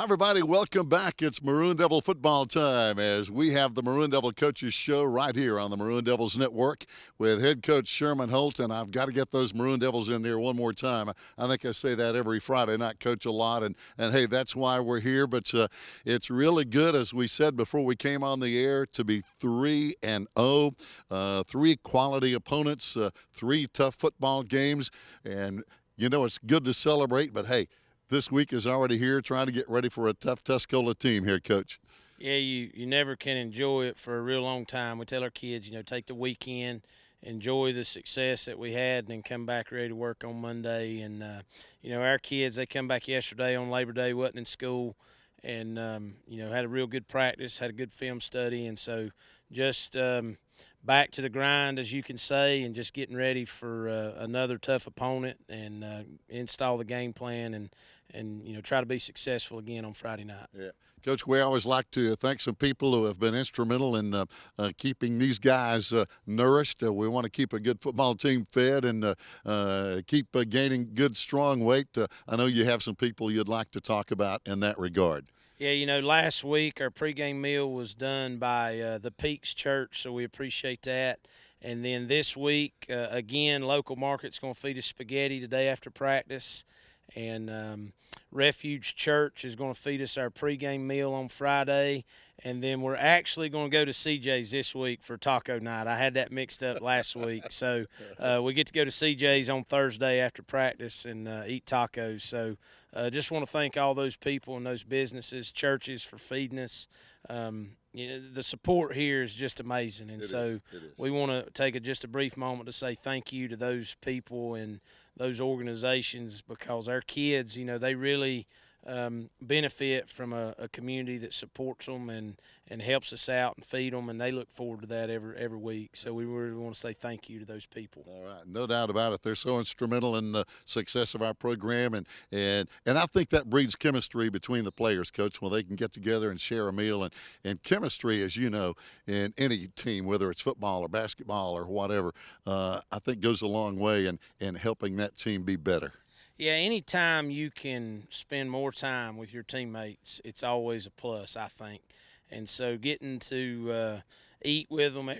Hi, everybody. Welcome back. It's Maroon Devil football time as we have the Maroon Devil Coaches Show right here on the Maroon Devils Network with head coach Sherman Holt. And I've got to get those Maroon Devils in there one more time. I think I say that every Friday night, Coach, a lot. And hey, that's why we're here. But it's really good, as we said before we came on the air, to be 3-0. Three quality opponents, three tough football games. And, it's good to celebrate. But hey, this week is already here, trying to get ready for a tough Tuscola team here, Coach. Yeah, you never can enjoy it for a real long time. We tell our kids, take the weekend, enjoy the success that we had, and then come back ready to work on Monday. And, our kids, they come back yesterday on Labor Day, wasn't in school, and, had a real good practice, had a good film study. And so just back to the grind, as you can say, and just getting ready for another tough opponent and install the game plan and try to be successful again on Friday night. Yeah. Coach, we always like to thank some people who have been instrumental in keeping these guys nourished. We want to keep a good football team fed and keep gaining good, strong weight. I know you have some people you'd like to talk about in that regard. Yeah, last week our pregame meal was done by the Peaks Church, so we appreciate that. And then this week, again, local market's going to feed us spaghetti today after practice. And Refuge Church is going to feed us our pregame meal on Friday. And then we're actually going to go to CJ's this week for taco night. I had that mixed up last week. So we get to go to CJ's on Thursday after practice and eat tacos. So just want to thank all those people and those businesses, churches for feeding us. The support here is just amazing. And so we want to take just a brief moment to say thank you to those people and those organizations, because our kids, they really benefit from a community that supports them and helps us out and feed them, and they look forward to that every week. So we really want to say thank you to those people. All right, no doubt about it. They're so instrumental in the success of our program, and I think that breeds chemistry between the players, Coach, when they can get together and share a meal. And chemistry, as you know, in any team, whether it's football or basketball or whatever, I think goes a long way in helping that team be better. Yeah, anytime you can spend more time with your teammates, it's always a plus, I think. And so getting to eat with them,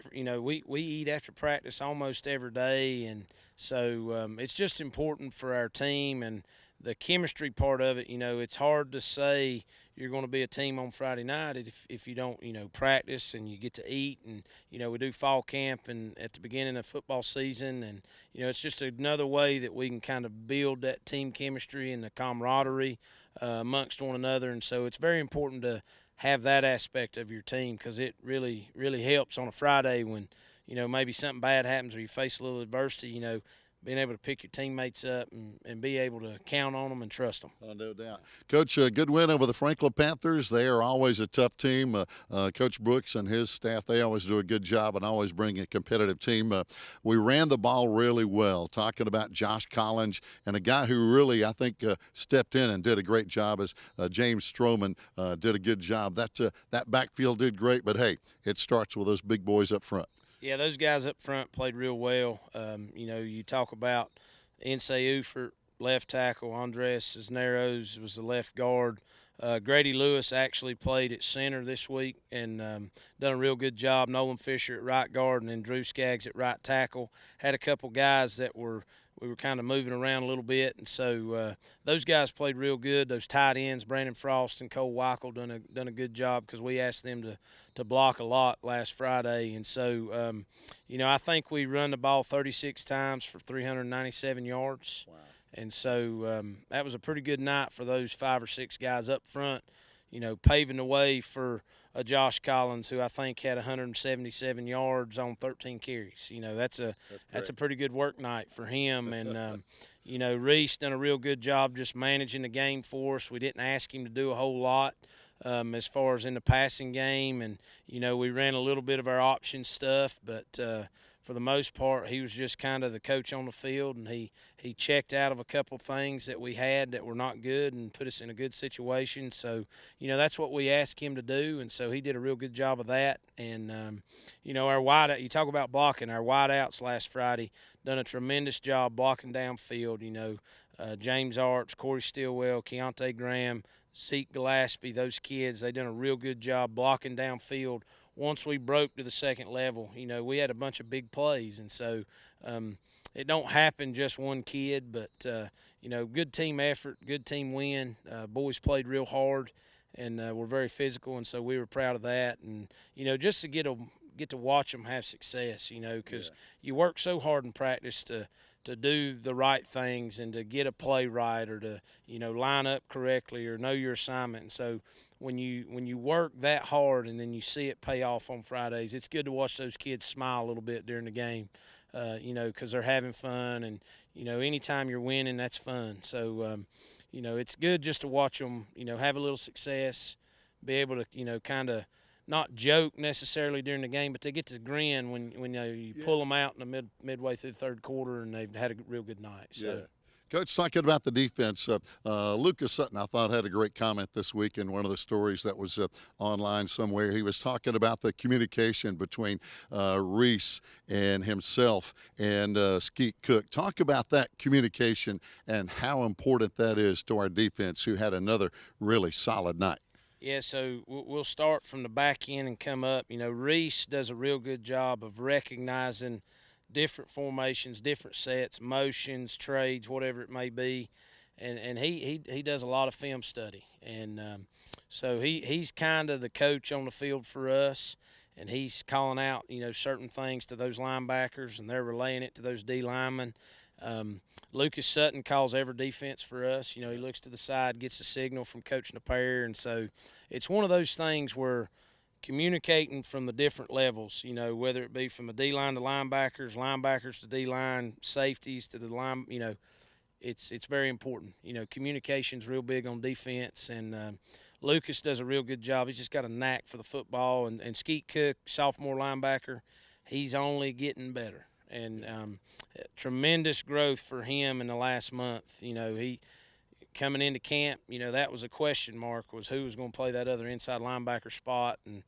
we eat after practice almost every day. And so it's just important for our team and the chemistry part of it. It's hard to say you're going to be a team on Friday night if you don't, practice and you get to eat. And, we do fall camp and at the beginning of football season. And, it's just another way that we can kind of build that team chemistry and the camaraderie amongst one another. And so it's very important to have that aspect of your team, because it really, really helps on a Friday when, maybe something bad happens or you face a little adversity, being able to pick your teammates up and be able to count on them and trust them. Oh, no doubt. Coach, good win over the Franklin Panthers. They are always a tough team. Coach Brooks and his staff, they always do a good job and always bring a competitive team. We ran the ball really well, talking about Josh Collins, and a guy who really, I think, stepped in and did a great job as James Stroman did a good job. That backfield did great, but, hey, it starts with those big boys up front. Yeah, those guys up front played real well. You talk about Insay Ufert, left tackle. Andres Cisneros was the left guard. Grady Lewis actually played at center this week and done a real good job. Nolan Fisher at right guard, and then Drew Skaggs at right tackle. Had a couple guys that we were kind of moving around a little bit, and so those guys played real good. Those tight ends, Brandon Frost and Cole Weichel, done a good job, because we asked them to block a lot last Friday. And so, I think we run the ball 36 times for 397 yards. Wow. And so that was a pretty good night for those 5 or 6 guys up front, paving the way for Josh Collins, who I think had 177 yards on 13 carries. That's a pretty good work night for him. And, Reese done a real good job just managing the game for us. We didn't ask him to do a whole lot as far as in the passing game. And, we ran a little bit of our option stuff, but for the most part, he was just kind of the coach on the field, and he checked out of a couple of things that we had that were not good and put us in a good situation. So, that's what we asked him to do, and so he did a real good job of that. And, our wideout, you talk about blocking, our wideouts last Friday done a tremendous job blocking downfield. James Arch, Corey Stillwell, Keontae Graham, Zeke Gillespie, those kids, they done a real good job blocking downfield. Once we broke to the second level, we had a bunch of big plays, and so it don't happen just one kid, but good team effort, good team win. Boys played real hard, and we're very physical, and so we were proud of that. And just to get to watch them have success, because you work so hard in practice to do the right things and to get a play right, or to line up correctly or know your assignment. And so when you work that hard and then you see it pay off on Fridays, it's good to watch those kids smile a little bit during the game, because they're having fun. And anytime you're winning, that's fun. So it's good just to watch them have a little success, be able to kind of not joke necessarily during the game, but they get to grin when you pull them out in the midway through the third quarter and they've had a real good night. So. Yeah. Coach, talking about the defense, Lucas Sutton, I thought, had a great comment this week in one of the stories that was online somewhere. He was talking about the communication between Reese and himself and Skeet Cook. Talk about that communication and how important that is to our defense, who had another really solid night. Yeah, so we'll start from the back end and come up. Reese does a real good job of recognizing different formations, different sets, motions, trades, whatever it may be, and he does a lot of film study. And so he's kind of the coach on the field for us, and he's calling out certain things to those linebackers, and they're relaying it to those D linemen. Lucas Sutton calls every defense for us. He looks to the side, gets a signal from Coach Napier, and so it's one of those things where communicating from the different levels, whether it be from the D-line to linebackers, linebackers to D-line, safeties to the line, it's very important. Communication's real big on defense, and Lucas does a real good job. He's just got a knack for the football, and Skeet Cook, sophomore linebacker, he's only getting better. And tremendous growth for him in the last month. He coming into camp, that was a question mark, was who was going to play that other inside linebacker spot. And,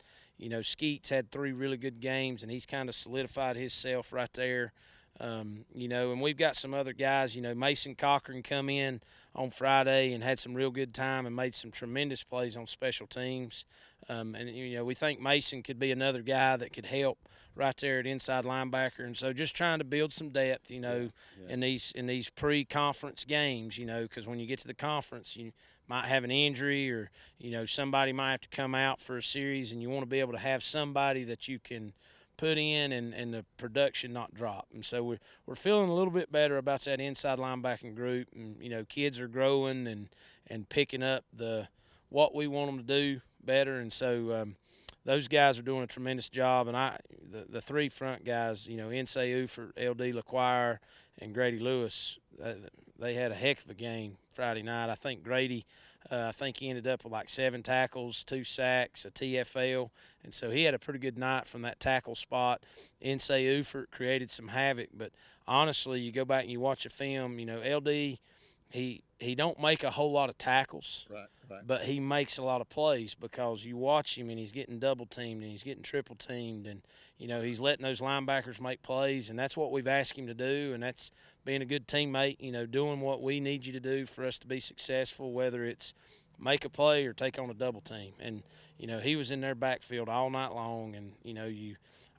Skeet's had 3 really good games, and he's kind of solidified himself right there. And we've got some other guys. Mason Cochran come in on Friday and had some real good time and made some tremendous plays on special teams. And we think Mason could be another guy that could help right there at inside linebacker. And so just trying to build some depth, in these pre-conference games, because when you get to the conference, you might have an injury, or somebody might have to come out for a series, and you want to be able to have somebody that you can put in and the production not drop. And so we're feeling a little bit better about that inside linebacking group, and kids are growing and picking up what we want them to do better. And so those guys are doing a tremendous job. And the 3 front guys, Nseu for LD LaQuire and Grady Lewis, they had a heck of a game Friday night. I think Grady, I think he ended up with like 7 tackles, 2 sacks, a TFL, and so he had a pretty good night from that tackle spot. Nseu created some havoc, but honestly, you go back and you watch the film, LD, he don't make a whole lot of tackles, right. But he makes a lot of plays, because you watch him and he's getting double teamed and he's getting triple teamed, and he's letting those linebackers make plays, and that's what we've asked him to do, and that's being a good teammate, doing what we need you to do for us to be successful, whether it's make a play or take on a double team. And he was in their backfield all night long, and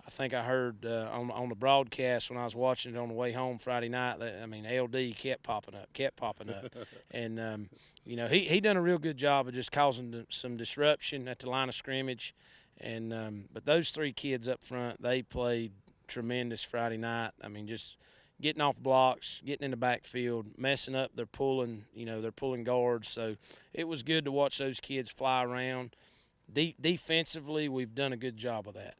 I think I heard on the broadcast when I was watching it on the way home Friday night that, LD kept popping up. And, he done a real good job of just causing some disruption at the line of scrimmage. And but those 3 kids up front, they played tremendous Friday night. Just getting off blocks, getting in the backfield, messing up their pulling guards. So it was good to watch those kids fly around. Defensively, we've done a good job of that.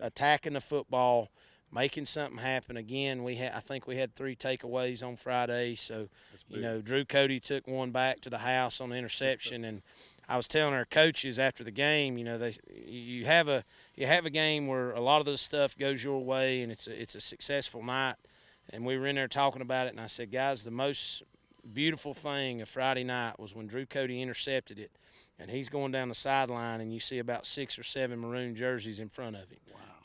Attacking the football, making something happen. Again, I think we had 3 takeaways on Friday. So, Drew Cody took one back to the house on the interception. And I was telling our coaches after the game, you have a game where a lot of this stuff goes your way, and it's a successful night. And we were in there talking about it, and I said, guys, the most beautiful thing of Friday night was when Drew Cody intercepted it, and he's going down the sideline, and you see about 6 or 7 maroon jerseys in front of him,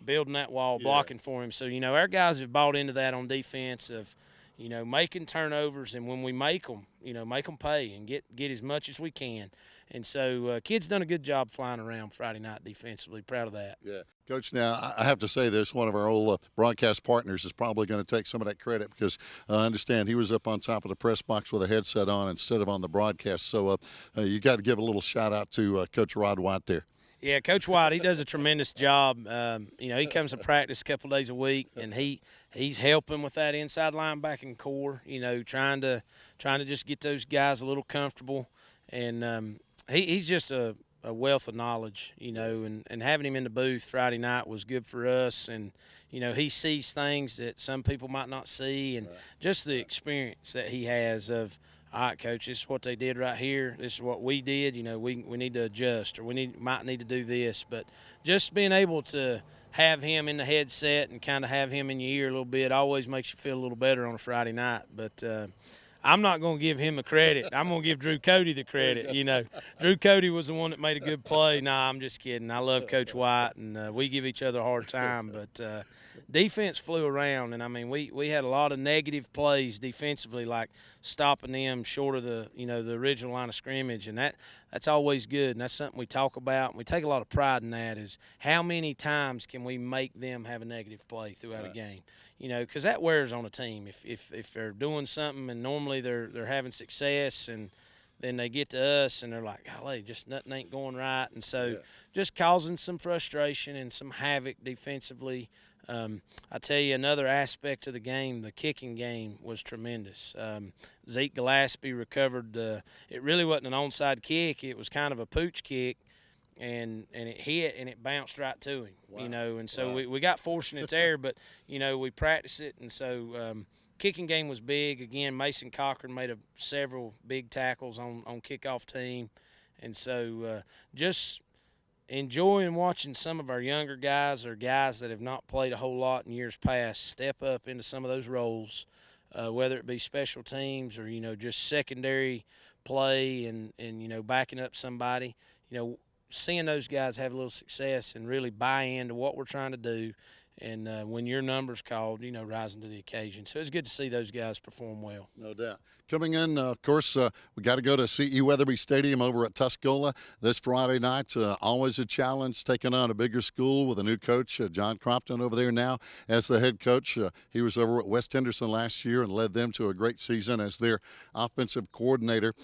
building that wall, blocking for him. So, our guys have bought into that on defense of, making turnovers, and when we make them, make them pay and get as much as we can. And so kids done a good job flying around Friday night defensively. Proud of that. Yeah. Coach, now I have to say this, one of our old broadcast partners is probably going to take some of that credit because I understand he was up on top of the press box with a headset on instead of on the broadcast. So you got to give a little shout out to Coach Rod White there. Yeah, Coach White, he does a tremendous job. He comes to practice a couple days a week, and he's helping with that inside linebacking core. Trying to just get those guys a little comfortable, and he's just a wealth of knowledge. And having him in the booth Friday night was good for us, and he sees things that some people might not see, and just the experience that he has of. All right, Coach, this is what they did right here. This is what we did. We need to adjust, or might need to do this. But just being able to have him in the headset and kind of have him in your ear a little bit always makes you feel a little better on a Friday night. But I'm not going to give him the credit. I'm going to give Drew Cody the credit. Drew Cody was the one that made a good play. Nah, I'm just kidding. I love Coach White, and we give each other a hard time. But defense flew around, and, we had a lot of negative plays defensively, like stopping them short of the original line of scrimmage, and that's always good, and that's something we talk about, and we take a lot of pride in that, is how many times can we make them have a negative play throughout a game, because that wears on a team. If they're doing something and normally they're having success, and then they get to us and they're like, golly, just nothing ain't going right, and so just causing some frustration and some havoc defensively. I tell you, another aspect of the game, the kicking game, was tremendous. Zeke Gillespie recovered. It really wasn't an onside kick. It was kind of a pooch kick, and it hit and it bounced right to him. Wow. And so we got fortunate there, but we practiced it, and so kicking game was big. Again, Mason Cochran made several big tackles on kickoff team, and so just enjoying watching some of our younger guys, or guys that have not played a whole lot in years past, step up into some of those roles, whether it be special teams or just secondary play and backing up somebody. Seeing those guys have a little success and really buy into what we're trying to do, and when your number's called, rising to the occasion. So it's good to see those guys perform well. No doubt. Coming in, of course, we got to go to C.E. Weatherby Stadium over at Tuscola this Friday night. Always a challenge, taking on a bigger school with a new coach, John Crompton, over there now as the head coach. He was over at West Henderson last year and led them to a great season as their offensive coordinator.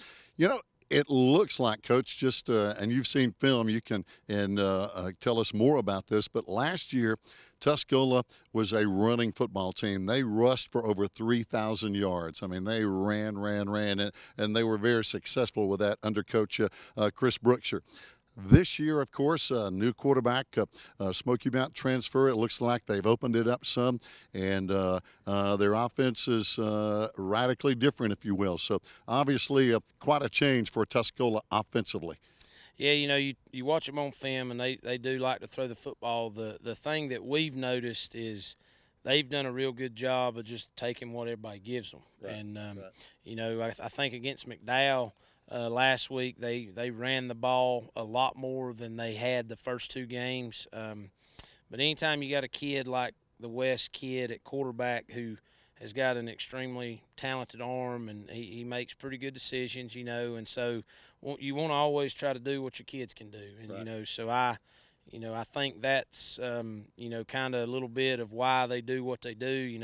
It looks like, Coach, just and you've seen film, you can tell us more about this, but last year Tuscola was a running football team. They rushed for over 3,000 yards. They ran, and they were very successful with that under Coach Chris Brookshire. This year, of course, new quarterback, Smoky Mountain transfer. It looks like they've opened it up some, and their offense is radically different, if you will. So, obviously, quite a change for Tuscola offensively. Yeah, you watch them on film, and they do like to throw the football. The thing that we've noticed is they've done a real good job of just taking what everybody gives them. Right, and, I think against McDowell last week, they ran the ball a lot more than they had the first two games. But anytime you got a kid like the West kid at quarterback who has got an extremely talented arm, and he makes pretty good decisions, and so you want to always try to do what your kids can do. And, right. So I think that's, kind of a little bit of why they do what they do.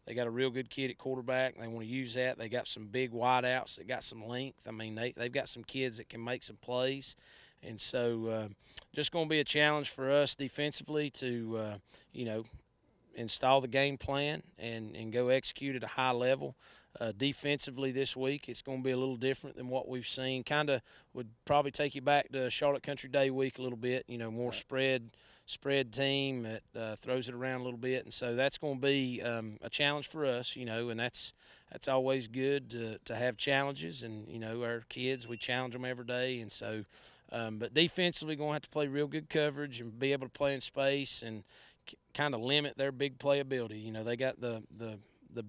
They got a real good kid at quarterback. They want to use that. They got some big wideouts that got some length. They've got some kids that can make some plays. And so just going to be a challenge for us defensively to, install the game plan and go execute at a high level. Defensively this week, it's going to be a little different than what we've seen. Kind of would probably take you back to Charlotte Country Day week a little bit, more spread team that throws it around a little bit. And so that's going to be a challenge for us, and that's always good to have challenges. And, our kids, we challenge them every day. And so, but defensively, going to have to play real good coverage and be able to play in space and kind of limit their big play ability. They got the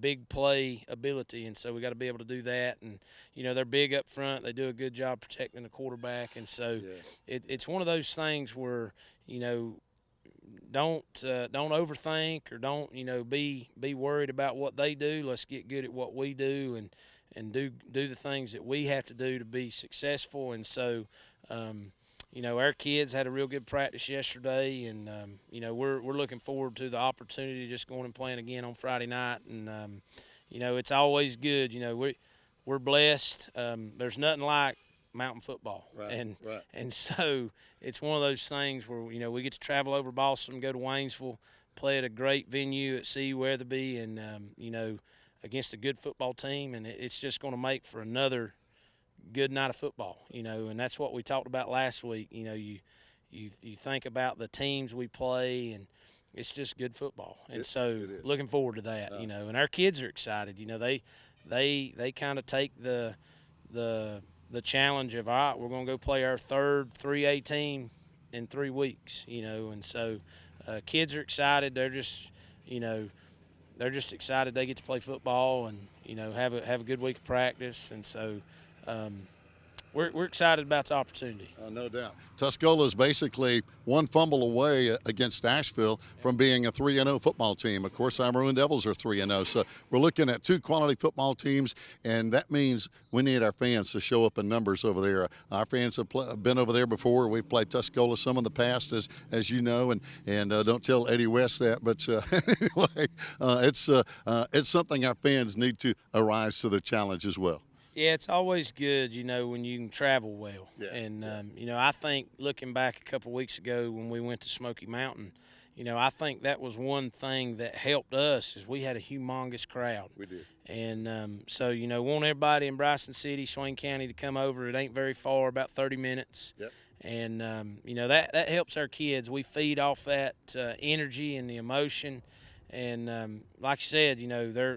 big play ability, and so we got to be able to do that. And they're big up front. They do a good job protecting the quarterback, and so it's one of those things where don't overthink or don't be worried about what they do. Let's get good at what we do and do the things that we have to do to be successful. And so, our kids had a real good practice yesterday, and we're looking forward to the opportunity just going and playing again on Friday night. And it's always good. We're blessed. There's nothing like mountain football, and so it's one of those things where we get to travel over Boston, go to Waynesville, play at a great venue at CU Weatherby, and against a good football team, and it's just going to make for another good night of football, and that's what we talked about last week. You think about the teams we play, and it's just good football, and looking forward to that. And our kids are excited. They kind of take the challenge of, all right, we're going to go play our third 3A team in 3 weeks, and so kids are excited. They're just excited they get to play football and have a good week of practice, and so we're excited about the opportunity. No doubt. Tuscola is basically one fumble away against Asheville from being a 3-0 football team. Of course, our Maroon Devils are 3-0. So we're looking at 2 quality football teams, and that means we need our fans to show up in numbers over there. Our fans have been over there before. We've played Tuscola some in the past, as you know, and don't tell Eddie West that. But anyway, it's something our fans need to arise to the challenge as well. Yeah, it's always good, when you can travel well. Yeah. And, I think looking back a couple of weeks ago when we went to Smoky Mountain, I think that was one thing that helped us is we had a humongous crowd. We did. And so, want everybody in Bryson City, Swain County to come over. It ain't very far, about 30 minutes. Yep. And, that helps our kids. We feed off that energy and the emotion. And like you said,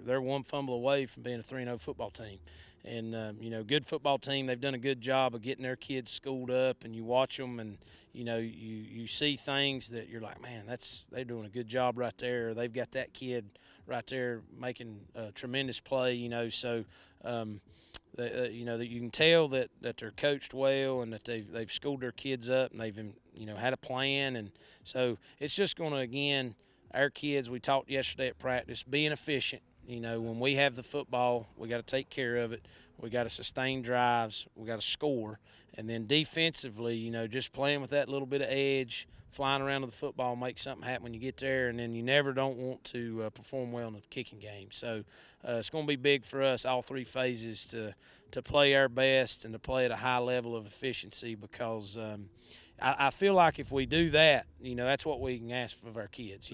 they're one fumble away from being a 3-0 football team. And, good football team, they've done a good job of getting their kids schooled up, and you watch them and, you see things that you're like, man, they're doing a good job right there. They've got that kid right there making a tremendous play, so, that you can tell that they're coached well and that they've schooled their kids up and they've, had a plan. And so it's just going to, again, our kids, we talked yesterday at practice, being efficient. When we have the football, we got to take care of it. We got to sustain drives. We got to score. And then defensively, just playing with that little bit of edge, flying around to the football, make something happen when you get there. And then you never don't want to perform well in the kicking game. So it's going to be big for us, all 3 phases, to play our best and to play at a high level of efficiency, because I feel like if we do that, that's what we can ask of our kids.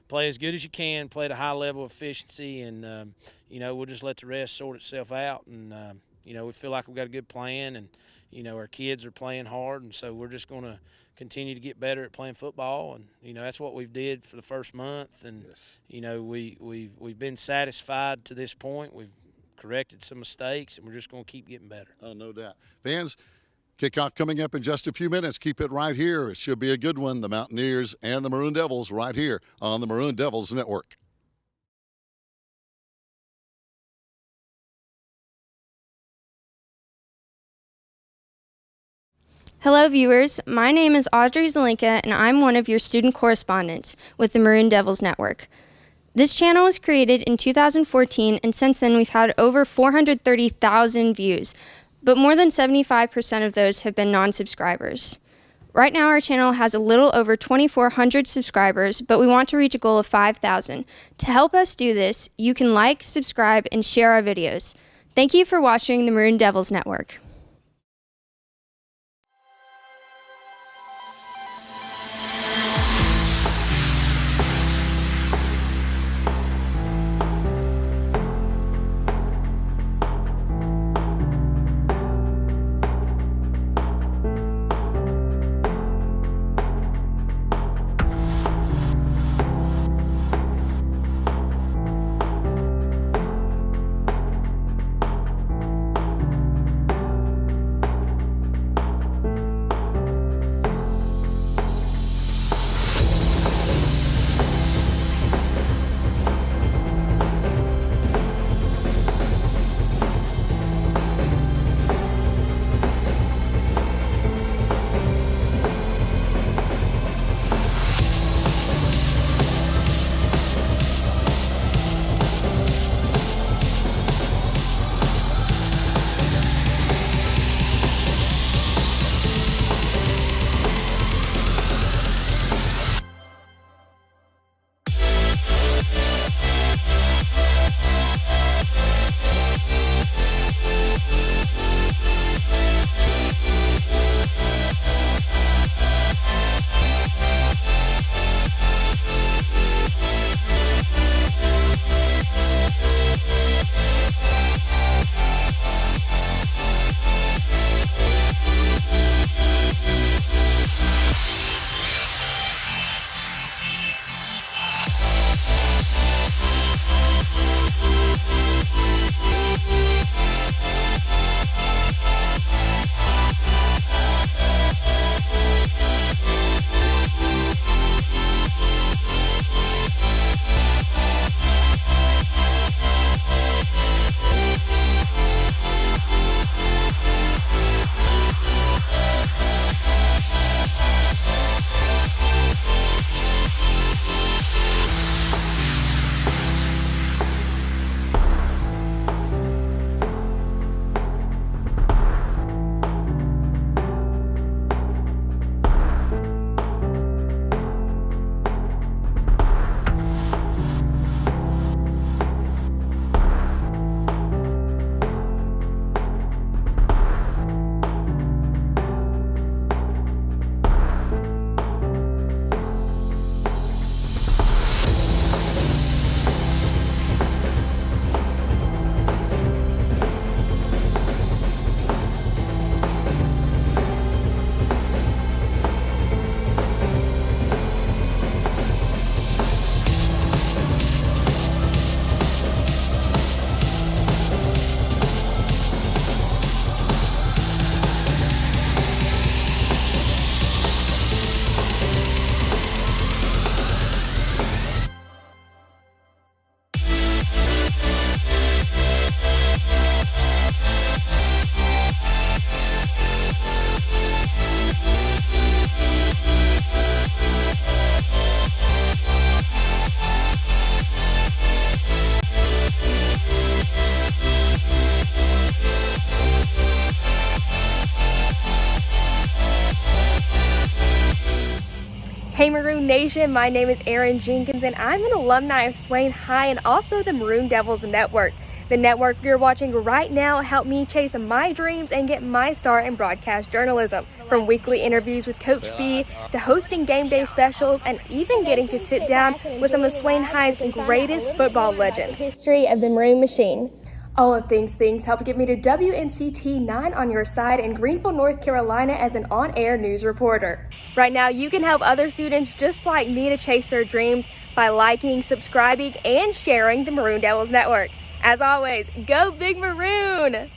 Play as good as you can, play at a high level of efficiency, and we'll just let the rest sort itself out. And we feel like we've got a good plan, and our kids are playing hard, and so we're just going to continue to get better at playing football. And that's what we've did for the first month, and we've been satisfied to this point. We've corrected some mistakes, and we're just going to keep getting better. Oh, no doubt. Fans, kickoff coming up in just a few minutes. Keep it right here. It should be a good one. The Mountaineers and the Maroon Devils right here on the Maroon Devils Network. Hello viewers, my name is Audrey Zelinka and I'm one of your student correspondents with the Maroon Devils Network. This channel was created in 2014 and since then we've had over 430,000 views, but more than 75% of those have been non-subscribers. Right now our channel has a little over 2,400 subscribers, but we want to reach a goal of 5,000. To help us do this, you can like, subscribe, and share our videos. Thank you for watching the Maroon Devils Network. Hey Maroon Nation, my name is Erin Jenkins and I'm an alumni of Swain High and also the Maroon Devils Network. The network you're watching right now helped me chase my dreams and get my start in broadcast journalism. From weekly interviews with Coach B to hosting game day specials and even getting to sit down with some of Swain High's greatest football legends. History of the Maroon Machine. All of these things helped get me to WNCT 9 on your side in Greenville, North Carolina as an on-air news reporter. Right now, you can help other students just like me to chase their dreams by liking, subscribing, and sharing the Maroon Devils Network. As always, go Big Maroon!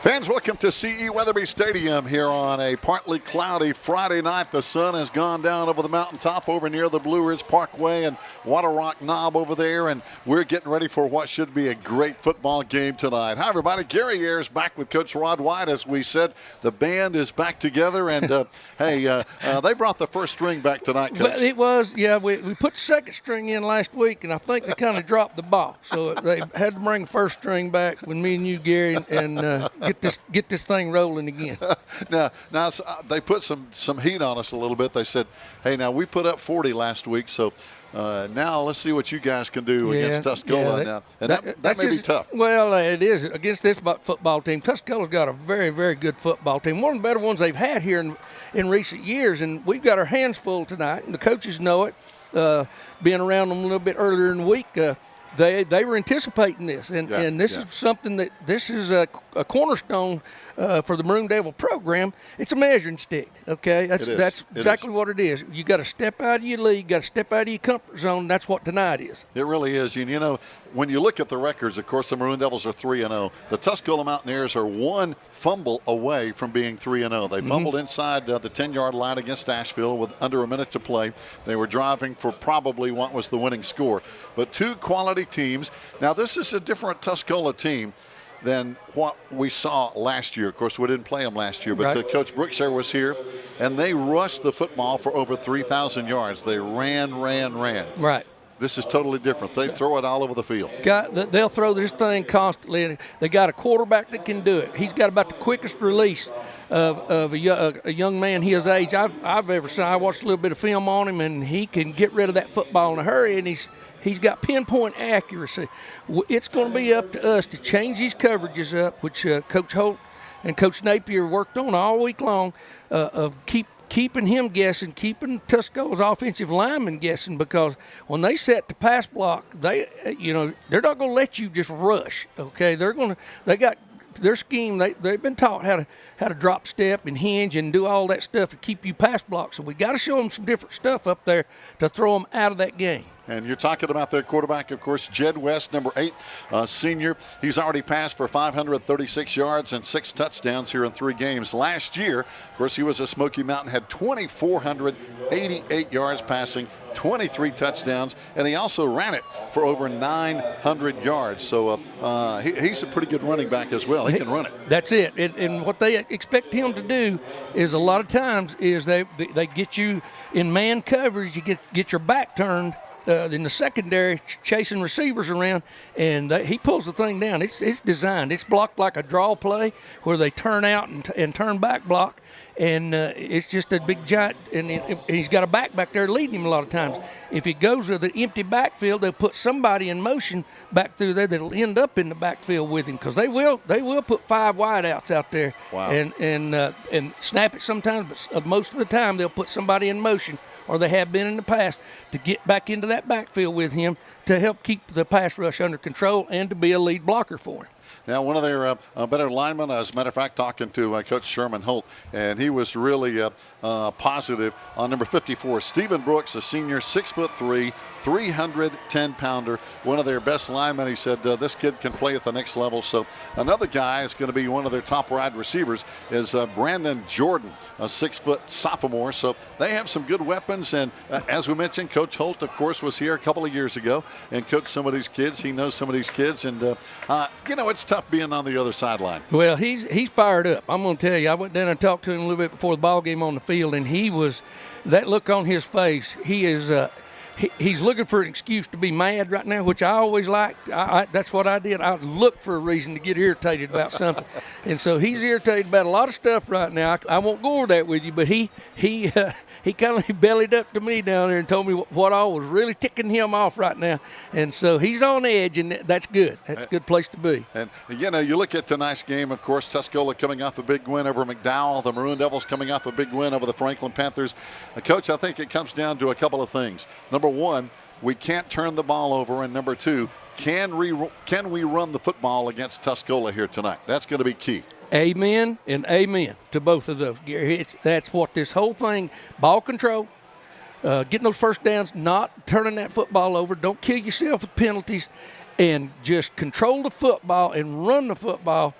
Fans, welcome to CE Weatherby Stadium here on a partly cloudy Friday night. The sun has gone down over the mountaintop over near the Blue Ridge Parkway and Water Rock Knob over there, and we're getting ready for what should be a great football game tonight. Hi, everybody. Gary Ayers back with Coach Rod White. As we said, the band is back together, and they brought the first string back tonight, Coach. But it was, we put the second string in last week, and I think they kind of dropped the ball. So they had to bring the first string back with me and you, Gary, and get this thing rolling again. Now they put some heat on us a little bit. They said, hey, now we put up 40 last week, so now let's see what you guys can do against Tuscola now. And that may be tough. Well, it is. Against this football team, Tuscola's got a very, very good football team. One of the better ones they've had here in recent years, and we've got our hands full tonight, and the coaches know it. Being around them a little bit earlier in the week, they were anticipating this, and this is something that this is a cornerstone for the Maroon Devil program. It's a measuring stick, okay? That's exactly what it is. You got to step out of your league, got to step out of your comfort zone. That's what tonight is. It really is. And, you know, when you look at the records, of course, the Maroon Devils are 3-0. The Tuscola Mountaineers are one fumble away from being 3-0. They fumbled inside the 10-yard line against Asheville with under a minute to play. They were driving for probably what was the winning score. But two quality teams. Now, this is a different Tuscola team than what we saw last year. Of course, we didn't play them last year, but Coach Brookshire was here, and they rushed the football for over 3,000 yards. They ran. Right. This is totally different. They throw it all over the field. They'll throw this thing constantly. They got a quarterback that can do it. He's got about the quickest release of a young man his age I've ever seen. I watched a little bit of film on him, and he can get rid of that football in a hurry, and he's got pinpoint accuracy. It's going to be up to us to change these coverages up, which Coach Holt and Coach Napier worked on all week long, of keeping him guessing, keeping Tuscola's offensive linemen guessing, because when they set the pass block, they're not going to let you just rush. Okay, they got their scheme. They've been taught how to drop step and hinge and do all that stuff to keep you pass block. So we got to show them some different stuff up there to throw them out of that game. And you're talking about their quarterback, of course, Jed West, number 8, senior. He's already passed for 536 yards and 6 touchdowns here in 3 games. Last year, of course, he was a Smoky Mountain, had 2,488 yards passing, 23 touchdowns, and he also ran it for over 900 yards. So he's a pretty good running back as well. He can run it. That's it. And what they expect him to do is a lot of times is they get you in man coverage, you get your back turned, in the secondary, chasing receivers around, and he pulls the thing down. It's designed. It's blocked like a draw play where they turn out and turn back block, and it's just a big giant, and he's got a back there leading him a lot of times. If he goes to the empty backfield, they'll put somebody in motion back through there that'll end up in the backfield with him, because they will put 5 wideouts out there. Wow. and snap it sometimes, but most of the time they'll put somebody in motion, or they have been in the past, to get back into that backfield with him to help keep the pass rush under control and to be a lead blocker for him. Now, one of their better linemen, as a matter of fact, talking to Coach Sherman Holt, and he was really positive on number 54, Stephen Brooks, a senior, 6'3", 310-pounder, one of their best linemen. He said this kid can play at the next level. So another guy is going to be one of their top wide receivers is Brandon Jordan, a 6-foot sophomore. So they have some good weapons. And as we mentioned, Coach Holt, of course, was here a couple of years ago and coached some of these kids. He knows some of these kids. And, it's tough being on the other sideline. Well, he's fired up. I'm going to tell you, I went down and talked to him a little bit before the ball game on the field, and he was – that look on his face, he is he's looking for an excuse to be mad right now, which I always like. That's what I did. I look for a reason to get irritated about something. And so he's irritated about a lot of stuff right now. I won't go over that with you, but he kind of bellied up to me down there and told me what all was really ticking him off right now. And so he's on edge, and that's good. That's a good place to be. And, you look at tonight's game, of course, Tuscola coming off a big win over McDowell, the Maroon Devils coming off a big win over the Franklin Panthers. Coach, I think it comes down to a couple of things. Number one, we can't turn the ball over, and number two, can we run the football against Tuscola here tonight? That's going to be key. Amen and amen to both of those, Gary. That's what this whole thing, ball control, getting those first downs, not turning that football over, don't kill yourself with penalties, and just control the football and run the football.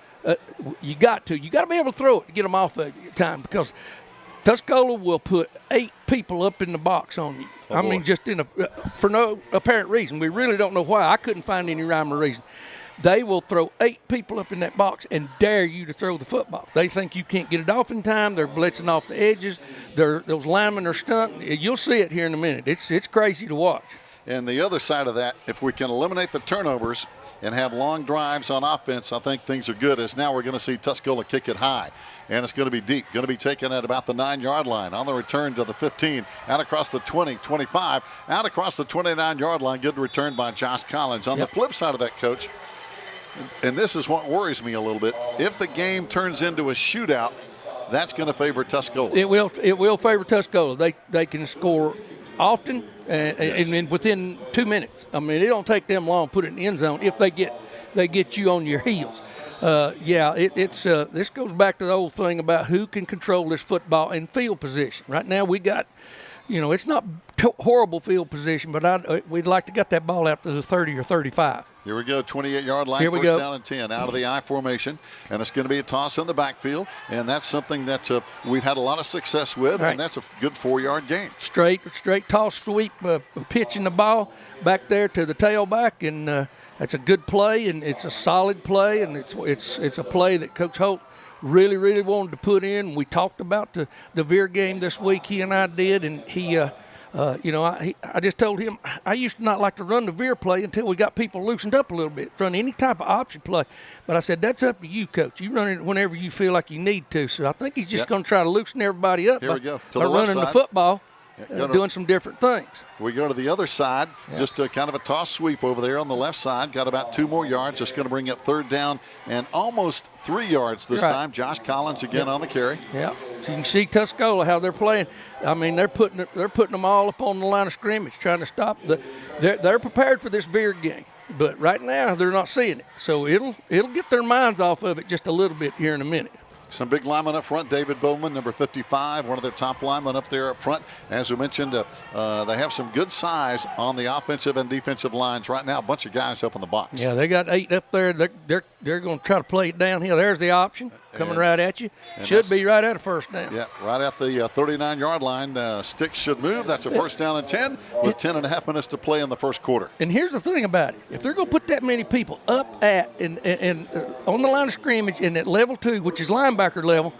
You got to be able to throw it to get them off of you at time, because Tuscola will put 8 people up in the box on you. I mean, just for no apparent reason. We really don't know why. I couldn't find any rhyme or reason. They will throw 8 people up in that box and dare you to throw the football. They think you can't get it off in time. They're blitzing off the edges. Those linemen are stunting. You'll see it here in a minute. It's crazy to watch. And the other side of that, if we can eliminate the turnovers and have long drives on offense, I think things are good, as now we're going to see Tuscola kick it high. And it's going to be deep, going to be taken at about the 9-yard line. On the return to the 15, out across the 20, 25, out across the 29-yard line. Good return by Josh Collins. On the flip side of that, Coach, and this is what worries me a little bit, if the game turns into a shootout, that's going to favor Tuscola. It will favor Tuscola. They can score often and within 2 minutes. I mean, it don't take them long to put it in the end zone if they get you on your heels. This goes back to the old thing about who can control this football and field position. Right now we got, it's not horrible field position, but we'd like to get that ball out to the 30 or 35. Here we go, 28-yard line, Here we first go. down and 10, out of the I formation, and it's going to be a toss in the backfield, and that's something that we've had a lot of success with, and that's a good 4-yard gain. Straight toss sweep, pitching the ball back there to the tailback, and that's a good play, and it's a solid play, and it's a play that Coach Holt really, really wanted to put in. We talked about the Veer game this week, he and I did, and he I just told him I used to not like to run the Veer play until we got people loosened up a little bit, run any type of option play. But I said, that's up to you, Coach. You run it whenever you feel like you need to. So I think he's just going to try to loosen everybody up by running the football. Doing some different things. We go to the other side, just a kind of a toss sweep over there on the left side. Got about 2 more yards. Just going to bring up 3rd down and almost 3 yards this time. Josh Collins again on the carry. Yeah. So you can see Tuscola how they're playing. I mean, they're putting them all up on the line of scrimmage, trying to stop they're prepared for this Veer game. But right now they're not seeing it. So it'll get their minds off of it just a little bit here in a minute. Some big linemen up front. David Bowman, number 55, one of their top linemen up there up front. As we mentioned, they have some good size on the offensive and defensive lines right now. A bunch of guys up in the box. Yeah, they got 8 up there. They're going to try to play it downhill. There's the option coming right at you. Should be right at a first down. Yeah, right at the 39-yard line. Sticks should move. That's a first down and 10 with 10.5 minutes to play in the first quarter. And here's the thing about it. If they're going to put that many people up at and on the line of scrimmage and at level 2, which is linebacker level,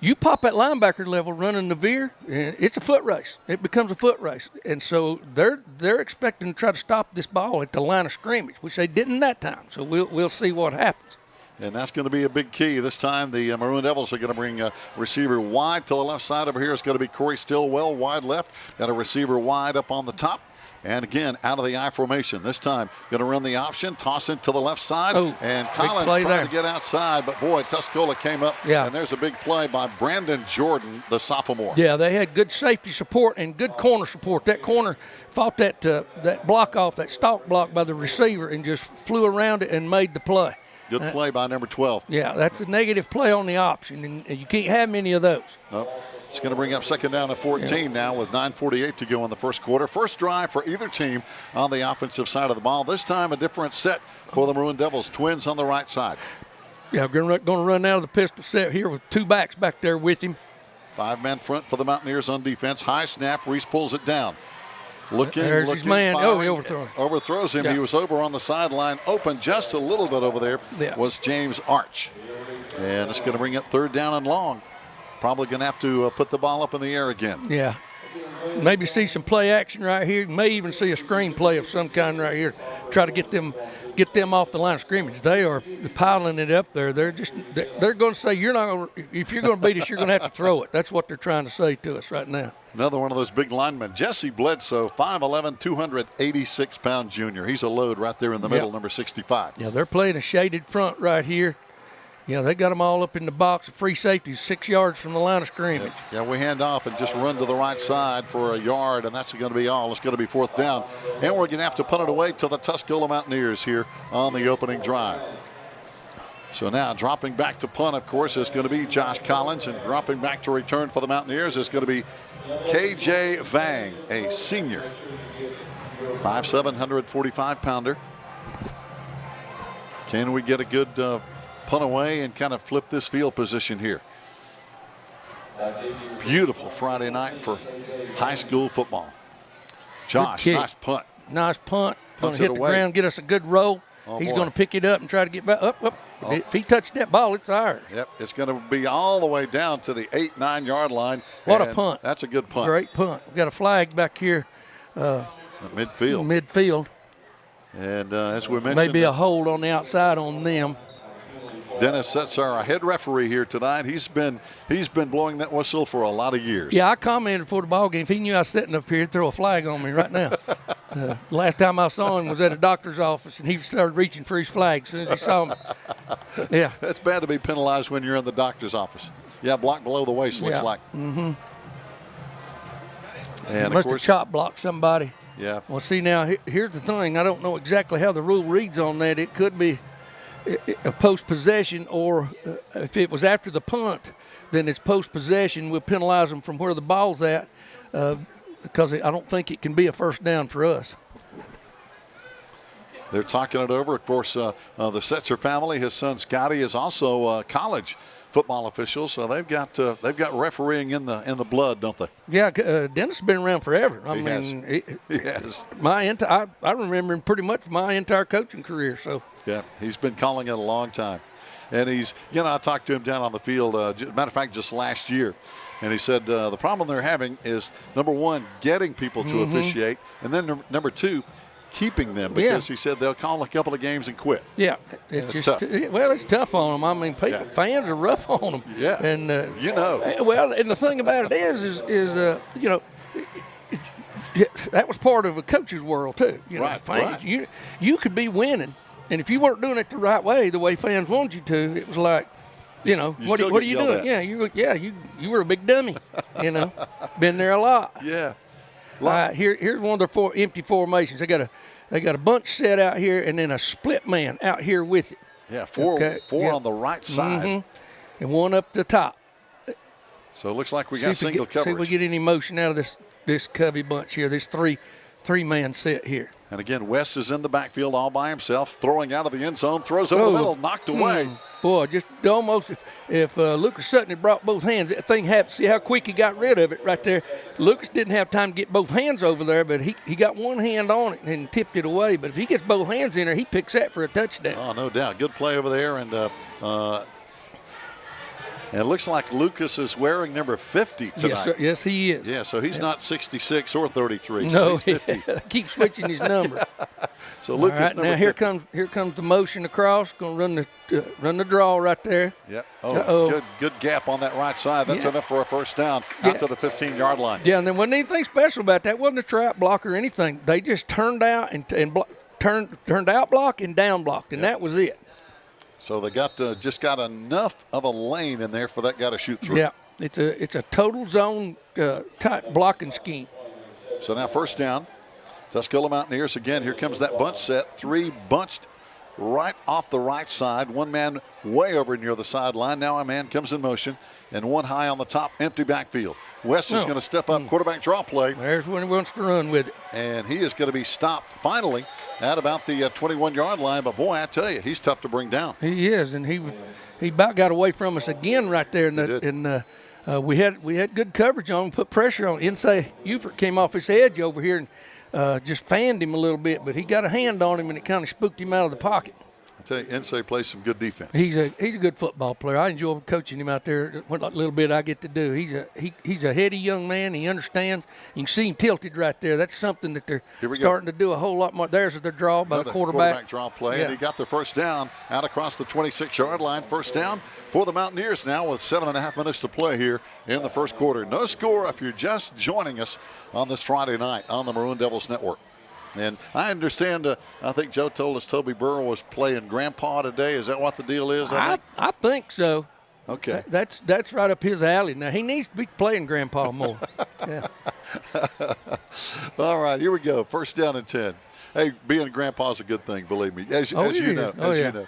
you pop at linebacker level running the Veer, and it's a foot race. It becomes a foot race. And so they're expecting to try to stop this ball at the line of scrimmage, which they didn't that time. So we'll see what happens. And that's going to be a big key. This time the Maroon Devils are going to bring a receiver wide to the left side. Over here is going to be Corey Stillwell, wide left. Got a receiver wide up on the top. And again, out of the I formation. This time, going to run the option, toss it to the left side. And Collins trying to get outside. But, boy, Tuscola came up. Yeah. And there's a big play by Brandon Jordan, the sophomore. Yeah, they had good safety support and good corner support. That corner fought that block off, that stalk block by the receiver, and just flew around it and made the play. Good play by number 12. Yeah, that's a negative play on the option, and you can't have many of those. Nope. It's going to bring up 2nd down and 14 now with 9:48 to go in the first quarter. First drive for either team on the offensive side of the ball. This time a different set for the Maroon Devils. Twins on the right side. Yeah, we're going to run out of the pistol set here with 2 backs back there with him. 5-man front for the Mountaineers on defense. High snap. Reese pulls it down. There's his man. Firing, he overthrows him. Overthrows him. Yeah. He was over on the sideline. Open just a little bit over there was James Arch. And it's going to bring up 3rd down and long. Probably going to have to put the ball up in the air again. Yeah. maybe see some play action right here. May even see a screen play of some kind right here. Try to get them off the line of scrimmage. They are piling it up there. They're going to say if you're going to beat us, you're going to have to throw it. That's what they're trying to say to us right now. Another one of those big linemen, Jesse Bledsoe, 5'11", 286-pound junior. He's a load right there in the middle, number 65. Yeah, they're playing a shaded front right here. Yeah, they got them all up in the box. Free safety, 6 yards from the line of scrimmage. Yeah, we hand off and just run to the right side for a yard, and that's going to be all. It's going to be 4th down. And we're going to have to punt it away to the Tuscola Mountaineers here on the opening drive. So now dropping back to punt, of course, is going to be Josh Collins, and dropping back to return for the Mountaineers is going to be KJ Vang, a senior. 5'7", 145-pounder. Can we get a good punt away and kind of flip this field position here? Beautiful Friday night for high school football. Josh, nice punt. Nice punt. Going to hit the away. ground, get us a good roll. He's going to pick it up and try to get back up. Oh. If he touched that ball, it's ours. Yep, it's going to be all the way down to the 8-9 yard line. What a punt. That's a good punt. Great punt. We've got a flag back here. Midfield. And as we mentioned, maybe a hold on the outside on them. Dennis Setzer, our head referee here tonight. He's been blowing that whistle for a lot of years. Yeah, I commented before the ball game. If he knew I was sitting up here, he'd throw a flag on me right now. Last time I saw him was at a doctor's office, and he started reaching for his flag as soon as he saw me. Yeah. It's bad to be penalized when you're in the doctor's office. Yeah, block below the waist looks like. Mm-hmm. And must have chop blocked somebody. Yeah. Well, see, now, here's the thing. I don't know exactly how the rule reads on that. It could be a post-possession, or if it was after the punt, then it's post-possession. We'll penalize them from where the ball's at because I don't think it can be a first down for us. They're talking it over. Of course, the Setzer family, his son Scotty, is also a college football official, so they've got refereeing in the blood, don't they? Yeah, Dennis has been around forever. He has. I remember him pretty much my entire coaching career. So yeah, he's been calling it a long time, and he's I talked to him down on the field. Matter of fact, just last year. And he said the problem they're having is, number one, getting people to officiate, and then number two, keeping them, because he said they'll call a couple of games and quit. Yeah, it's tough. It's tough on them. I mean, fans are rough on them. Yeah, and well, and the thing about it is that was part of a coach's world too. Right, fans, you could be winning, and if you weren't doing it the right way, the way fans wanted you to, it was like, what are you doing? At. Yeah, you were a big dummy. Been there a lot. Yeah. Here's one of their empty formations. They got a bunch set out here, and then a split man out here with it. Yeah, four on the right side, and one up the top. So it looks like we got single coverage. See if we get any motion out of this Covey bunch here. This three-man set here. And again, West is in the backfield all by himself, throwing out of the end zone, throws over the middle, knocked away. Boy, just almost, if Lucas Sutton had brought both hands, that thing happened. See how quick he got rid of it right there. Lucas didn't have time to get both hands over there, but he got one hand on it and tipped it away. But if he gets both hands in there, he picks that for a touchdown. Oh, no doubt. Good play over there. And it looks like Lucas is wearing number 50 tonight. Yes, he is. Yeah, so he's not 66 or 33. No, so he's 50. Keep switching his number. So Lucas, right, now here comes the motion across. Going to run the draw right there. Yep. Oh, good gap on that right side. That's enough for a first down out to the 15-yard line. Yeah, and there wasn't anything special about that. Wasn't a trap block or anything. They just turned out and turned out block and down blocked, and that was it. So they just got enough of a lane in there for that guy to shoot through. Yeah, it's a total zone type blocking scheme. So now first down, Tuscola Mountaineers again. Here comes that bunch set. Three bunched right off the right side. One man way over near the sideline. Now a man comes in motion, and one high on the top, empty backfield. West is going to step up, quarterback draw play. There's when he wants to run with it. And he is going to be stopped finally at about the 21-yard line. But, boy, I tell you, he's tough to bring down. He is, and he about got away from us again right there. We had good coverage on him, put pressure on him. Inside Ufert came off his edge over here and just fanned him a little bit. But he got a hand on him, and it kind of spooked him out of the pocket. I tell you, Insay plays some good defense. He's a good football player. I enjoy coaching him out there. What little bit I get to do. He's a heady young man. He understands. You can see him tilted right there. That's something that they're starting to do a whole lot more. There's their draw by the quarterback. Draw play, and he got the first down out across the 26-yard line. First down for the Mountaineers now with 7.5 minutes to play here in the first quarter. No score if you're just joining us on this Friday night on the Maroon Devils Network. And I understand, I think Joe told us Toby Burrow was playing Grandpa today. Is that what the deal is? I think so. Okay. That's right up his alley. Now, he needs to be playing Grandpa more. Yeah. All right, here we go. First down and 10. Hey, being a grandpa is a good thing, believe me, as you know. You know.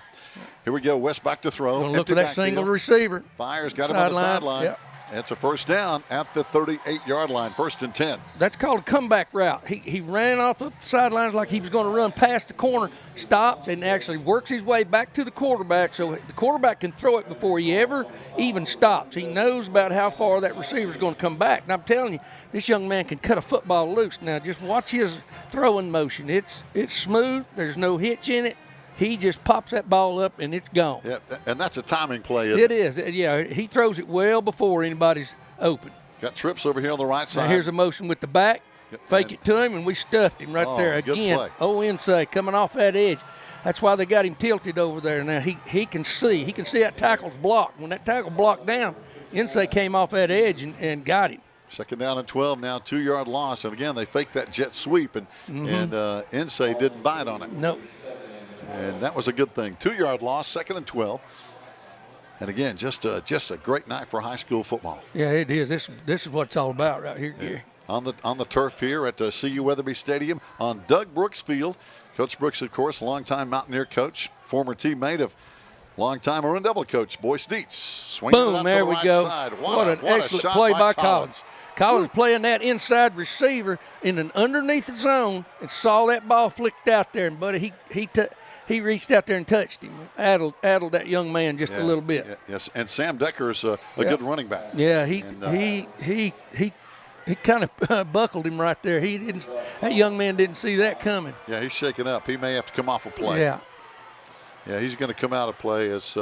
Here we go. West back to throw. Gonna look for that single receiver. Fires got him on the sideline. Yep. It's a first down at the 38-yard line, 1st and 10. That's called a comeback route. He ran off the sidelines like he was going to run past the corner, stops, and actually works his way back to the quarterback so the quarterback can throw it before he ever even stops. He knows about how far that receiver is going to come back. And I'm telling you, this young man can cut a football loose. Now, just watch his throwing motion. It's smooth. There's no hitch in it. He just pops that ball up, and it's gone. Yeah, and that's a timing play, It is. Yeah, he throws it well before anybody's open. Got trips over here on the right side. Now here's a motion with the back. Fake it to him, and we stuffed him right there again. Insay coming off that edge. That's why they got him tilted over there. Now he can see. He can see that tackle's blocked. When that tackle blocked down, Insay came off that edge and got him. 2nd down and 12 now, 2-yard loss. And again, they faked that jet sweep, and Insay didn't bite on it. Nope. And that was a good thing. 2-yard loss, 2nd and 12. And again, just a great night for high school football. Yeah, it is. This is what it's all about right here, Gary. On the turf here at CU Weatherby Stadium on Doug Brooks Field. Coach Brooks, of course, longtime Mountaineer coach, former teammate of longtime Maroon Devil coach Boyce Dietz. Swinging it up there to the we right go. Side. What an excellent play by Collins. Collins playing that inside receiver in an underneath zone and saw that ball flicked out there. And, buddy, he reached out there and touched him, addled that young man just a little bit. Yes, and Sam Decker is a good running back. Yeah, he kind of buckled him right there. That young man didn't see that coming. Yeah, he's shaking up. He may have to come off a play. Yeah, he's going to come out of play as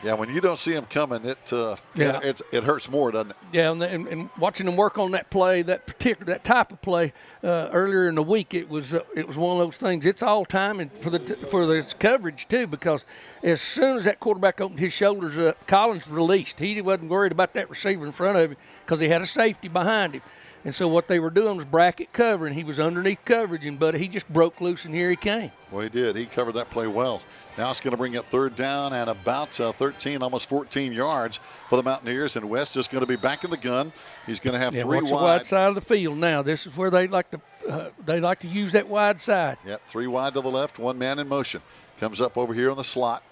when you don't see him coming, it hurts more, doesn't it? Yeah, and watching him work on that play, that type of play earlier in the week, it was one of those things. It's all timing for the coverage too, because as soon as that quarterback opened his shoulders up, Collins released. He wasn't worried about that receiver in front of him because he had a safety behind him. And so what they were doing was bracket covering. He was underneath coverage, but he just broke loose, and here he came. Well, he did. He covered that play well. Now it's going to bring up 3rd down and about 13, almost 14 yards for the Mountaineers. And West is going to be back in the gun. He's going to have 3 wide. Watch the wide side of the field now. This is where they like to use that wide side. Yep, 3 wide to the left, 1 man in motion. Comes up over here on the slot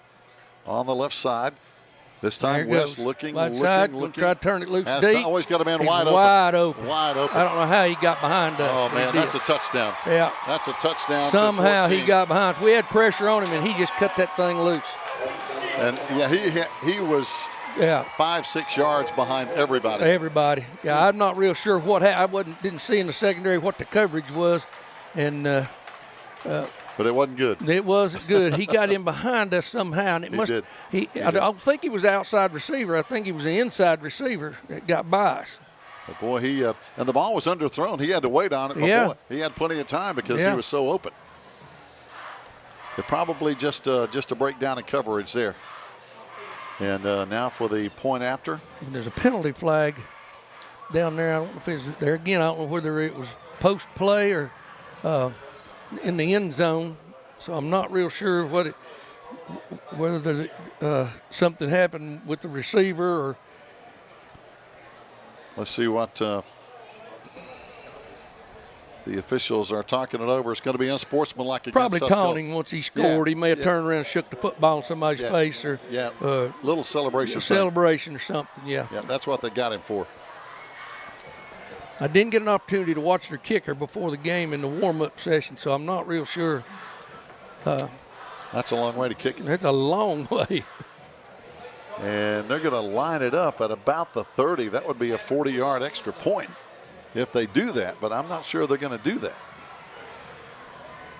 on the left side. This time West looking. Try to turn it loose deep. Always got a man wide open. Wide open. I don't know how he got behind us. Oh, man, that's a touchdown. Yeah. That's a touchdown. Somehow he got behind us. We had pressure on him, and he just cut that thing loose. And, he was 5-6 yards behind everybody. Yeah, I'm not real sure what happened. I didn't see in the secondary what the coverage was. And but it wasn't good. It wasn't good. He got in behind us somehow, and I don't think he was an outside receiver. I think he was an inside receiver that got by us. But boy, and the ball was underthrown. He had to wait on it before. Yeah. He had plenty of time because he was so open. It probably just a breakdown in coverage there. And now for the point after. And there's a penalty flag down there. I don't know if it's there again. I don't know whether it was post play or in the end zone, so I'm not real sure whether something happened with the receiver or. Let's see what the officials are talking it over. It's going to be unsportsmanlike against probably taunting once he scored. He may have turned around and shook the football in somebody's face or little celebration. Celebration or something. Yeah, that's what they got him for. I didn't get an opportunity to watch their kicker before the game in the warm-up session, so I'm not real sure. That's a long way to kick it. That's a long way. And they're going to line it up at about the 30. That would be a 40-yard extra point if they do that, but I'm not sure they're going to do that.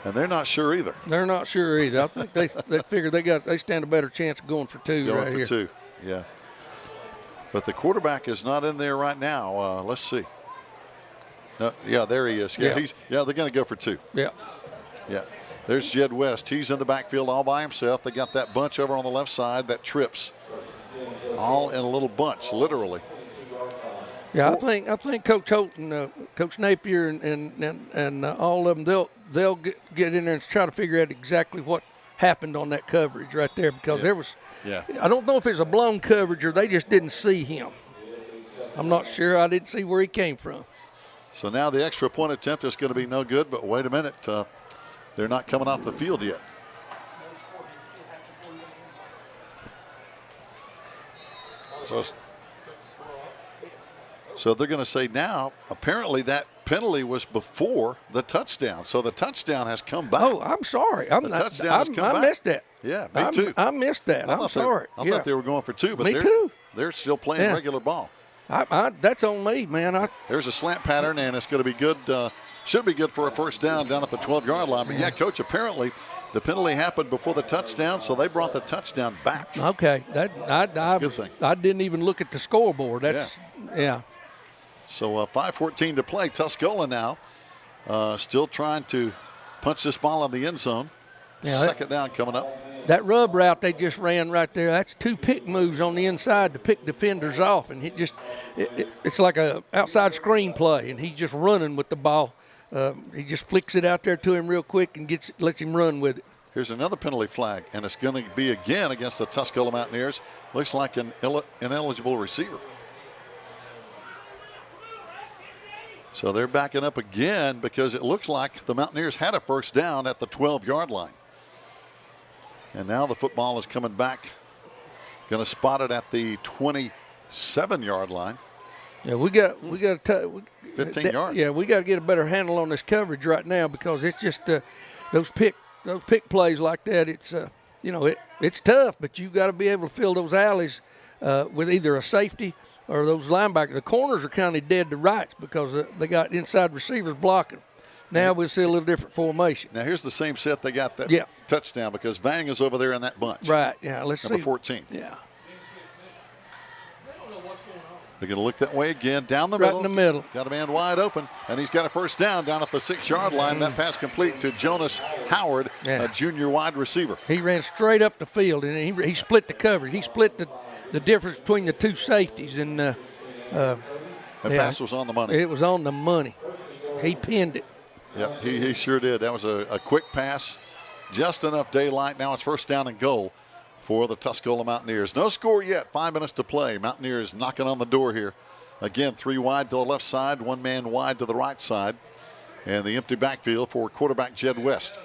And they're not sure either. They're not sure either. I think they figure they stand a better chance of going for two Going right for here. two, yeah. But the quarterback is not in there right now. Let's see. No, yeah, there he is. Yeah, Yeah. they're going to go for two. Yeah. Yeah. There's Jed West. He's in the backfield all by himself. They got that bunch over on the left side that trips. All in a little bunch, literally. Yeah, I think Coach Holt and Coach Napier and all of them they'll get in there and try to figure out exactly what happened on that coverage right there, because there was I don't know if it's a blown coverage or they just didn't see him. I'm not sure. I didn't see where he came from. So now the extra point attempt is going to be no good, but wait a minute. They're not coming off the field yet. So they're going to say now, apparently that penalty was before the touchdown. So the touchdown has come back. Oh, I'm sorry. The touchdown has come I back. missed that. Yeah, me too. I missed that. I'm sorry. I thought they were going for two, but Me too. They're still playing regular ball. That's on me, man. There's a slant pattern, and it's going to be good. Should be good for a first down at the 12-yard line. But, Coach, apparently the penalty happened before the touchdown, so they brought the touchdown back. Okay. That's a good thing. I didn't even look at the scoreboard. Yeah. So 5:14 to play. Tuscola now still trying to punch this ball in the end zone. Yeah, Second down coming up. That rub route they just ran right there, that's two pick moves on the inside to pick defenders off. And it's like a outside screen play, and he's just running with the ball. He just flicks it out there to him real quick and lets him run with it. Here's another penalty flag, and it's going to be again against the Tuscola Mountaineers. Looks like an ineligible receiver. So they're backing up again because it looks like the Mountaineers had a first down at the 12-yard line. And now the football is coming back. Going to spot it at the 27-yard line. Yeah, we got 15 yards. Yeah, we got to get a better handle on this coverage right now, because it's just those pick plays like that. It's it's tough, but you got to be able to fill those alleys with either a safety or those linebackers. The corners are kind of dead to rights because they got inside receivers blocking. Now we'll see a little different formation. Now here's the same set they got that touchdown, because Vang is over there in that bunch. Right. Yeah. Let's see. Number 14. Yeah. They're going to look that way again, down the middle. Right in the middle. Got a man wide open, and he's got a first down at the 6-yard line. That pass complete to Jonas Howard, a junior wide receiver. He ran straight up the field, and he split the coverage. He split the difference between the two safeties, and the pass was on the money. It was on the money. He pinned it. Yep, he sure did. That was a quick pass, just enough daylight. Now it's first down and goal for the Tuscola Mountaineers. No score yet. 5 minutes to play. Mountaineers knocking on the door here. Again, 3 wide to the left side, 1 man wide to the right side, and the empty backfield for quarterback Jed West.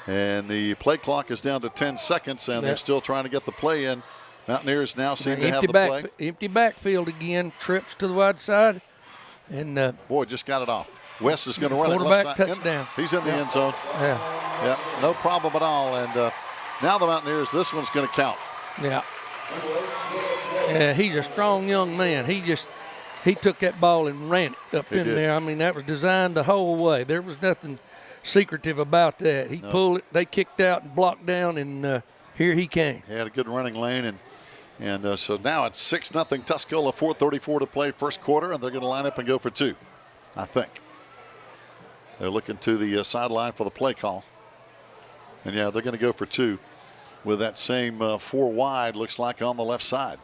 And the play clock is down to 10 seconds, and they're still trying to get the play in. Mountaineers now seem to have the play. Empty backfield again. Trips to the wide side, and boy, just got it off. West is going to run it quarterback left side. touchdown. He's in the end zone. Yeah, no problem at all. And now the Mountaineers, this one's going to count. Yeah, he's a strong young man. He took that ball and ran it up in there. I mean, that was designed the whole way. There was nothing secretive about that. He pulled it, they kicked out and blocked down, and here he came. He had a good running lane, and so now it's 6-0 Tuscola, 4:34 to play first quarter, and they're going to line up and go for 2, I think. They're looking to the sideline for the play call. And, they're going to go for 2 with that same 4 wide, looks like, on the left side.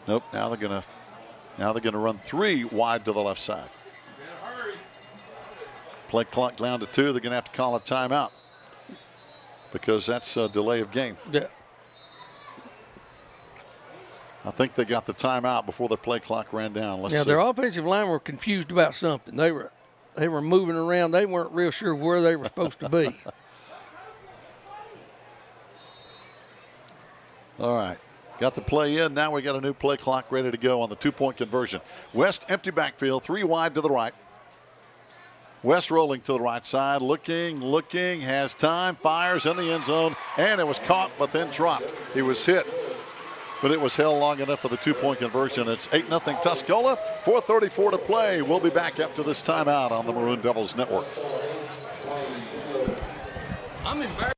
Nope, now they're going to run 3 wide to the left side. Play clock down to 2. They're going to have to call a timeout because that's a delay of game. Yeah. I think they got the timeout before the play clock ran down. Let's see. Their offensive line were confused about something. They were moving around. They weren't real sure where they were supposed to be. All right. Got the play in. Now we got a new play clock ready to go on the 2-point conversion. West empty backfield, 3 wide to the right. West rolling to the right side, looking, has time, fires in the end zone, and it was caught but then dropped. He was hit but it was held long enough for the 2-point conversion. It's 8-0 Tuscola, 4:34 to play. We'll be back after this timeout on the Maroon Devils Network. I'm embarrassed.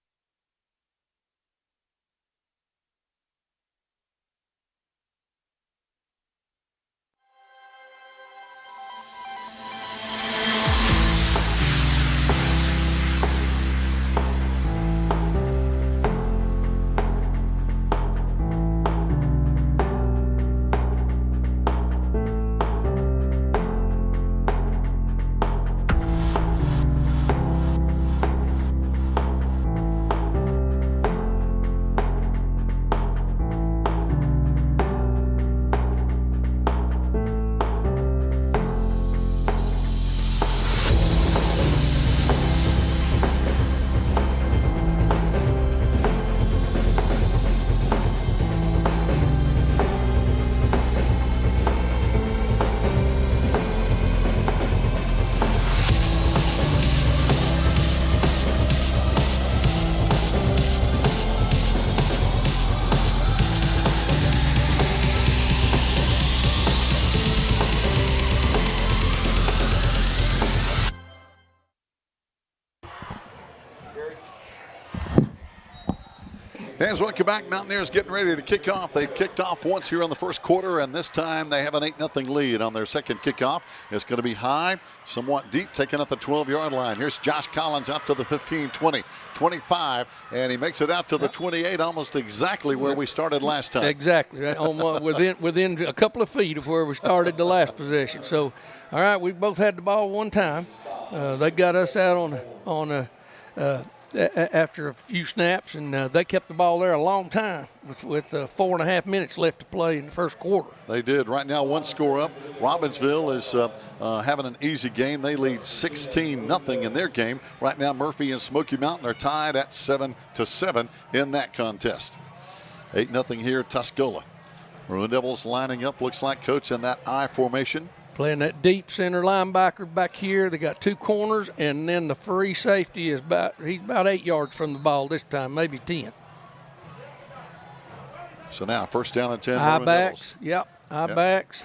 Fans, welcome back. Mountaineers getting ready to kick off. They've kicked off once here in the first quarter, and this time they have an 8-0 lead on their second kickoff. It's going to be high, somewhat deep, taken at the 12-yard line. Here's Josh Collins out to the 15, 20, 25, and he makes it out to the 28, almost exactly where we started last time. Exactly, within a couple of feet of where we started the last possession. So, all right, we both had the ball one time. They got us out after a few snaps, and they kept the ball there a long time with 4.5 minutes left to play in the first quarter. They did. Right now, one score up. Robbinsville is having an easy game. They lead 16-0 in their game. Right now, Murphy and Smoky Mountain are tied at 7-7 in that contest. 8-0 here, Tuscola. Maroon Devils lining up, looks like coach in that I formation. Playing that deep center linebacker back here. They got two corners, and then the free safety is he's about 8 yards from the ball this time, maybe 10. So now first down and 10. I backs, I backs.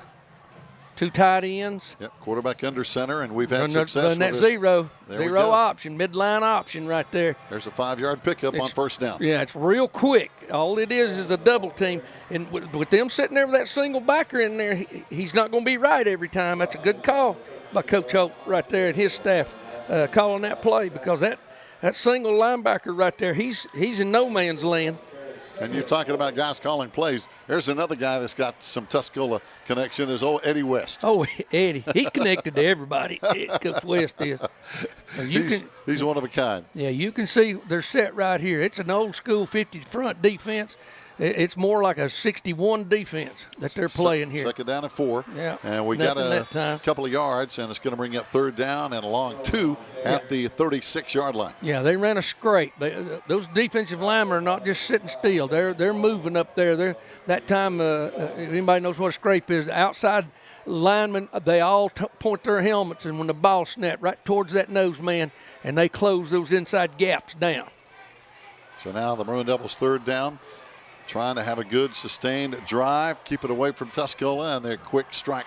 Two tight ends. Yep, quarterback under center, and we've had success with that zero option, midline option right there. There's a 5-yard pickup on first down. Yeah, it's real quick. All it is a double team, and with them sitting there with that single backer in there, he's not going to be right every time. That's a good call by Coach Holt right there and his staff calling that play, because that single linebacker right there, he's in no man's land. And you're talking about guys calling plays. There's another guy that's got some Tuscola connection, is old Eddie West. Oh, Eddie. He connected to everybody. Coach West is. He's one of a kind. Yeah, you can see they're set right here. It's an old school 50 front defense. It's more like a 61 defense that they're playing here. Second down and 4. Yeah. And we got a couple of yards, and it's going to bring up third down and a long 2 at the 36-yard line. Yeah, they ran a scrape. Those defensive linemen are not just sitting still. They're moving up there. That time, if anybody knows what a scrape is, the outside linemen, they all point their helmets, and when the ball snapped right towards that nose man, and they close those inside gaps down. So now the Maroon Devils third down, trying to have a good sustained drive, keep it away from Tuscola and their quick strike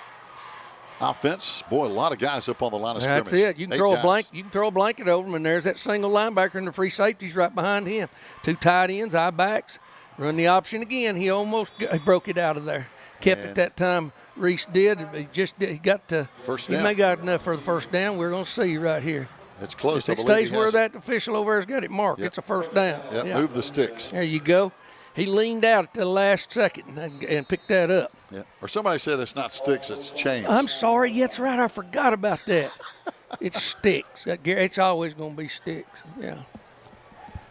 offense. Boy, a lot of guys up on the line of scrimmage. That's it. You can throw a blanket over them, and there's that single linebacker and the free safeties right behind him. Two tight ends, I backs, run the option again. He almost broke it out of there. Kept it that time. Reese did. He got to first down. He may got enough for the first down. We're going to see right here. It's close. If it stays where that official over there's got it marked, it's a first down. Yep, move the sticks. There you go. He leaned out at the last second and picked that up. Yeah. Or somebody said it's not sticks, it's chains. I'm sorry. That's right. I forgot about that. It's sticks. It's always going to be sticks. Yeah.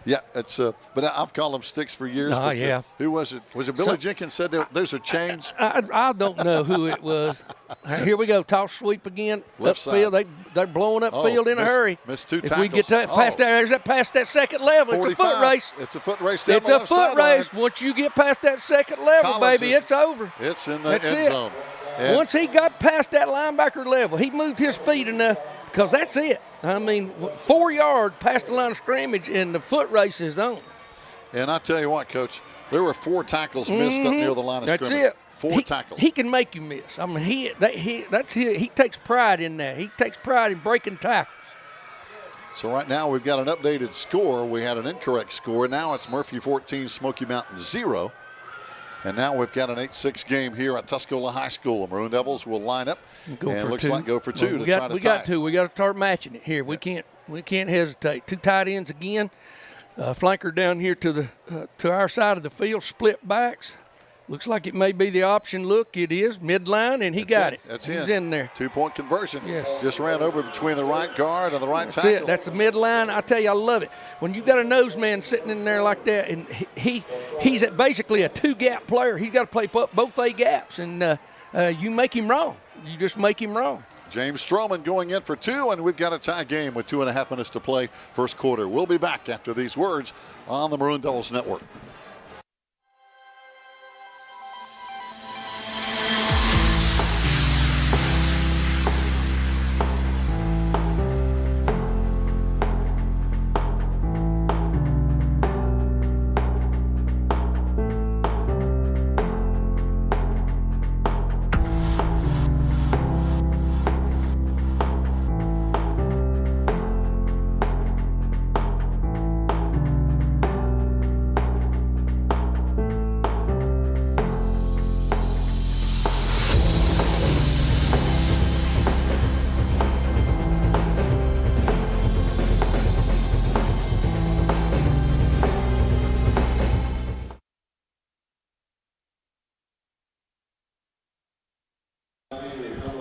Yeah, it's but I've called them sticks for years. Oh, yeah. Who was it? Was it Billy Jenkins said those are chains? I don't know who it was. Here we go. Toss sweep again. Left upfield. They're blowing upfield in a hurry. Missed 2 tackles. If we get past that second level, 45. It's a foot race. It's a foot race down It's the a left foot sideline. race. Once you get past that second level, baby, it's over. It's in the end zone. And once he got past that linebacker level, he moved his feet enough, because that's it. I mean, 4 yards past the line of scrimmage, and the foot race is on. And I tell you what, Coach, there were 4 tackles missed up near the line of scrimmage. That's it. 4 tackles. He can make you miss. I mean, he takes pride in that. He takes pride in breaking tackles. So right now we've got an updated score. We had an incorrect score. Now it's Murphy 14, Smoky Mountain 0. And now we've got an 8-6 game here at Tuscola High School. The Maroon Devils will line up and it looks like go for 2 to try to tie. We got to. We got to start matching it here. We can't hesitate. 2 tight ends again. Flanker down here to our side of the field. Split backs. Looks like it may be the option look. It is midline, and he got it. He's in there. 2-point conversion. Yes. Just ran over between the right guard and the right tackle. That's it. That's the midline. I tell you, I love it. When you got a nose man sitting in there like that, and he's basically a 2-gap player. He's got to play both A gaps, and you make him wrong. You just make him wrong. James Stroman going in for 2, and we've got a tie game with 2.5 minutes to play first quarter. We'll be back after these words on the Maroon Devils Network.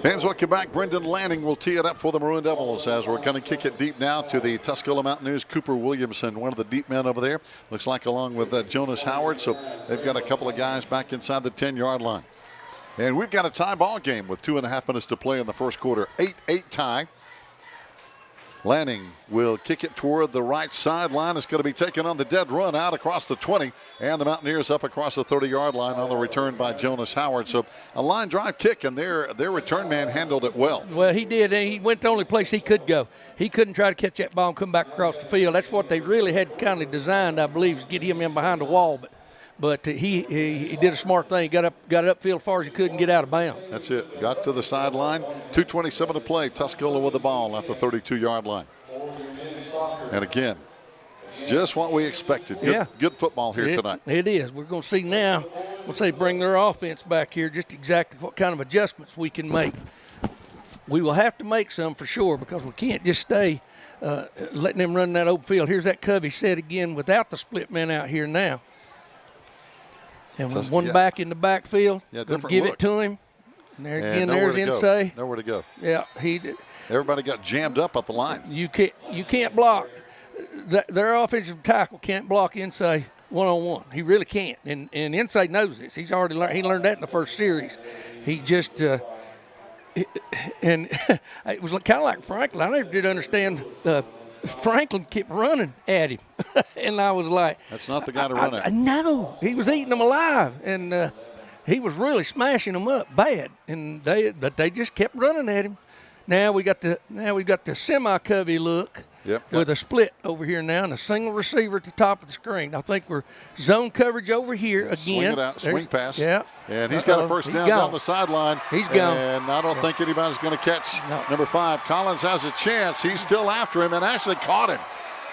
Fans, welcome back. Brendan Lanning will tee it up for the Maroon Devils as we're going to kick it deep now to the Tuscola Mountaineers. Cooper Williamson, one of the deep men over there. Looks like along with Jonas Howard. So they've got a couple of guys back inside the 10-yard line. And we've got a tie ball game with 2.5 minutes to play in the first quarter. 8-8 tie. Lanning will kick it toward the right sideline. It's going to be taken on the dead run out across the 20. And the Mountaineers up across the 30-yard line on the return by Jonas Howard. So a line drive kick, and their return man handled it well. Well, he did. And he went the only place he could go. He couldn't try to catch that ball and come back across the field. That's what they really had kind of designed, I believe, is get him in behind the wall. But he did a smart thing. He got it upfield as far as he could and get out of bounds. That's it. Got to the sideline. 2:27 to play. Tuscola with the ball at the 32-yard line. And again, just what we expected. Good football here tonight. It is. We're going to see now, once they bring their offense back here, just exactly what kind of adjustments we can make. We will have to make some for sure because we can't just stay letting them run that open field. Here's that Covey set again without the split man out here now. And with one back in the backfield, give it to him. And there again, there's Insay. Nowhere to go. Yeah, he did. Everybody got jammed up at the line. You can't block. Their offensive tackle can't block Insay one-on-one. He really can't. And Insay knows this. He's already learned. He learned that in the first series. He just and it was kind of like Franklin. I never did understand. Franklin kept running at him, and I was like, "That's not the guy to run at." No, he was eating them alive, and he was really smashing them up bad. And they just kept running at him. Now we got the semi-Covey look with a split over here now and a single receiver at the top of the screen. I think we're zone coverage over here again. Swing it out, swing pass. Yeah. And he's got a first down the sideline. He's gone. And I don't think anybody's going to catch number 5. Collins has a chance. He's still after him and actually caught him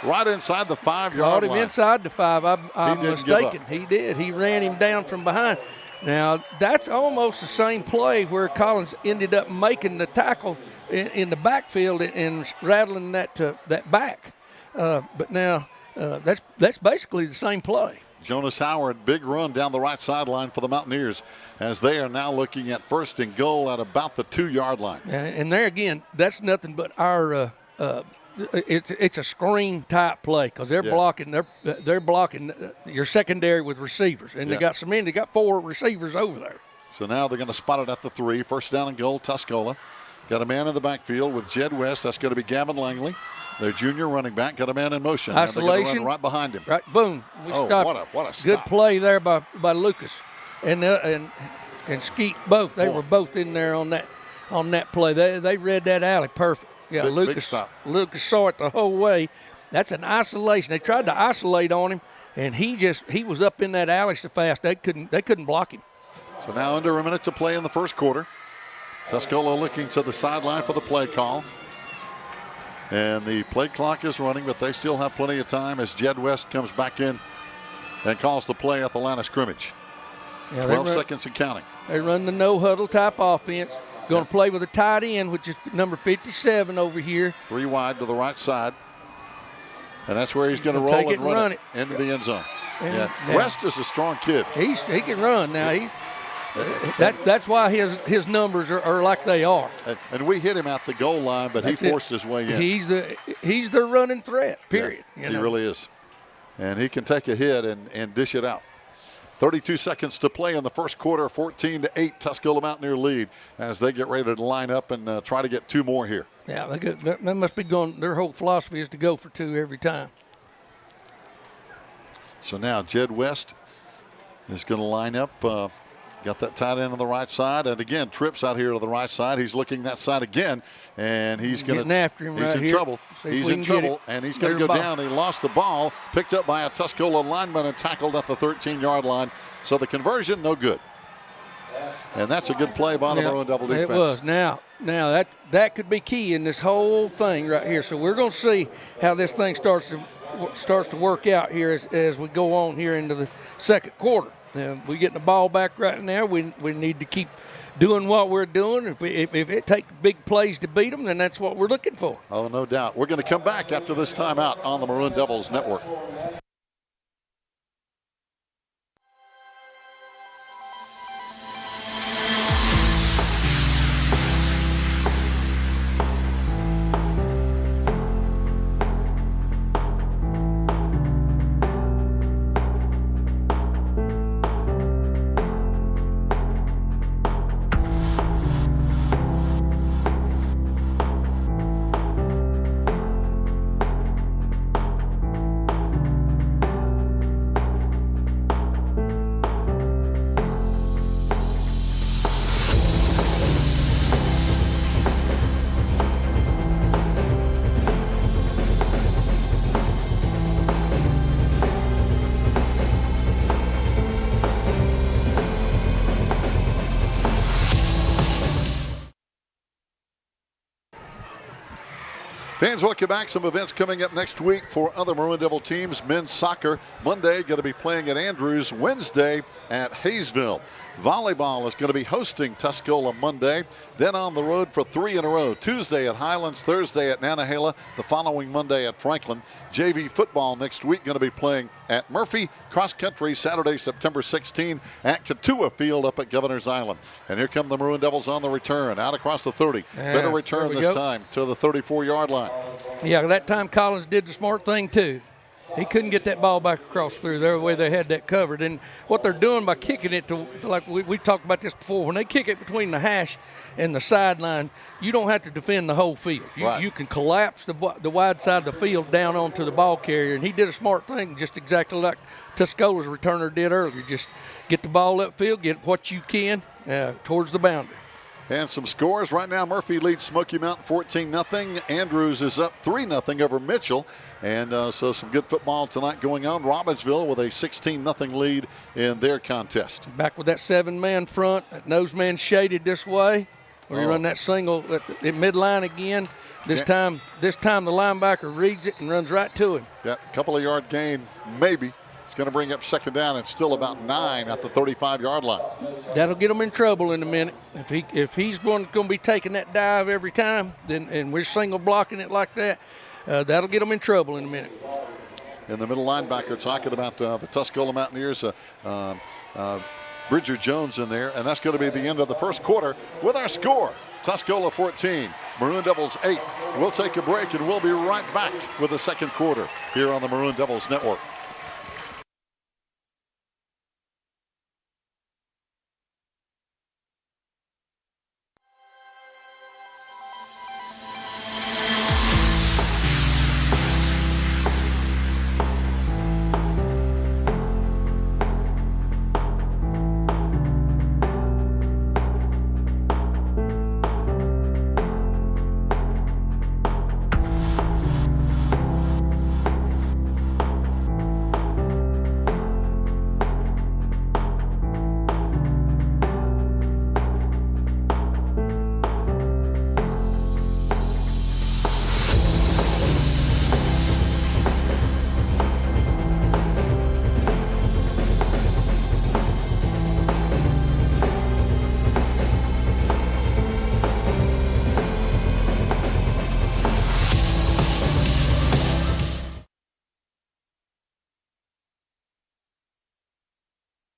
right inside the 5-yard line. Caught him inside the 5. I'm mistaken. He did. He ran him down from behind. Now, that's almost the same play where Collins ended up making the tackle in the backfield and rattling that back. But now that's basically the same play. Jonas Howard, big run down the right sideline for the Mountaineers as they are now looking at 1st and goal at about the 2-yard line. And there again, that's nothing but our it's a screen type play because they're blocking they're blocking your secondary with receivers, and they got 4 receivers over there. So now they're going to spot it at the 3. 1st down and goal, Tuscola. Got a man in the backfield with Jed West. That's going to be Gavin Langley, their junior running back. Got a man in motion. Isolation. Run right behind him. Right, boom. We stopped. What a stop. Good play there by Lucas and Skeet both. They were both in there on that play. They read that alley perfect. Yeah, big Lucas stop. Lucas saw it the whole way, That's an isolation. They tried to isolate on him, and he was up in that alley so fast they couldn't block him. So now under a minute to play in the first quarter. Tuscola looking to the sideline for the play call. And the play clock is running, but they still have plenty of time as Jed West comes back in and calls the play at the line of scrimmage. Yeah, 12 seconds and counting. They run the no-huddle type offense. Going to play with a tight end, which is number 57 over here. 3 wide to the right side. And that's where he's going to roll and run it into the end zone. Yeah. West is a strong kid. He can run now. That's why his numbers are like they are. And we hit him at the goal line, but he forced his way in. He's the running threat, period. Yeah, he really is. And he can take a hit and dish it out. 32 seconds to play in the first quarter, 14-8, Tuscola Mountaineer lead as they get ready to line up and try to get 2 more here. Yeah, they must be going. Their whole philosophy is to go for 2 every time. So now Jed West is going to line up. Got that tight end on the right side, and again trips out here to the right side. He's looking that side again, and he's going to. After him. He's in trouble. He's in trouble, and he's going to go down. He lost the ball, picked up by a Tuscola lineman, and tackled at the 13-yard line. So the conversion, no good. And that's a good play by the Maroon Devil defense. It was. Now that could be key in this whole thing right here. So we're going to see how this thing starts to work out here as we go on here into the second quarter. We're getting the ball back right now. We need to keep doing what we're doing. If it takes big plays to beat them, then that's what we're looking for. Oh, no doubt. We're going to come back after this timeout on the Maroon Devils Network. Fans, welcome back. Some events coming up next week for other Maroon Devil teams. Men's soccer, Monday, going to be playing at Andrews. Wednesday at Hayesville. Volleyball is going to be hosting Tuscola Monday. Then on the road for 3 in a row. Tuesday at Highlands, Thursday at Nantahala, the following Monday at Franklin. JV football next week going to be playing at Murphy. Cross country Saturday, September 16 at Katua Field up at Governor's Island. And here come the Maroon Devils on the return. Out across the 30. Better return this time to the 34-yard line. Yeah, that time Collins did the smart thing too. He couldn't get that ball back across through there the way they had that covered. And what they're doing by kicking it to, like we talked about this before, when they kick it between the hash and the sideline, you don't have to defend the whole field. You can collapse the wide side of the field down onto the ball carrier. And he did a smart thing, just exactly like Tuscola's returner did earlier. Just get the ball upfield, get what you can towards the boundary. And some scores. Right now, Murphy leads Smoky Mountain 14-0. Andrews is up 3-0 over Mitchell. And so some good football tonight going on. Robbinsville with a 16-0 lead in their contest. Back with that 7-man front. That nose man shaded this way. Where you run that single at midline again. This time the linebacker reads it and runs right to him. Yeah, couple of yard gain, maybe. Going to bring up second down and still about 9 at the 35-yard line. That'll get him in trouble in a minute. If he's going to be taking that dive every time, then and we're single blocking it like that, that'll get him in trouble in a minute. In the middle linebacker talking about the Tuscola Mountaineers, Bridger Jones in there, and that's going to be the end of the first quarter with our score. Tuscola 14, Maroon Devils 8. We'll take a break and we'll be right back with the second quarter here on the Maroon Devils Network.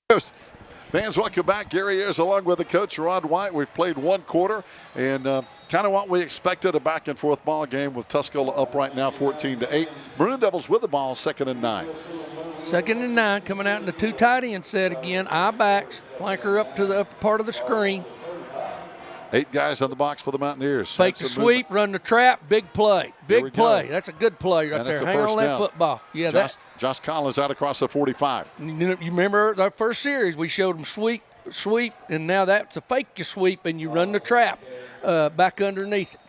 Fans, welcome back. Gary is along with the coach, Rod White. We've played one quarter and kind of what we expected, a back-and-forth ball game with Tuscola up right now 14-8. Maroon Devils with the ball, 2nd and 9. 2nd and 9, coming out in the two tight end set again. Eye backs, flanker up to the upper part of the screen. 8 guys on the box for the Mountaineers. Fake the sweep, run the trap, big play. Big play. That's a good play right there. Hang on that football. Yeah, Josh Collins out across the 45. You remember our first series, we showed them sweep, and now that's a fake you sweep, and you run the trap back underneath it.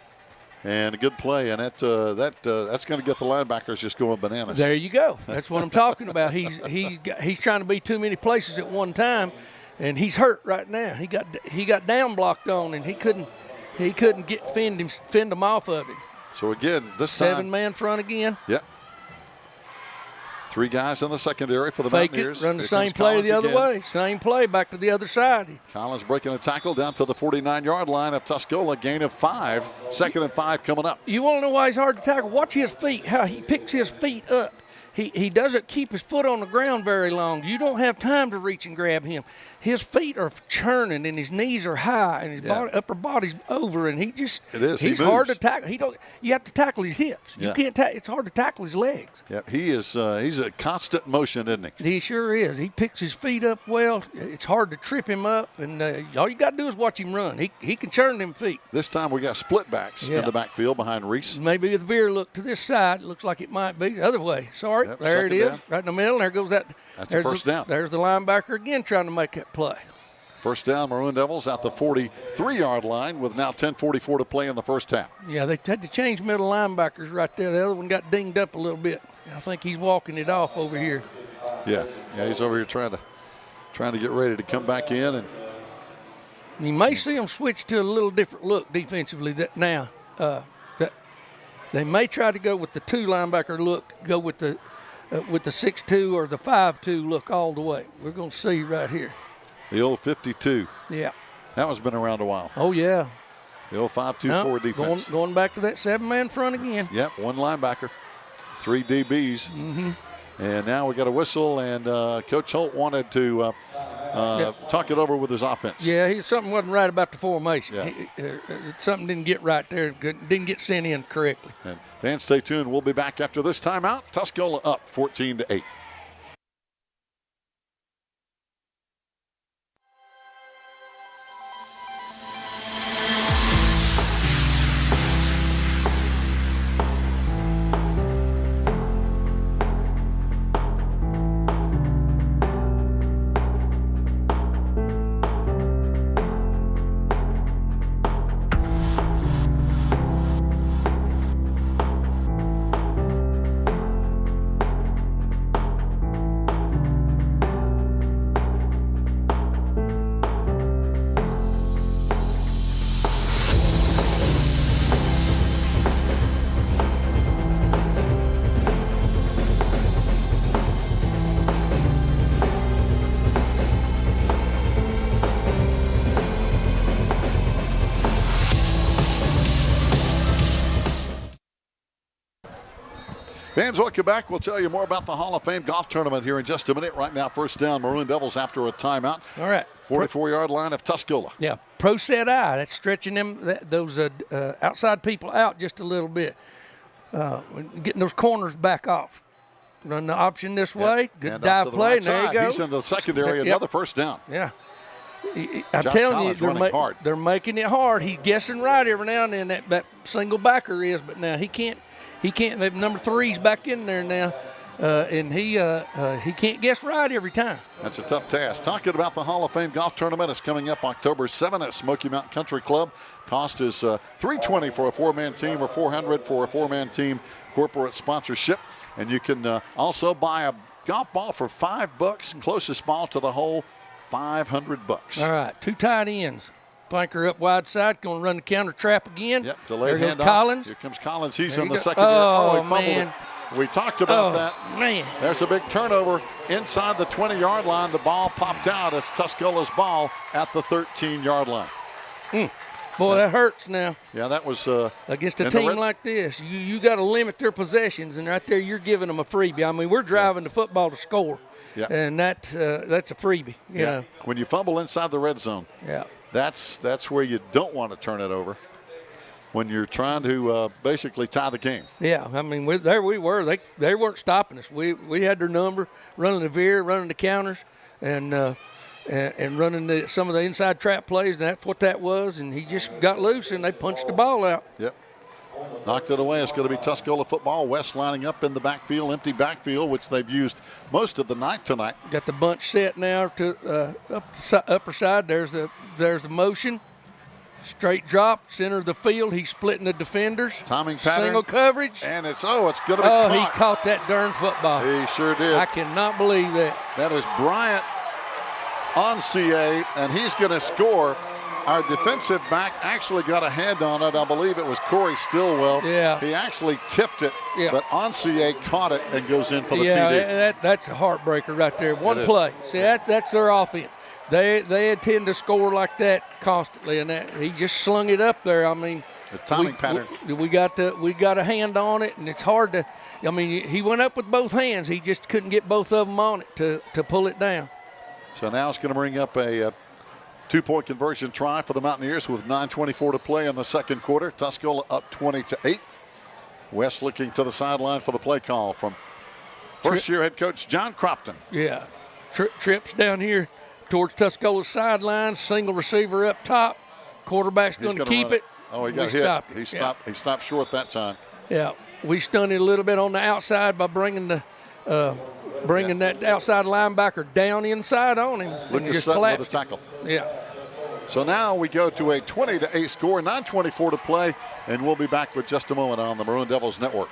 And a good play, and that's going to get the linebackers just going bananas. There you go. That's what I'm talking about. He's trying to be too many places at one time, and he's hurt right now. He got down blocked on, and he couldn't fend him off of him. So again, this time 7-man front again. Yep. 3 guys in the secondary for the Fake Mountaineers. It, run the same play the other way. Same play back to the other side. Collins breaking a tackle down to the 49-yard line of Tuscola. Gain of 5. 2nd and 5 coming up. You want to know why he's hard to tackle? Watch his feet, how he picks his feet up. He doesn't keep his foot on the ground very long. You don't have time to reach and grab him. His feet are churning and his knees are high and his upper body's over, and he's hard to tackle. You have to tackle his hips. You can't it's hard to tackle his legs. Yeah, he's a constant motion, isn't he? He sure is. He picks his feet up well. It's hard to trip him up, and all you got to do is watch him run. He can churn them feet. This time we got split backs in the backfield behind Reese. Maybe the veer look to this side. It looks like it might be the other way. Sorry. Yep, there it is, down. Right in the middle. There goes that. That's a first down. There's the linebacker again trying to make that play. First down, Maroon Devils at the 43-yard line with now 10:44 to play in the first half. Yeah, they had to change middle linebackers right there. The other one got dinged up a little bit. I think he's walking it off over here. Yeah, he's over here trying to get ready to come back in, and you may see them switch to a little different look defensively now. That they may try to go with the 2 linebacker look, go with the 6-2 or the 5-2 look all the way. We're going to see right here. The old 52. Yeah. That one's been around a while. Oh, yeah. The old 5-2-4 defense. Going back to that 7-man front again. Yep, 1 linebacker, 3 DBs. Mm-hmm. And now we got a whistle, and Coach Holt wanted to talk it over with his offense. Yeah, something wasn't right about the formation. Yeah. Something didn't get right there, didn't get sent in correctly. And fans, stay tuned. We'll be back after this timeout. Tuscola up 14-8. Fans, welcome back. We'll tell you more about the Hall of Fame golf tournament here in just a minute. Right now, first down, Maroon Devils after a timeout. All right. 44-yard line of Tuscola. Yeah, pro set eye. That's stretching those outside people out just a little bit. Getting those corners back off. Run the option this way. Good and dive play, and there you go. He's in the secondary, another first down. Yeah. I'm telling you, they're making it hard. He's guessing right every now and then, that single backer is, but now he can't. The number 3's back in there now, and he can't guess right every time. That's a tough task. Talking about the Hall of Fame golf tournament, it's coming up October 7th at Smoky Mountain Country Club. Cost is $320 for a 4-man team or $400 for a 4-man team corporate sponsorship. And you can also buy a golf ball for $5. Closest ball to the hole, $500. All right, 2 tight ends. Flanker up wide side, going to run the counter trap again. Yep, delayed handoff. Collins. Here comes Collins. He's in the secondary. Oh, he man. We talked about that. Man. There's a big turnover inside the 20-yard line. The ball popped out. It's Tuscola's ball at the 13-yard line. Boy, that hurts now. Yeah, that was against a team like this. You got to limit their possessions, and right there you're giving them a freebie. I mean, we're driving the football to score. and that's a freebie. You know. When you fumble inside the red zone, that's where you don't want to turn it over. When you're trying to basically tie the game. Yeah, I mean, there we were. They weren't stopping us. We had their number, running the veer, running the counters, and running some of the inside trap plays, and that's what that was. And he just got loose, and they punched the ball out. Yep. Knocked it away. It's going to be Tuscola football. West lining up in the backfield, empty backfield, which they've used most of the night tonight. Got the bunch set now to upper side. There's the motion. Straight drop, center of the field. He's splitting the defenders. Timing pattern. Single coverage. And it's going to be caught. He caught that darn football. He sure did. I cannot believe that. That is Bryant on CA, and he's going to score. Our defensive back actually got a hand on it. I believe it was Corey Stillwell. Yeah. He actually tipped it, but Onsier caught it and goes in for the TD. Yeah, that's a heartbreaker right there. One play. See, that's their offense. They intend to score like that constantly, and he just slung it up there. I mean, the timing pattern. We got a hand on it, and it's hard to. I mean, he went up with both hands. He just couldn't get both of them on it to pull it down. So now it's going to bring up a 2-point conversion try for the Mountaineers with 9:24 to play in the second quarter. Tuscola up 20-8. West looking to the sideline for the play call from first-year head coach John Cropton. Yeah, trips down here towards Tuscola's sideline, single receiver up top. Quarterback's going to keep it. Oh, he got hit. He stopped short that time. Yeah, we stunned it a little bit on the outside by bringing that outside linebacker down inside on him. Lucas Sutton with a tackle. Yeah. So now we go to a 20-8 score, 9:24 to play, and we'll be back with just a moment on the Maroon Devils Network.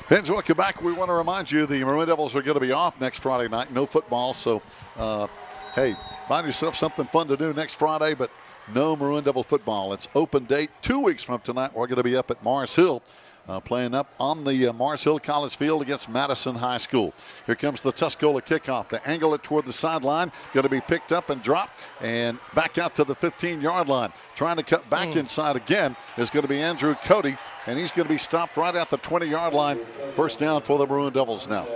Fans, welcome back. We want to remind you the Maroon Devils are going to be off next Friday night. No football, so hey, find yourself something fun to do next Friday, but no Maroon Devil football. It's open date 2 weeks from tonight. We're going to be up at Mars Hill, playing up on the Mars Hill College field against Madison High School. Here comes the Tuscola kickoff. They angle it toward the sideline. Going to be picked up and dropped and back out to the 15-yard line. Trying to cut back inside again is going to be Andrew Cody, and he's going to be stopped right at the 20-yard line. First down for the Maroon Devils now.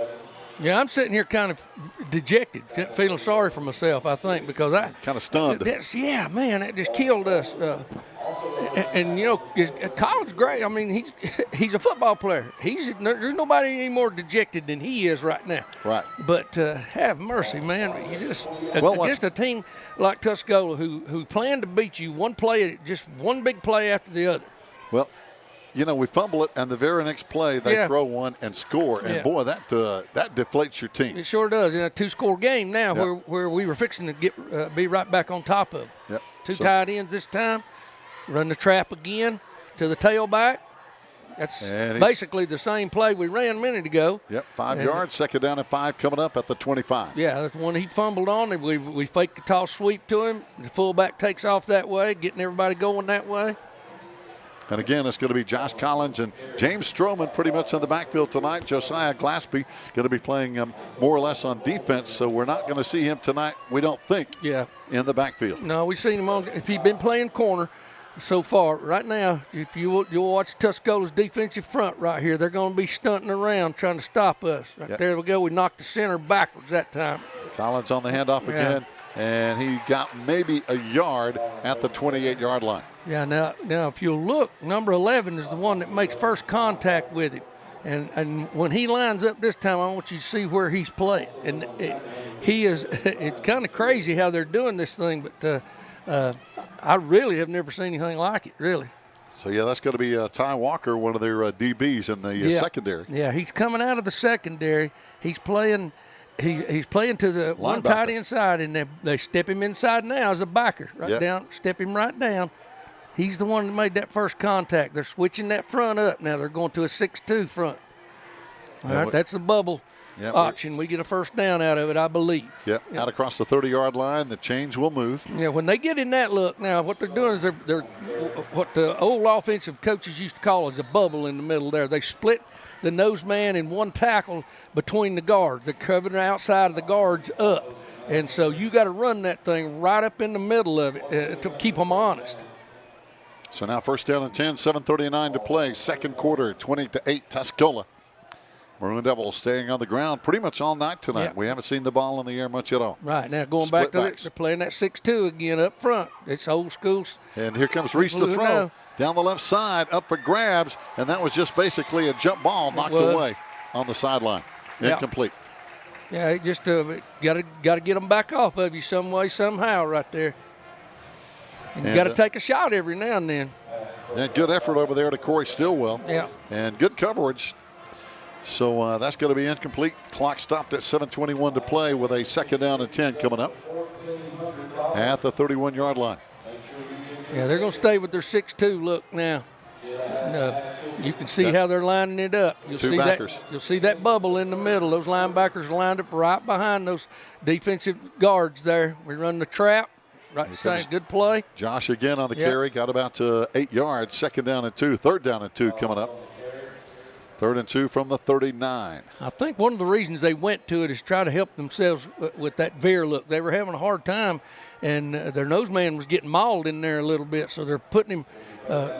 Yeah, I'm sitting here kind of dejected, feeling sorry for myself, I think, because I kind of stunned. Yeah, man, that just killed us. And you know, Colin's great. I mean, he's a football player. There's nobody any more dejected than he is right now. Right. But have mercy, man. You just against a team like Tuscola who planned to beat you one play, just one big play after the other. Well, you know, we fumble it, and the very next play they throw one and score. And boy, that deflates your team. It sure does. In a 2-score game now, where we were fixing to be right back on top of. Yep. Two tight ends this time. Run the trap again to the tailback. That's basically the same play we ran a minute ago. Yep, 5 yards, second down and 5 coming up at the 25. Yeah, that's one he fumbled on. We faked a toss sweep to him. The fullback takes off that way, getting everybody going that way. And again, it's going to be Josh Collins and James Stroman pretty much in the backfield tonight. Josiah Glaspie going to be playing more or less on defense, so we're not going to see him tonight, we don't think, in the backfield. No, we've seen him if he'd been playing corner so far. Right now, if you'll watch Tuscola's defensive front right here, they're going to be stunting around trying to stop us. There we go. We knocked the center backwards that time. Collins on the handoff again, and he got maybe a yard at the 28-yard line. Yeah, now if you'll look, number 11 is the one that makes first contact with him. And when he lines up this time, I want you to see where he's playing. And he is. It's kind of crazy how they're doing this thing, but I really have never seen anything like it, really. So, yeah, that's going to be Ty Walker, one of their DBs in the secondary. Yeah, he's coming out of the secondary. He's playing he's playing to the one tight inside, and they step him inside now as a backer. Step him right down. He's the one that made that first contact. They're switching that front up. Now they're going to a 6-2 front. All right, that's the bubble option. We get a first down out of it, I believe. Out across the 30-yard line, the chains will move. Yeah, when they get in that look, now what they're doing is they're what the old offensive coaches used to call is a bubble in the middle there. They split the nose man and one tackle between the guards. They're covering the outside of the guards up. And so you got to run that thing right up in the middle of it to keep them honest. So now first down and 10, 7:39 to play. Second quarter, 20-8, Tuscola. Maroon Devils staying on the ground pretty much all night tonight. Yep. We haven't seen the ball in the air much at all. Right, now going back to it, they're playing that 6-2 again up front. It's old school. And here comes Reese to throw. Down the left side, up for grabs, and that was just basically a jump ball knocked away on the sideline. Incomplete. Yeah, it just got to get them back off of you some way, somehow right there. And you got to take a shot every now and then. And good effort over there to Corey Stillwell. Yeah. And good coverage. So that's going to be incomplete. Clock stopped at 7:21 to play with a second down and 10 coming up at the 31-yard line. Yeah, they're going to stay with their 6-2 look now. And, you can see how they're lining it up. You'll see that bubble in the middle. Those linebackers lined up right behind those defensive guards there. We run the trap. Right side, good play. Josh again on the carry, got about 8 yards. Second down and 2, third down and 2 coming up. 3rd and 2 from the 39. I think one of the reasons they went to it is try to help themselves with that veer look. They were having a hard time, and their nose man was getting mauled in there a little bit, so they're putting him,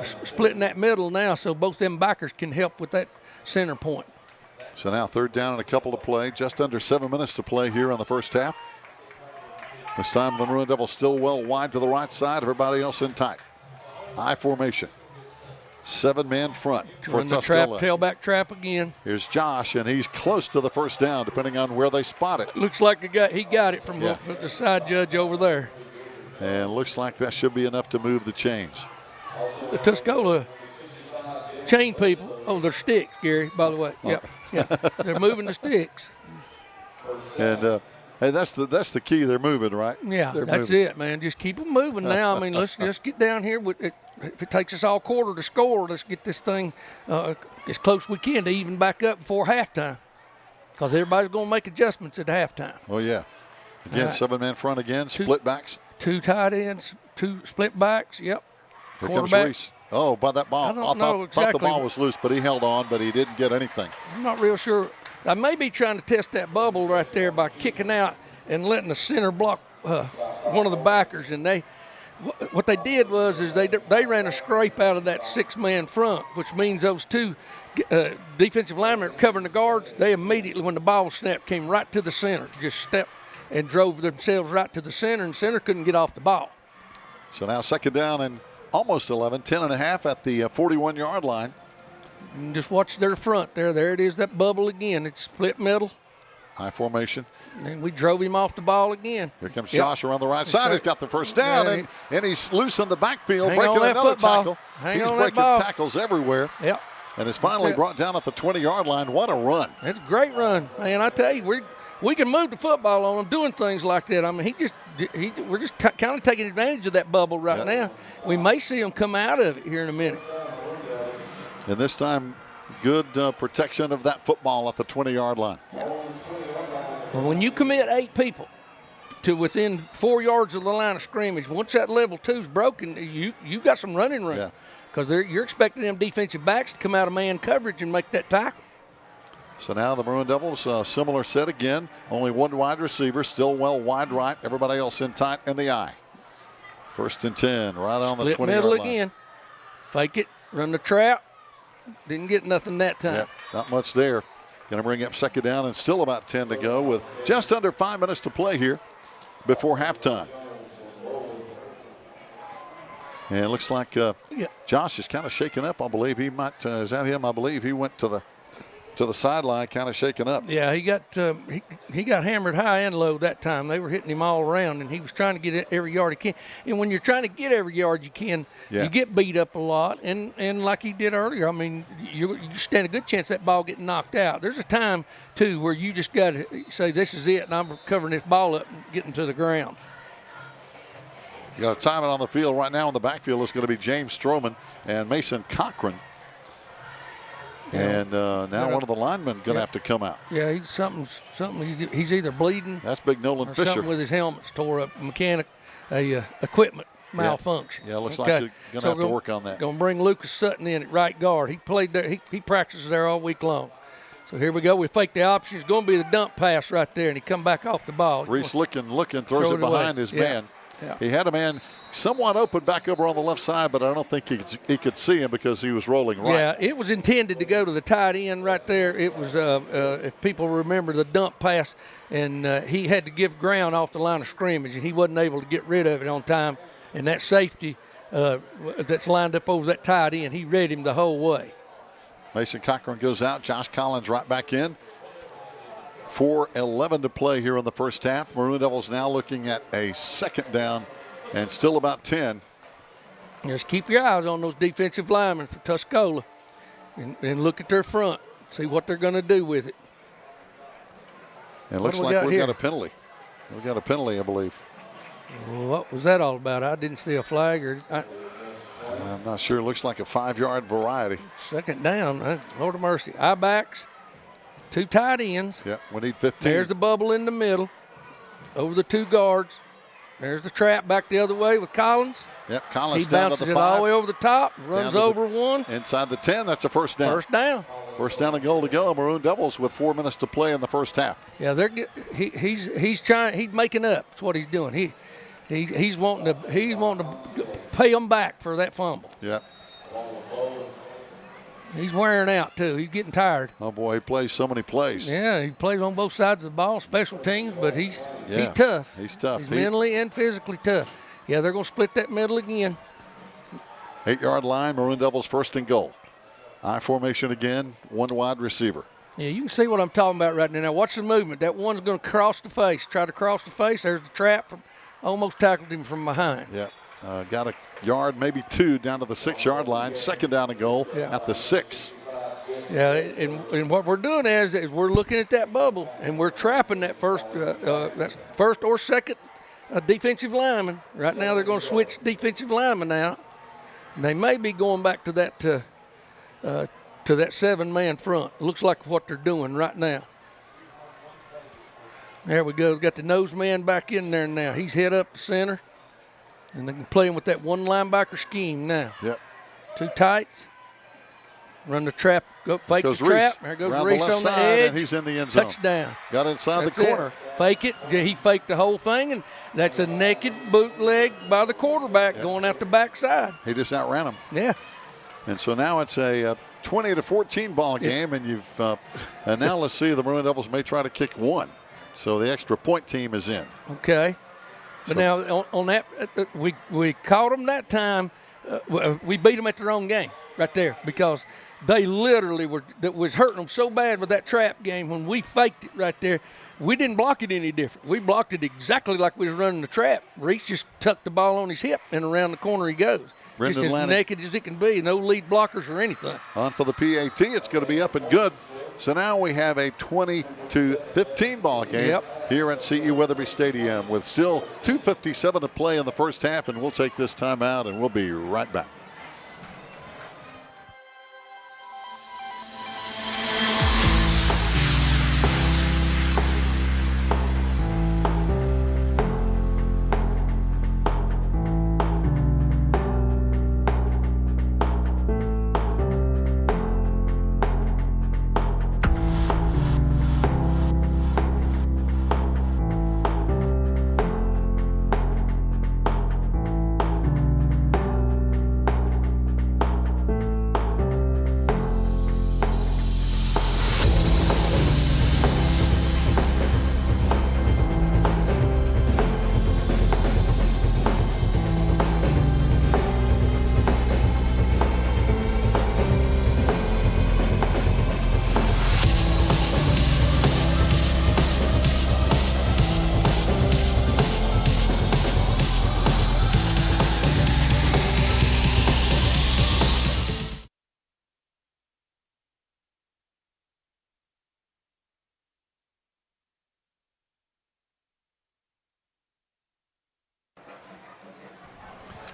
splitting that middle now so both them backers can help with that center point. So now 3rd down and a couple to play. Just under 7 minutes to play here on the first half. This time the Maroon Devils still well wide to the right side. Everybody else in tight. I formation. 7-man front for Tuscola. Tailback trap again. Here's Josh, and he's close to the first down, depending on where they spot it. Looks like he got it from the side judge over there. And looks like that should be enough to move the chains. The Tuscola chain people, they're sticks, Gary, by the way. Yeah, they're moving the sticks. And hey, that's the key. They're moving, right? Yeah, that's it, man. Just keep them moving now. I mean, let's just get down here with it. If it takes us all quarter to score, let's get this thing as close as we can to even back up before halftime, because everybody's going to make adjustments at halftime. Oh, yeah. Again, 7-man front again, split backs. 2 tight ends, 2 split backs, yep. Here comes Reese. Oh, by that ball. I thought the ball was loose, but he held on, but he didn't get anything. I'm not real sure. I may be trying to test that bubble right there by kicking out and letting the center block one of the backers, and what they did was they ran a scrape out of that 6-man front, which means those 2 defensive linemen covering the guards. They immediately, when the ball snapped, came right to the center, just stepped and drove themselves right to the center, and center couldn't get off the ball. So now second down and almost 11, 10.5 at the 41-yard line. And just watch their front there. There it is, that bubble again. It's split middle. High formation. And we drove him off the ball again. Here comes Josh around the right side. He's got the first down, and he's loose in the backfield, Hang breaking another tackle. He's breaking tackles everywhere. Yep. And is finally brought down at the 20-yard line. What a run. It's a great run. Man, I tell you, we can move the football on him doing things like that. I mean, we're just kind of taking advantage of that bubble right now. We may see him come out of it here in a minute. And this time, good protection of that football at the 20-yard line. Well, when you commit 8 people to within 4 yards of the line of scrimmage, once that level 2's broken, you got some running room. Because you're expecting them defensive backs to come out of man coverage and make that tackle. So now the Maroon Devils, similar set again. Only 1 wide receiver, still well wide right. Everybody else in tight in the eye. 1st and 10, right on the 20-yard line. Middle again. Fake it, run the trap. Didn't get nothing that time. Yeah, not much there. Going to bring up second down and still about 10 to go with just under 5 minutes to play here before halftime. And it looks like Josh is kind of shaken up, I believe. He might, is that him? I believe he went to the to the sideline, kind of shaken up. Yeah, he got hammered high and low that time. They were hitting him all around, and he was trying to get it every yard he can. And when you're trying to get every yard you can, you get beat up a lot. And like he did earlier, I mean, you stand a good chance that ball getting knocked out. There's a time, too, where you just got to say, this is it, and I'm covering this ball up and getting to the ground. You got a timeout on the field right now. In the backfield is going to be James Stroman and Mason Cochran. And now one of the linemen going to have to come out. Yeah, he's something. He's either bleeding. That's Big Nolan or Fisher. Something with his helmet's tore up. Equipment malfunction. Yeah, looks like you're going to have to work on that. Going to bring Lucas Sutton in at right guard. He played there. He practices there all week long. So here we go. We fake the option. It's going to be the dump pass right there, and he come back off the ball. Reese looking, throws it behind his man. Yeah. He had a man somewhat open back over on the left side, but I don't think he could see him because he was rolling right. Yeah, it was intended to go to the tight end right there. It was, if people remember, the dump pass, and he had to give ground off the line of scrimmage, and he wasn't able to get rid of it on time. And that safety that's lined up over that tight end, he read him the whole way. Mason Cochran goes out. Josh Collins right back in. 4:11 to play here in the first half. Maroon Devils now looking at a second down and still about 10. Just keep your eyes on those defensive linemen for Tuscola and look at their front. See what they're going to do with it. And it looks like we've got a penalty. We've got a penalty, I believe. Well, what was that all about? I didn't see a flag. I'm not sure. It looks like a 5-yard variety. Second down. Lord of mercy. I-backs. 2 tight ends. Yep, we need 15. There's the bubble in the middle. Over the 2 guards. There's the trap back the other way with Collins. Yep, Collins he down bounces to the 5. it all the way over the top, runs over one. Inside the 10, that's a first down. First down. First down and goal to go. Maroon Devils with 4 minutes to play in the first half. Yeah, he's trying. He's making up. That's what he's doing. He's wanting to pay them back for that fumble. Yep. He's wearing out, too. He's getting tired. Oh, boy, he plays so many plays. Yeah, he plays on both sides of the ball, special teams, but he's tough. He's tough. He's mentally and physically tough. Yeah, they're going to split that middle again. 8-yard line, Maroon Devils first and goal. I formation again, 1 wide receiver. Yeah, you can see what I'm talking about right now. Now, watch the movement. That one's going to cross the face. Try to cross the face. There's the trap. Almost tackled him from behind. Yeah. Got a yard, maybe 2, down to the 6-yard line. Second down and goal at the 6. Yeah, and what we're doing is we're looking at that bubble, and we're trapping that first or second defensive lineman. Right now they're going to switch defensive lineman out. And they may be going back to that 7-man front. Looks like what they're doing right now. There we go. We've got the nose man back in there now. He's head up the center. And they're playing with that 1 linebacker scheme now. Yep. 2 tights. Run the trap. Go fake the trap. There goes Reese on the edge. And he's in the end zone. Touchdown. Got inside the corner. Fake it. He faked the whole thing, and that's a naked bootleg by the quarterback going out the backside. He just outran him. Yeah. And so now it's a 20-14 ball game, and and now let's see, the Maroon Devils may try to kick 1. So the extra point team is in. Okay. But now on that, we caught them that time. We beat them at their own game right there because they literally was hurting them so bad with that trap game. When we faked it right there, we didn't block it any different. We blocked it exactly like we was running the trap. Reese just tucked the ball on his hip, and around the corner he goes. Just as naked as it can be, no lead blockers or anything. On for the PAT, it's going to be up and good. So now we have a 20-15 ball game here at CE Weatherby Stadium with still 2:57 to play in the first half, and we'll take this timeout and we'll be right back.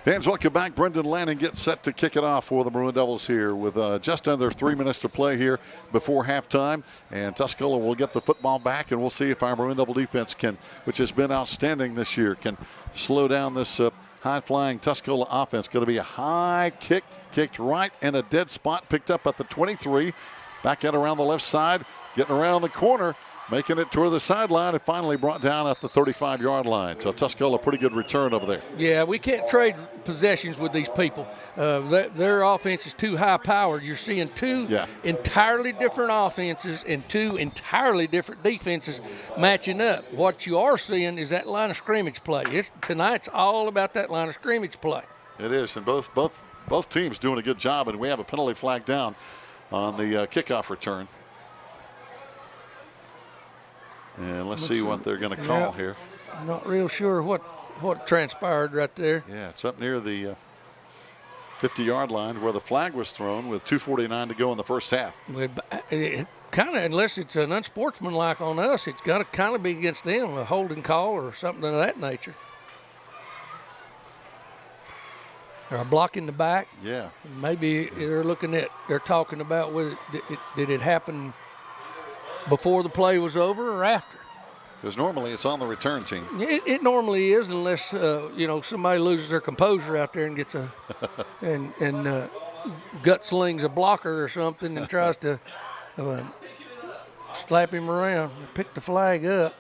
Fans, welcome back. Brendan Lanning gets set to kick it off for the Maroon Devils here with just under 3 minutes to play here before halftime. And Tuscola will get the football back, and we'll see if our Maroon Devil defense can, which has been outstanding this year, can slow down this high-flying Tuscola offense. Going to be a high kick, kicked right in a dead spot, picked up at the 23. Back out around the left side, getting around the corner, making it toward the sideline, and finally brought down at the 35-yard line. So Tuscola, pretty good return over there. Yeah, we can't trade possessions with these people. Their offense is too high-powered. You're seeing two entirely different offenses and two entirely different defenses matching up. What you are seeing is that line of scrimmage play. Tonight's all about that line of scrimmage play. It is, and both teams doing a good job, and we have a penalty flag down on the kickoff return. And let's see what they're going to call here. I'm not real sure what transpired right there. Yeah, it's up near the 50-yard line where the flag was thrown with 2:49 to go in the first half. Kind of, unless it's an unsportsmanlike on us, it's got to kind of be against them, a holding call or something of that nature. Or a block in the back. Yeah. Maybe they're talking about did it happen before the play was over or after? Because normally it's on the return team. It normally is, unless somebody loses their composure out there and gets and gut slings a blocker or something and tries to slap him around and pick the flag up.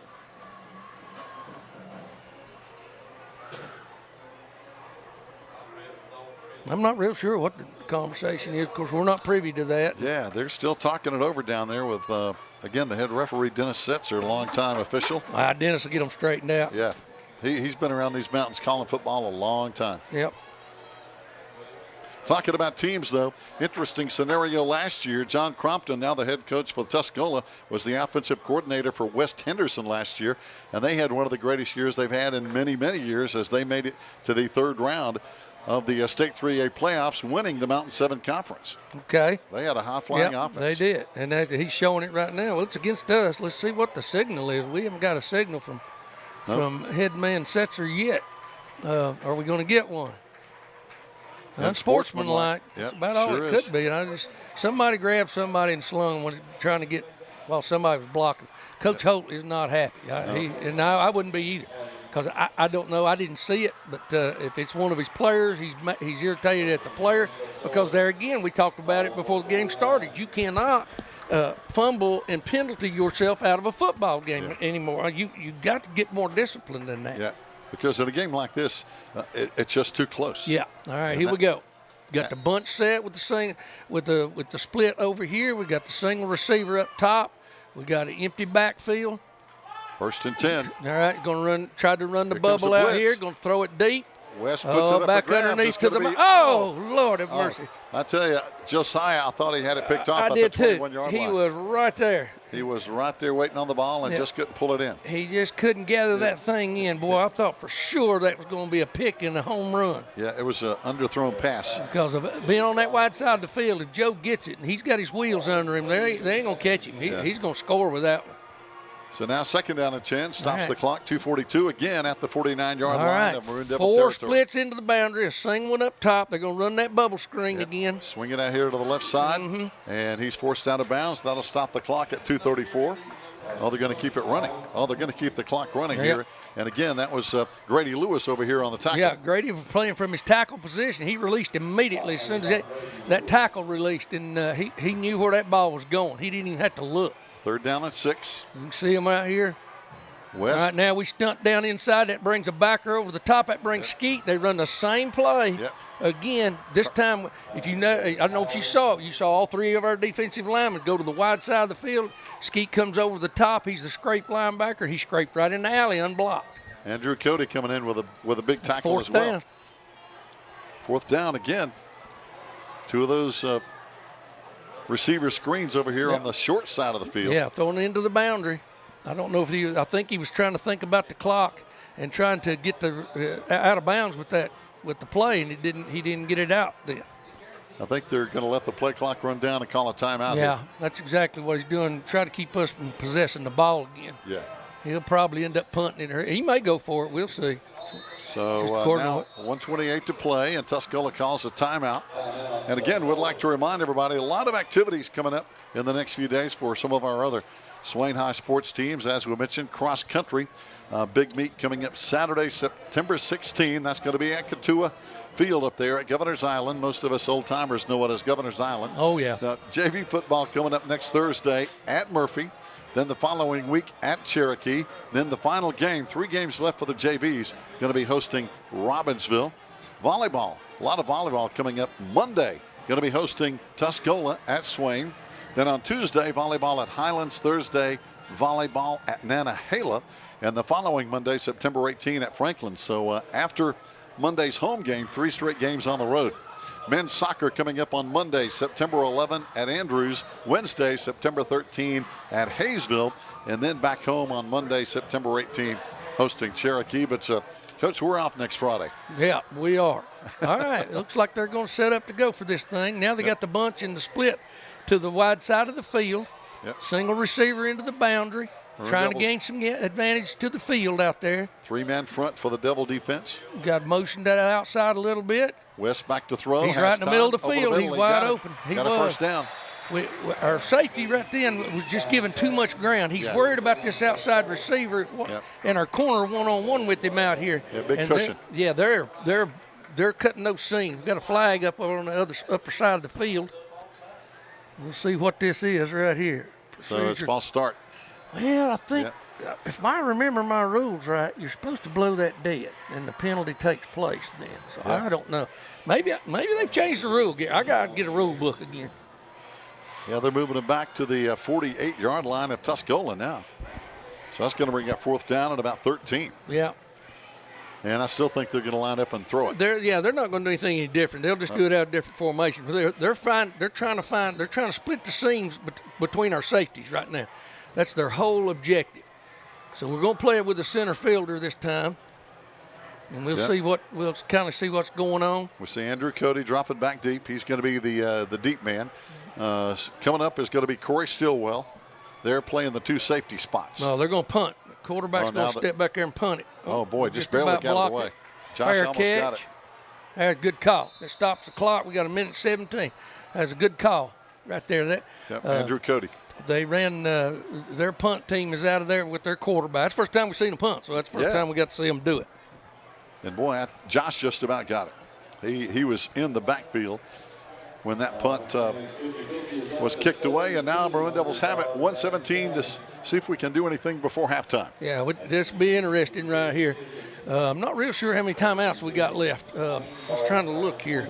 I'm not real sure what the conversation is. Of course, we're not privy to that. Yeah, they're still talking it over down there with, again, the head referee, Dennis Setzer, longtime official. Dennis will get them straightened out. Yeah, he's been around these mountains calling football a long time. Yep. Talking about teams, though, interesting scenario last year. John Crompton, now the head coach for Tuscola, was the offensive coordinator for West Henderson last year, and they had one of the greatest years they've had in many, many years as they made it to the third round of the State 3A playoffs, winning the Mountain 7 Conference. Okay. They had a high-flying offense. They did, and he's showing it right now. Well, it's against us. Let's see what the signal is. We haven't got a signal from head man Setzer yet. Are we going to get one? Unsportsmanlike. That's about all it could be. And somebody grabbed somebody and slung when trying to get while somebody was blocking. Coach Holt is not happy. I wouldn't be either. Because I don't know, I didn't see it, but if it's one of his players, he's irritated at the player. Because there again, we talked about it before the game started. You cannot fumble and penalty yourself out of a football game anymore. You got to get more disciplined than that. Yeah, because in a game like this, it's just too close. Yeah. All right, here we go. Got the bunch set with the split over here. We got the single receiver up top. We got an empty backfield. 1st and 10. All right, try to run the bubble out here. Going to throw it deep. West puts it up back underneath to the. Lord have mercy! I tell you, Josiah, I thought he had it picked off at the 21-yard line. He was right there. He was right there waiting on the ball and just couldn't pull it in. He just couldn't gather that thing in. Boy, I thought for sure that was going to be a pick and a home run. Yeah, it was an underthrown pass. Because of being on that wide side of the field, if Joe gets it and he's got his wheels under him, they ain't going to catch him. He's going to score with that one. So now 2nd down and 10, stops the clock, 2:42 again at the 49-yard line of Maroon Devil Four territory. splits into the boundary, a single one up top. They're going to run that bubble screen again. Swing it out here to the left side, and he's forced out of bounds. That'll stop the clock at 2:34. Oh, they're going to keep it running. Oh, they're going to keep the clock running here. And again, that was Grady Lewis over here on the tackle. Yeah, Grady was playing from his tackle position. He released immediately as soon as that tackle released, and he knew where that ball was going. He didn't even have to look. 3rd down and 6. You can see him out here. West. All right, now we stunt down inside. That brings a backer over the top. That brings Skeet. They run the same play again. This time, if you know, I don't know if you saw it. You saw all three of our defensive linemen go to the wide side of the field. Skeet comes over the top. He's the scrape linebacker. He scraped right in the alley unblocked. Andrew Cody coming in with a big tackle as well. 4th down again. Two of those receiver screens over here on the short side of the field. Yeah, throwing it into the boundary. I don't know if I think he was trying to think about the clock and trying to get out of bounds with the play, and he didn't get it out then. I think they're going to let the play clock run down and call a timeout. Yeah, here. That's exactly what he's doing. Try to keep us from possessing the ball again. Yeah. He'll probably end up punting it. He may go for it. We'll see. So now 1:28 to play, and Tuscola calls a timeout. And again, would like to remind everybody, a lot of activities coming up in the next few days for some of our other Swain High sports teams. As we mentioned, cross country, big meet coming up Saturday, September 16. That's going to be at Katua Field up there at Governor's Island. Most of us old timers know it as Governor's Island. Oh, yeah. JV football coming up next Thursday at Murphy. Then the following week at Cherokee. Then the final game, 3 games left for the JVs, going to be hosting Robbinsville. Volleyball, a lot of volleyball coming up Monday. Going to be hosting Tuscola at Swain. Then on Tuesday, volleyball at Highlands. Thursday, volleyball at Nantahala. And the following Monday, September 18 at Franklin. So after Monday's home game, 3 straight games on the road. Men's soccer coming up on Monday, September 11 at Andrews. Wednesday, September 13 at Hayesville. And then back home on Monday, September 18, hosting Cherokee. But, Coach, we're off next Friday. Yeah, we are. All right. Looks like they're going to set up to go for this thing. Now they got the bunch in the split to the wide side of the field. Yep. Single receiver into the boundary. Trying to gain some advantage to the field out there. 3-man front for the Devil defense. Got motioned that outside a little bit. West back to throw. He's right in the middle of the field. He's wide open. He got a first down. Our safety right then was just giving too much ground. He's worried about this outside receiver and our corner one-on-one with him out here. Yeah, big cushion. They're cutting those seams. We've got a flag up on the upper side of the field. We'll see what this is right here. So it's false start. Well, I think if I remember my rules right, you're supposed to blow that dead, and the penalty takes place then. So I don't know. Maybe they've changed the rule. I got to get a rule book again. Yeah, they're moving it back to the 48-yard line of Tuscola now. So that's going to bring up 4th down at about 13. Yeah. And I still think they're going to line up and throw it. They're not going to do anything any different. They'll just do it out of different formations. They're trying to split the seams between our safeties right now. That's their whole objective. So we're going to play it with the center fielder this time, and we'll kind of see what's going on. We see Andrew Cody dropping back deep. He's going to be the deep man. Coming up is going to be Corey Stillwell. They're playing the 2 safety spots. No, they're going to punt. The quarterback's going to step back there and punt it. Oh boy, just barely got it away. Josh Fair almost catch. got it. That's a good call. That stops the clock. We got 1:17. That's a good call right there. Andrew Cody. They ran their punt team is out of there with their quarterback. That's the first time we've seen a punt, so that's the first time we got to see them do it. And boy, Josh just about got it. He was in the backfield when that punt was kicked away, and now Maroon Devils have it 1:17 to see if we can do anything before halftime. Yeah, this will be interesting right here. I'm not real sure how many timeouts we got left. I was trying to look here.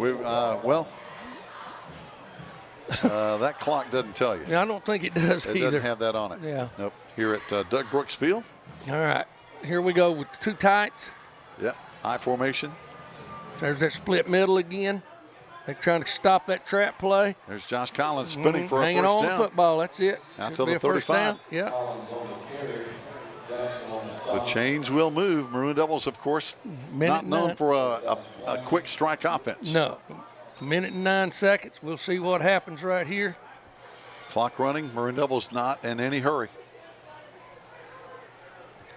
That clock doesn't tell you. Yeah, I don't think it does either. It doesn't have that on it. Yeah. Nope. Here at Doug Brooks Field. All right. Here we go with 2 tights. Yep. I formation. There's that split middle again. They're trying to stop that trap play. There's Josh Collins spinning for a hanging first on down. The football. That's it. Out Should to be the a first 35. down. Yeah. The chains will move. Maroon Devils, of course, not known for a quick strike offense. No. 1:09. We'll see what happens right here. Clock running. Maroon Devils not in any hurry.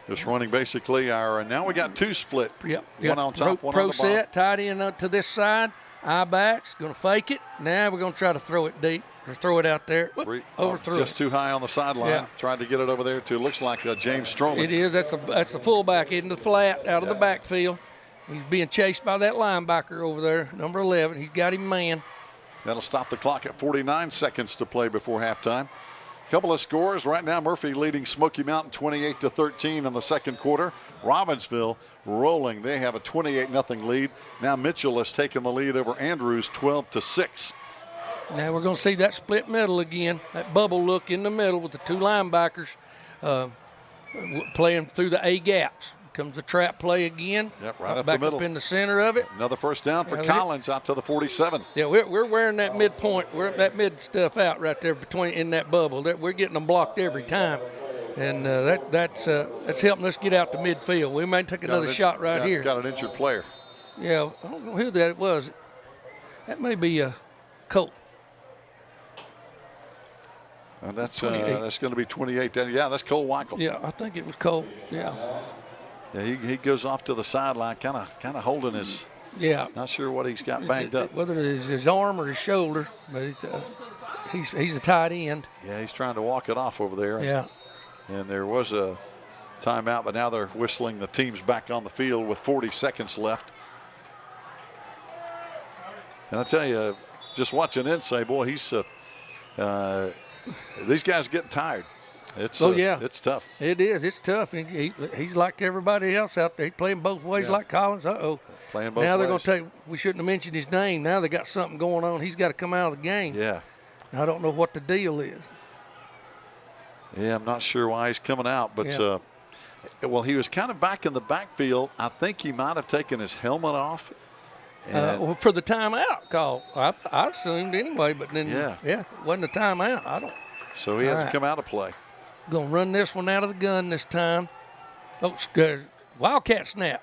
Just running basically now we got 2 split. Yep. One on top, one on the bottom. Set, tight end to this side. Eye backs, going to fake it. Now we're going to try to throw it deep or throw it out there. Overthrew just it. Too high on the sideline. Yeah. Tried to get it over there to looks like James Stroman. It is. That's the fullback in the flat out of the backfield. He's being chased by that linebacker over there, number 11. He's got him man. That'll stop the clock at 49 seconds to play before halftime. Couple of scores right now. Murphy leading Smoky Mountain 28-13 in the second quarter. Robbinsville rolling. They have a 28-0 lead. Now Mitchell has taken the lead over Andrews 12-6. Now we're going to see that split middle again. That bubble look in the middle with the 2 linebackers playing through the A gaps. Comes the trap play again. Yep, right up back the middle. Up in the center of it. Another first down for Collins out to the 47. Yeah, we're wearing that midpoint. We're that mid stuff out right there in that bubble. We're getting them blocked every time, and that's helping us get out to midfield. We may take another shot right here. Got an injured player. Yeah, I don't know who that was. That may be a Colt. And that's going to be 28. Yeah, that's Cole Weichel. Yeah, I think it was Cole. Yeah. Yeah, he goes off to the sideline, kind of holding his. Yeah. Not sure what he's got banged up. Whether it's his arm or his shoulder, but he's a tight end. Yeah, he's trying to walk it off over there. Yeah. And there was a timeout, but now they're whistling the teams back on the field with 40 seconds left. And I tell you, just watching in, say, boy, he's these guys are getting tired. It's it's tough. It is. It's tough. He's like everybody else out there. He's playing both ways like Collins. Playing both ways. Now they're going to take. We shouldn't have mentioned his name. Now they got something going on. He's got to come out of the game. Yeah. I don't know what the deal is. Yeah, I'm not sure why he's coming out, but well, he was kind of back in the backfield. I think he might have taken his helmet off. Well, for the timeout call, I assumed anyway, but then it wasn't a timeout. I don't. So he has to come out of play. Going to run this one out of the gun this time. Oh, Wildcat snap.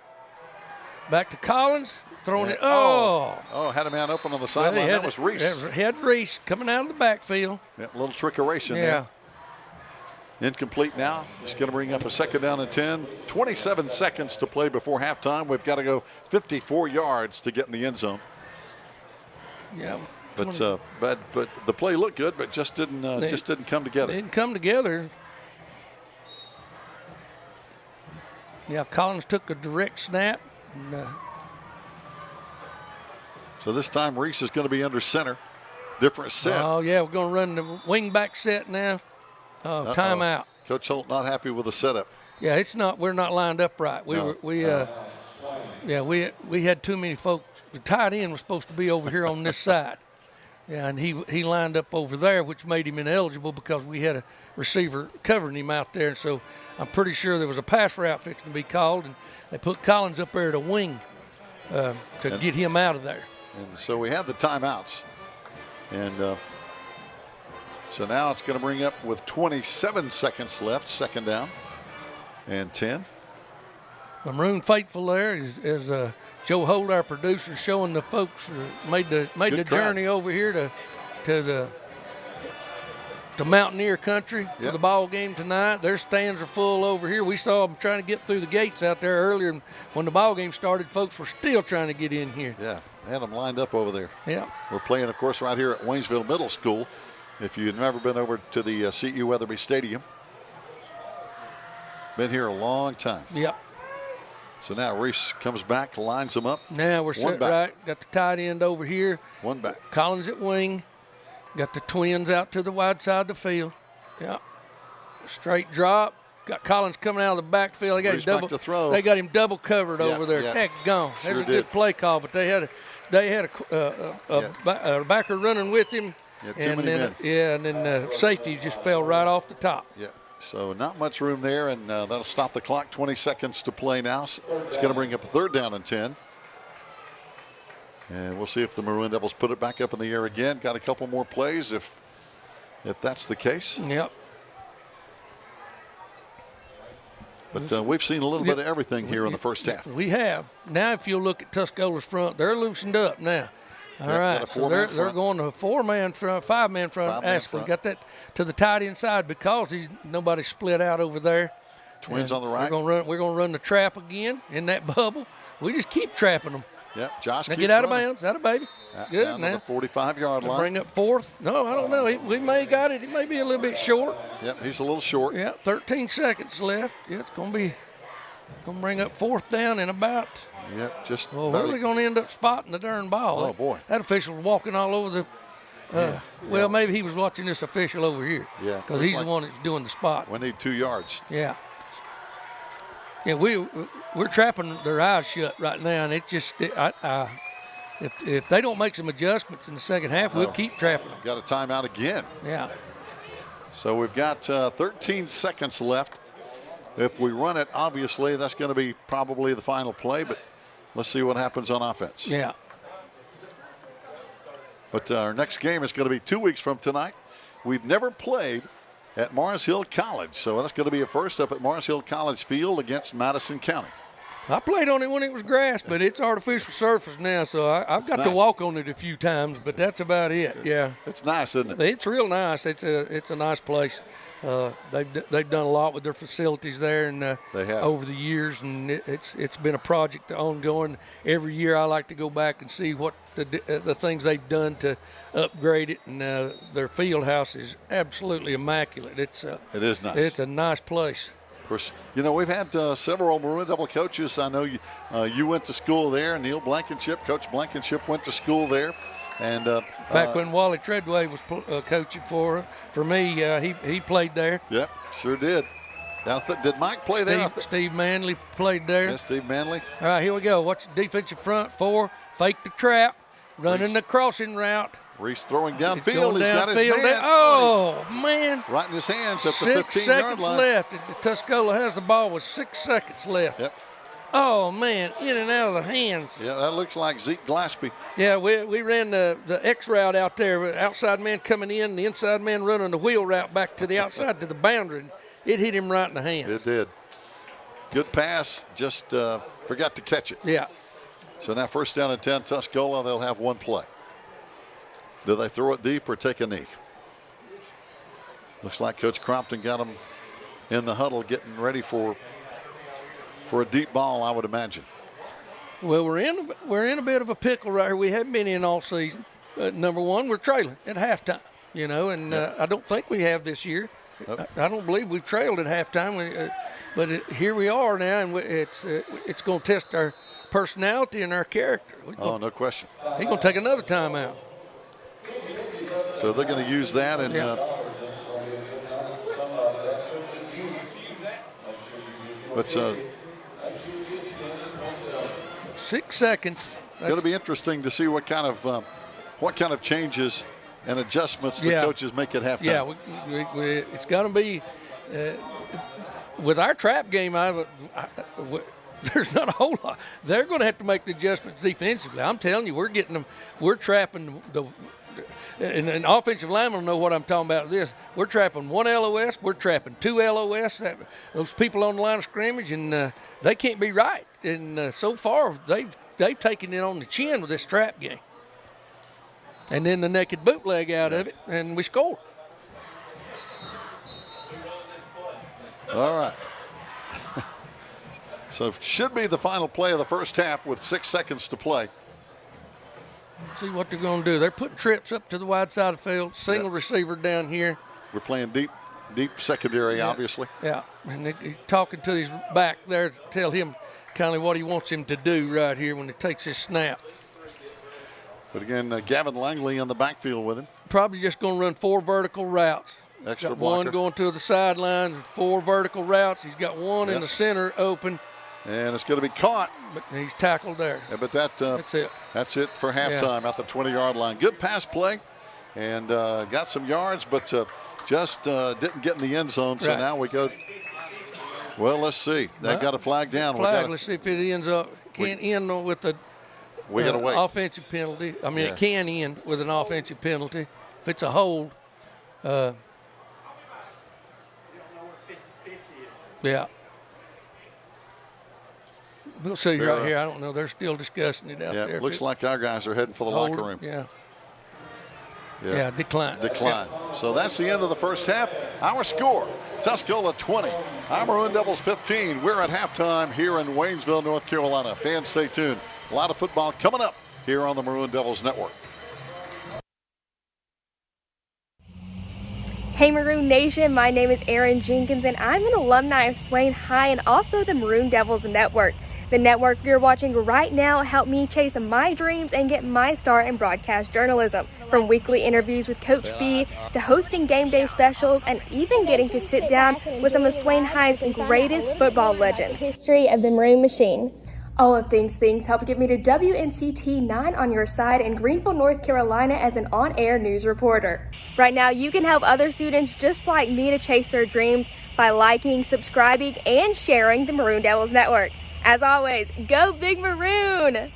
Back to Collins, throwing it. Had a man open on the sideline. That was Reese. Had Reese coming out of the backfield. Yeah, a little trickeration there. Incomplete now. It's going to bring up a 2nd down and 10. 27 seconds to play before halftime. We've got to go 54 yards to get in the end zone. Yeah. But the play looked good, but just didn't come together. Didn't come together. Yeah, Collins took a direct snap. And, so this time Reese is going to be under center. Different set. Oh, yeah, we're going to run the wing back set now. Timeout. Coach Holt not happy with the setup. Yeah, it's not. We're not lined up right. We had too many folks. The tight end was supposed to be over here on this side. Yeah, and he lined up over there, which made him ineligible because we had a receiver covering him out there. And so I'm pretty sure there was a pass route fixing to be called, and they put Collins up there at a wing to get him out of there. And so we had the timeouts. And so now it's going to bring up with 27 seconds left, 2nd down and 10. The Maroon faithful there is Joe Holt, our producer, showing the folks made the journey over here to Mountaineer country for the ball game tonight. Their stands are full over here. We saw them trying to get through the gates out there earlier, and when the ball game started, folks were still trying to get in here. Yeah, they had them lined up over there. Yeah. We're playing, of course, right here at Waynesville Middle School. If you've never been over to the C.U. Weatherby Stadium, been here a long time. Yep. So now Reese comes back, lines them up. Now we're set right. Got the tight end over here. One back. Collins at wing. Got the twins out to the wide side of the field. Yep. Straight drop. Got Collins coming out of the backfield. They got Reese him double. Back to throw. They got him double covered over there. Heck, gone. Sure That's a good play call, but they had a backer running with him. Yeah, and then safety just fell right off the top. Yeah. So not much room there, and that'll stop the clock. 20 seconds to play now. It's going to bring up a 3rd down and 10. And we'll see if the Maroon Devils put it back up in the air again. Got a couple more plays if that's the case. Yep. But we've seen a little bit of everything here in the first half. We have. Now if you look at Tuscola's front, they're loosened up now. All right, so they're going to a 4-man front, 5-man front. Actually, got that to the tight end side because nobody's split out over there. Twins on the right. We're going to run the trap again in that bubble. We just keep trapping them. Yep, Josh. Now get out of bounds, out of baby. Good down now. To the 45-yard line. Bring up 4th. No, I don't know. We may have got it. He may be a little bit short. Yep, he's a little short. Yeah, 13 seconds left. Yeah, it's going to bring up 4th down in about. Yep, just. Well, where are we going to end up spotting the darn ball? Oh, boy. That official was walking all over the. Well, maybe he was watching this official over here. Yeah. Because he's the one that's doing the spot. We need 2 yards. Yeah. Yeah, we're trapping their eyes shut right now, and it just. If they don't make some adjustments in the second half, we'll keep trapping them. Got a timeout again. Yeah. So we've got 13 seconds left. If we run it, obviously, that's going to be probably the final play, but let's see what happens on offense. Yeah. But our next game is going to be 2 weeks from tonight. We've never played at Morris Hill College, so that's going to be a first up at Morris Hill College Field against Madison County. I played on it when it was grass, but it's artificial surface now, so I've got to walk on it a few times, but that's about it. Yeah, It's nice, isn't it? it's real nice. It's a nice place. They've done a lot with their facilities there, and They have. over the years, and it's been a project ongoing. Every year, I like to go back and see what the things they've done to upgrade it, and their field house is absolutely immaculate. It is nice. It's a nice place. Of course, we've had several Maroon Devil coaches. I know you went to school there. Neil Blankenship, Coach Blankenship went to school there. And back when Wally Treadway was coaching for me, he played there. Yep, sure did. Now, did Mike play there? Steve Manley played there. Yeah, Steve Manley. All right, here we go. Watch the defensive front four, fake the trap, running the crossing route. Reese throwing downfield. He's got his man. Oh, man. Right in his hands at the 15-yard 6 seconds line. left. Tuscola has the ball with 6 seconds left. Yep. Oh, man, in and out of the hands. Yeah, that looks like Zeke Glaspie. Yeah, we ran the X route out there, outside man coming in, the inside man running the wheel route back to the outside to the boundary. It hit him right in the hands. It did. Good pass, just forgot to catch it. Yeah. So now 1st down and 10, Tuscola, they'll have one play. Do they throw it deep or take a knee? Looks like Coach Crompton got them in the huddle getting ready for a deep ball, I would imagine. Well, we're in a bit of a pickle right here. We haven't been in all season. Number one, we're trailing at halftime, and I don't think we have this year. Nope. I don't believe we've trailed at halftime, but here we are now, and it's going to test our personality and our character. No question. He's going to take another timeout. So they're going to use that, and but 6 seconds. Going to be interesting to see what kind of changes and adjustments the coaches make at halftime. Yeah, it's going to be with our trap game. There's not a whole lot. They're going to have to make the adjustments defensively. I'm telling you, we're trapping and an offensive lineman will know what I'm talking about. We're trapping 1 LOS, we're trapping 2 LOS. Those people on the line of scrimmage, and they can't be right. And so far, they've taken it on the chin with this trap game. And then the naked bootleg out of it, and we scored. All right. So should be the final play of the first half with 6 seconds to play. See what they're going to do. They're putting trips up to the wide side of the field, single receiver down here. We're playing deep secondary, obviously. Yeah, and he's talking to his back there to tell him kind of what he wants him to do right here when he takes his snap. But again, Gavin Langley in the backfield with him. Probably just going to run 4 vertical routes. Extra got blocker. One going to the sideline, 4 vertical routes. He's got one in the center open. And it's going to be caught. But he's tackled there. Yeah, but that's it. That's it for halftime at the 20-yard line. Good pass play and got some yards, but just didn't get in the end zone. So now we go. Well, let's see. They've got a flag down. Let's see if it ends up. Can't end with a we got to wait. Offensive penalty. I mean, it can end with an offensive penalty. If it's a hold, yeah. We'll see right here. I don't know. They're still discussing it out there. Yeah, looks like our guys are heading for the locker room. Yeah, decline. Yeah. So that's the end of the first half. Our score, Tuscola 20, our Maroon Devils 15. We're at halftime here in Waynesville, North Carolina. Fans, stay tuned. A lot of football coming up here on the Maroon Devils Network. Hey Maroon Nation, my name is Erin Jenkins and I'm an alumni of Swain High and also the Maroon Devils Network. The network you're watching right now helped me chase my dreams and get my start in broadcast journalism. From weekly interviews with Coach B to hosting game day specials and even getting to sit down with some of Swain High's greatest football legends. History of the Maroon Machine. All of things help get me to WNCT 9 on your side in Greenville, North Carolina as an on-air news reporter. Right now, you can help other students just like me to chase their dreams by liking, subscribing, and sharing the Maroon Devils Network. As always, go Big Maroon!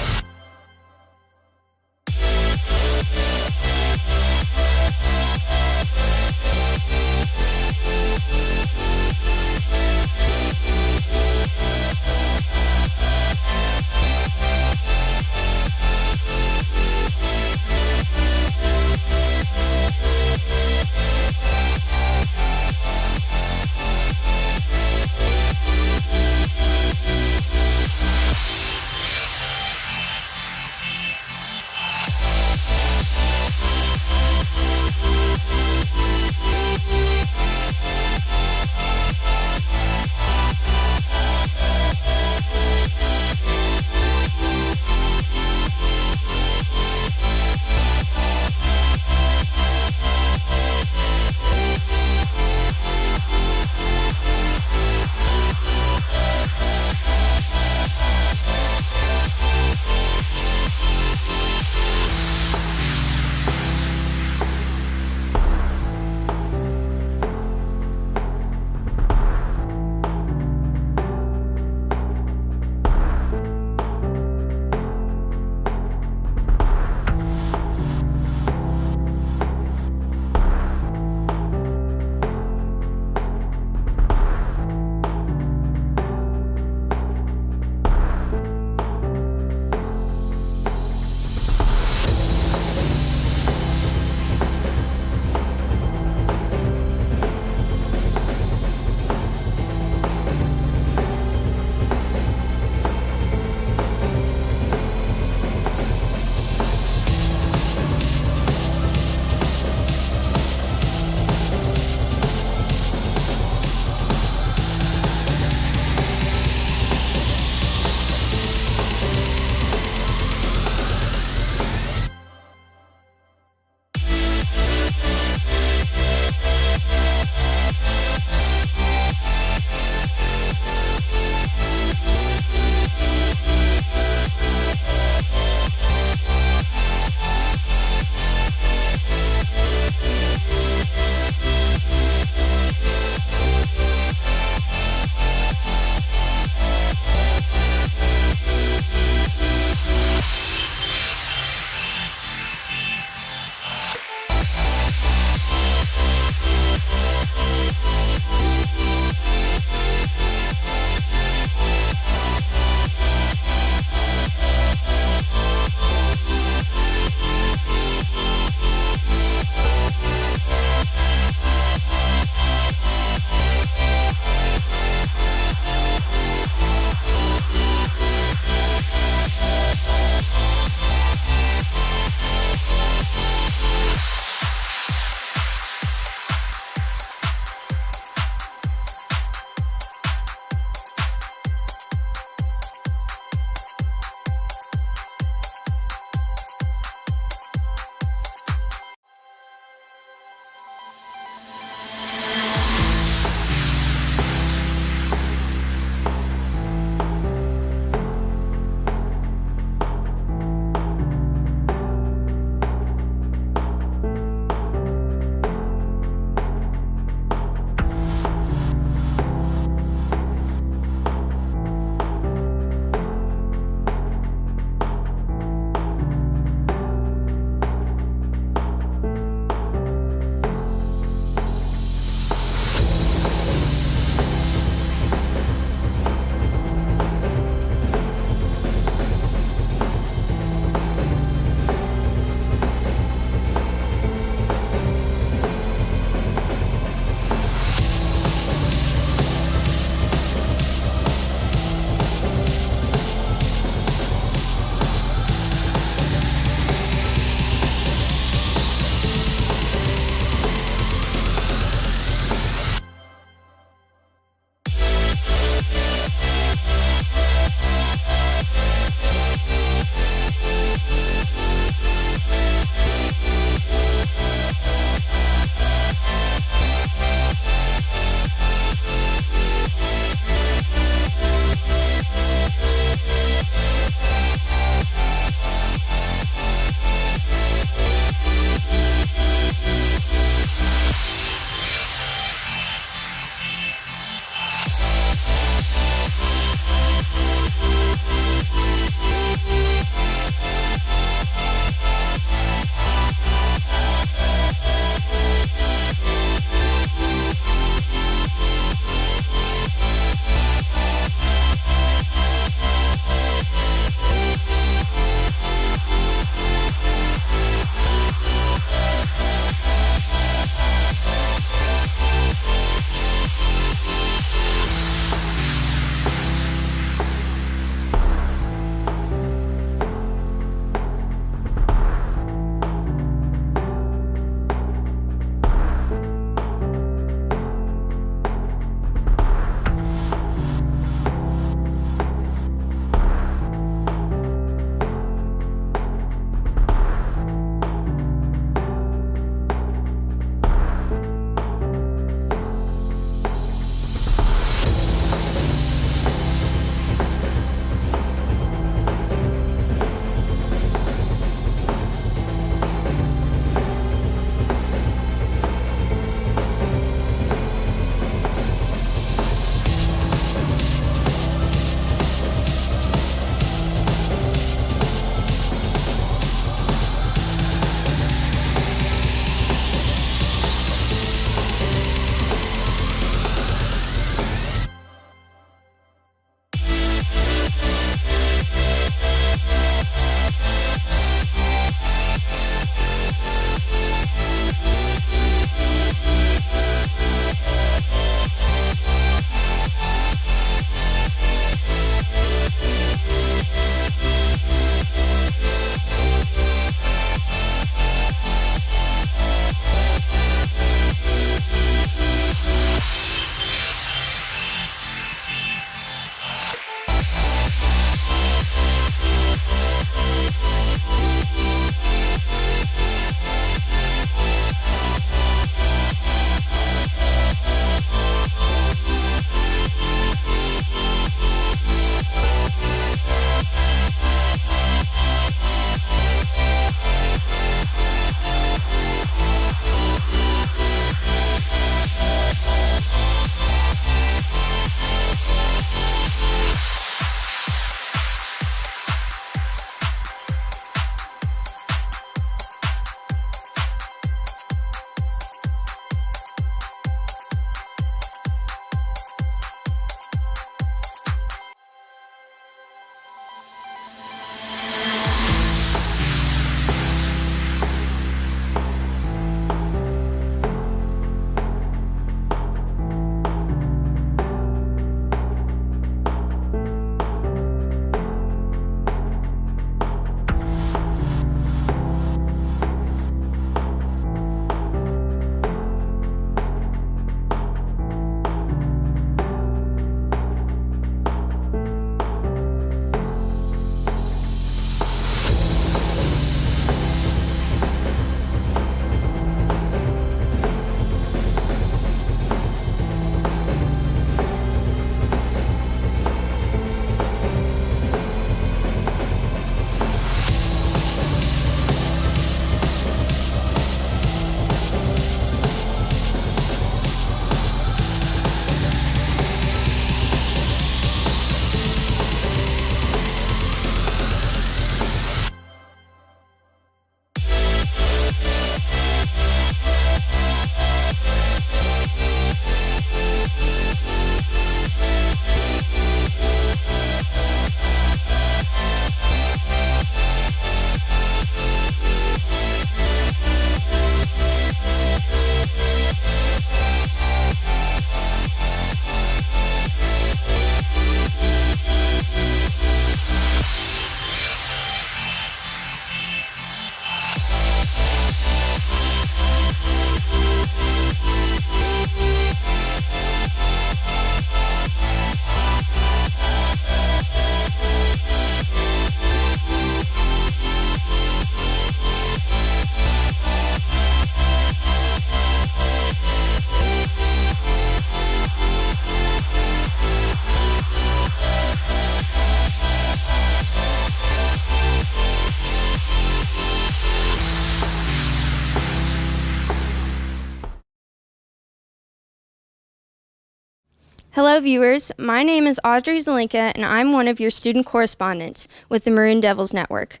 Hello, viewers. My name is Audrey Zelinka, and I'm one of your student correspondents with the Maroon Devils Network.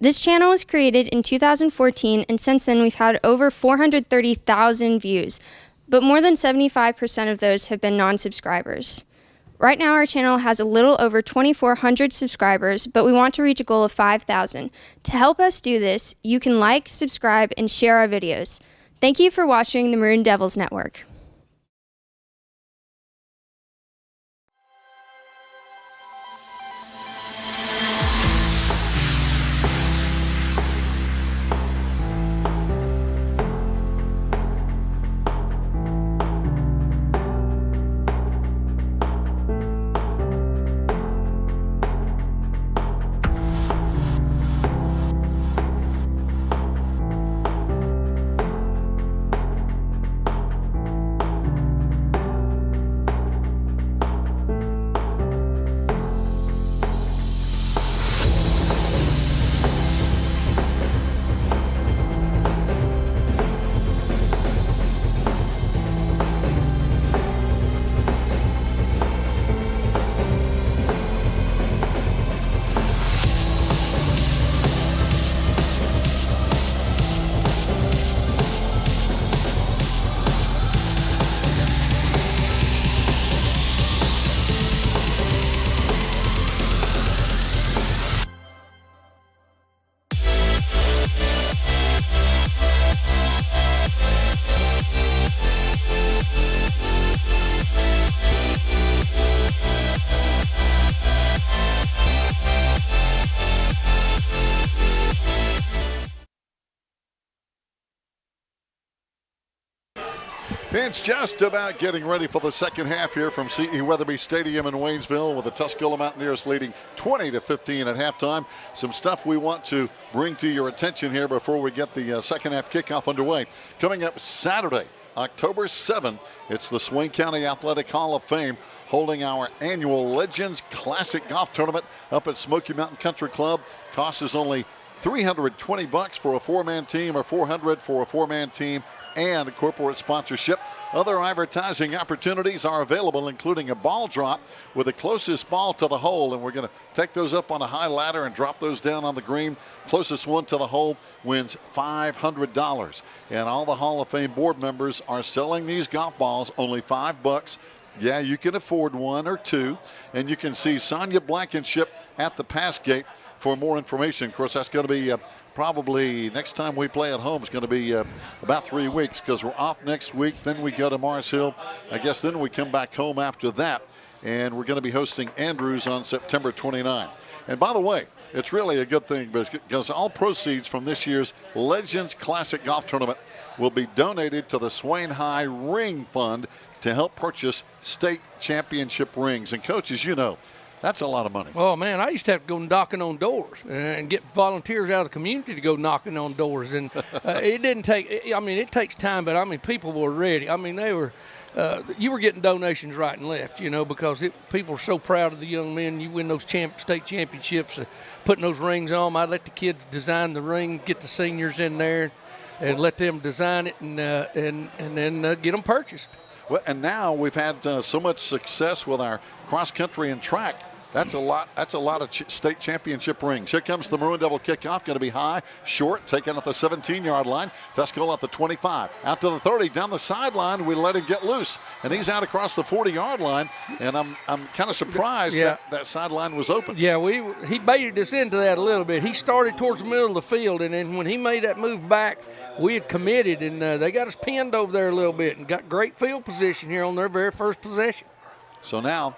This channel was created in 2014, and since then we've had over 430,000 views, but more than 75% of those have been non-subscribers. Right now our channel has a little over 2,400 subscribers, but we want to reach a goal of 5,000. To help us do this, you can like, subscribe, and share our videos. Thank you for watching the Maroon Devils Network. It's just about getting ready for the second half here from C.E. Weatherby Stadium in Waynesville, with the Tuscola Mountaineers leading 20-15 at halftime. Some stuff we want to bring to your attention here before we get the second half kickoff underway. Coming up Saturday, October 7th, it's the Swain County Athletic Hall of Fame holding our annual Legends Classic Golf Tournament up at Smoky Mountain Country Club. Cost is only $320 for a four-man team, or $400 for a four-man team and corporate sponsorship. Other advertising opportunities are available, including a ball drop with the closest ball to the hole, and we're going to take those up on a high ladder and drop those down on the green. Closest one to the hole wins $500. And all the Hall of Fame board members are selling these golf balls only $5. Yeah, you can afford one or two, and you can see Sonia Blankenship at the pass gate for more information. Of course, that's going to be probably next time we play at home is going to be about 3 weeks, because we're off next week. Then we go to Mars Hill. I guess then we come back home after that, and we're going to be hosting Andrews on September 29. And by the way, it's really a good thing, because all proceeds from this year's Legends Classic Golf Tournament will be donated to the Swain High Ring Fund to help purchase state championship rings. And coaches, you know, that's a lot of money. Oh, man, I used to have to go knocking on doors and get volunteers out of the community to go knocking on doors. And it didn't take – I mean, it takes time, but, I mean, people were ready. I mean, they were you were getting donations right and left, you know, because people are so proud of the young men. You win those state championships, putting those rings on. I'd let the kids design the ring, get the seniors in there, and let them design it and then get them purchased. Well, and now we've had so much success with our cross country and track. That's a lot of state championship rings. Here comes the Maroon Devil kickoff. Going to be high, short, taken at the 17-yard line. Tuscola at the 25. Out to the 30, down the sideline. We let him get loose, and he's out across the 40-yard line. And I'm kind of surprised that sideline was open. Yeah, he baited us into that a little bit. He started towards the middle of the field, and then when he made that move back, we had committed, and they got us pinned over there a little bit and got great field position here on their very first possession. So now,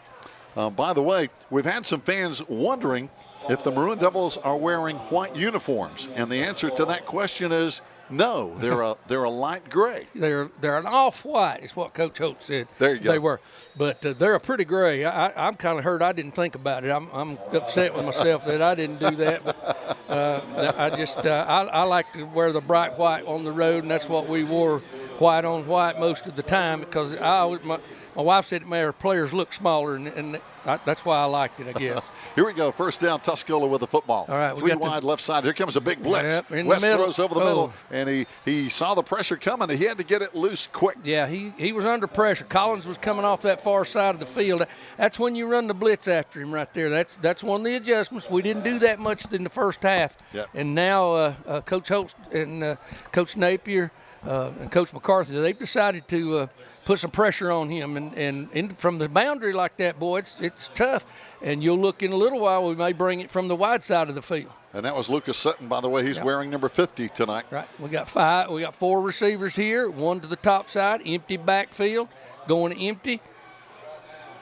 by the way, we've had some fans wondering if the Maroon Devils are wearing white uniforms, and the answer to that question is no. They're a light gray. They're an off-white, is what Coach Holt said. There you go. They were, but they're a pretty gray. I'm kind of hurt. I didn't think about it. I'm upset with myself that I didn't do that. But I like to wear the bright white on the road, and that's what we wore white on white most of the time because my wife said it made our players look smaller, and that's why I liked it, I guess. Here we go. First down, Tuscola with the football. All right, three wide left side. Here comes a big blitz. Yep, in West the middle. throws over the middle, and he saw the pressure coming, and he had to get it loose quick. Yeah, he was under pressure. Collins was coming off that far side of the field. That's when you run the blitz after him right there. That's one of the adjustments. We didn't do that much in the first half. Yep. And now Coach Holtz and Coach Napier and Coach McCarthy, they've decided to put some pressure on him. And from the boundary like that, boy, it's tough. And you'll look in a little while, we may bring it from the wide side of the field. And that was Lucas Sutton, by the way. He's wearing number 50 tonight. Right. We got 4 receivers here, one to the top side, empty backfield, going empty.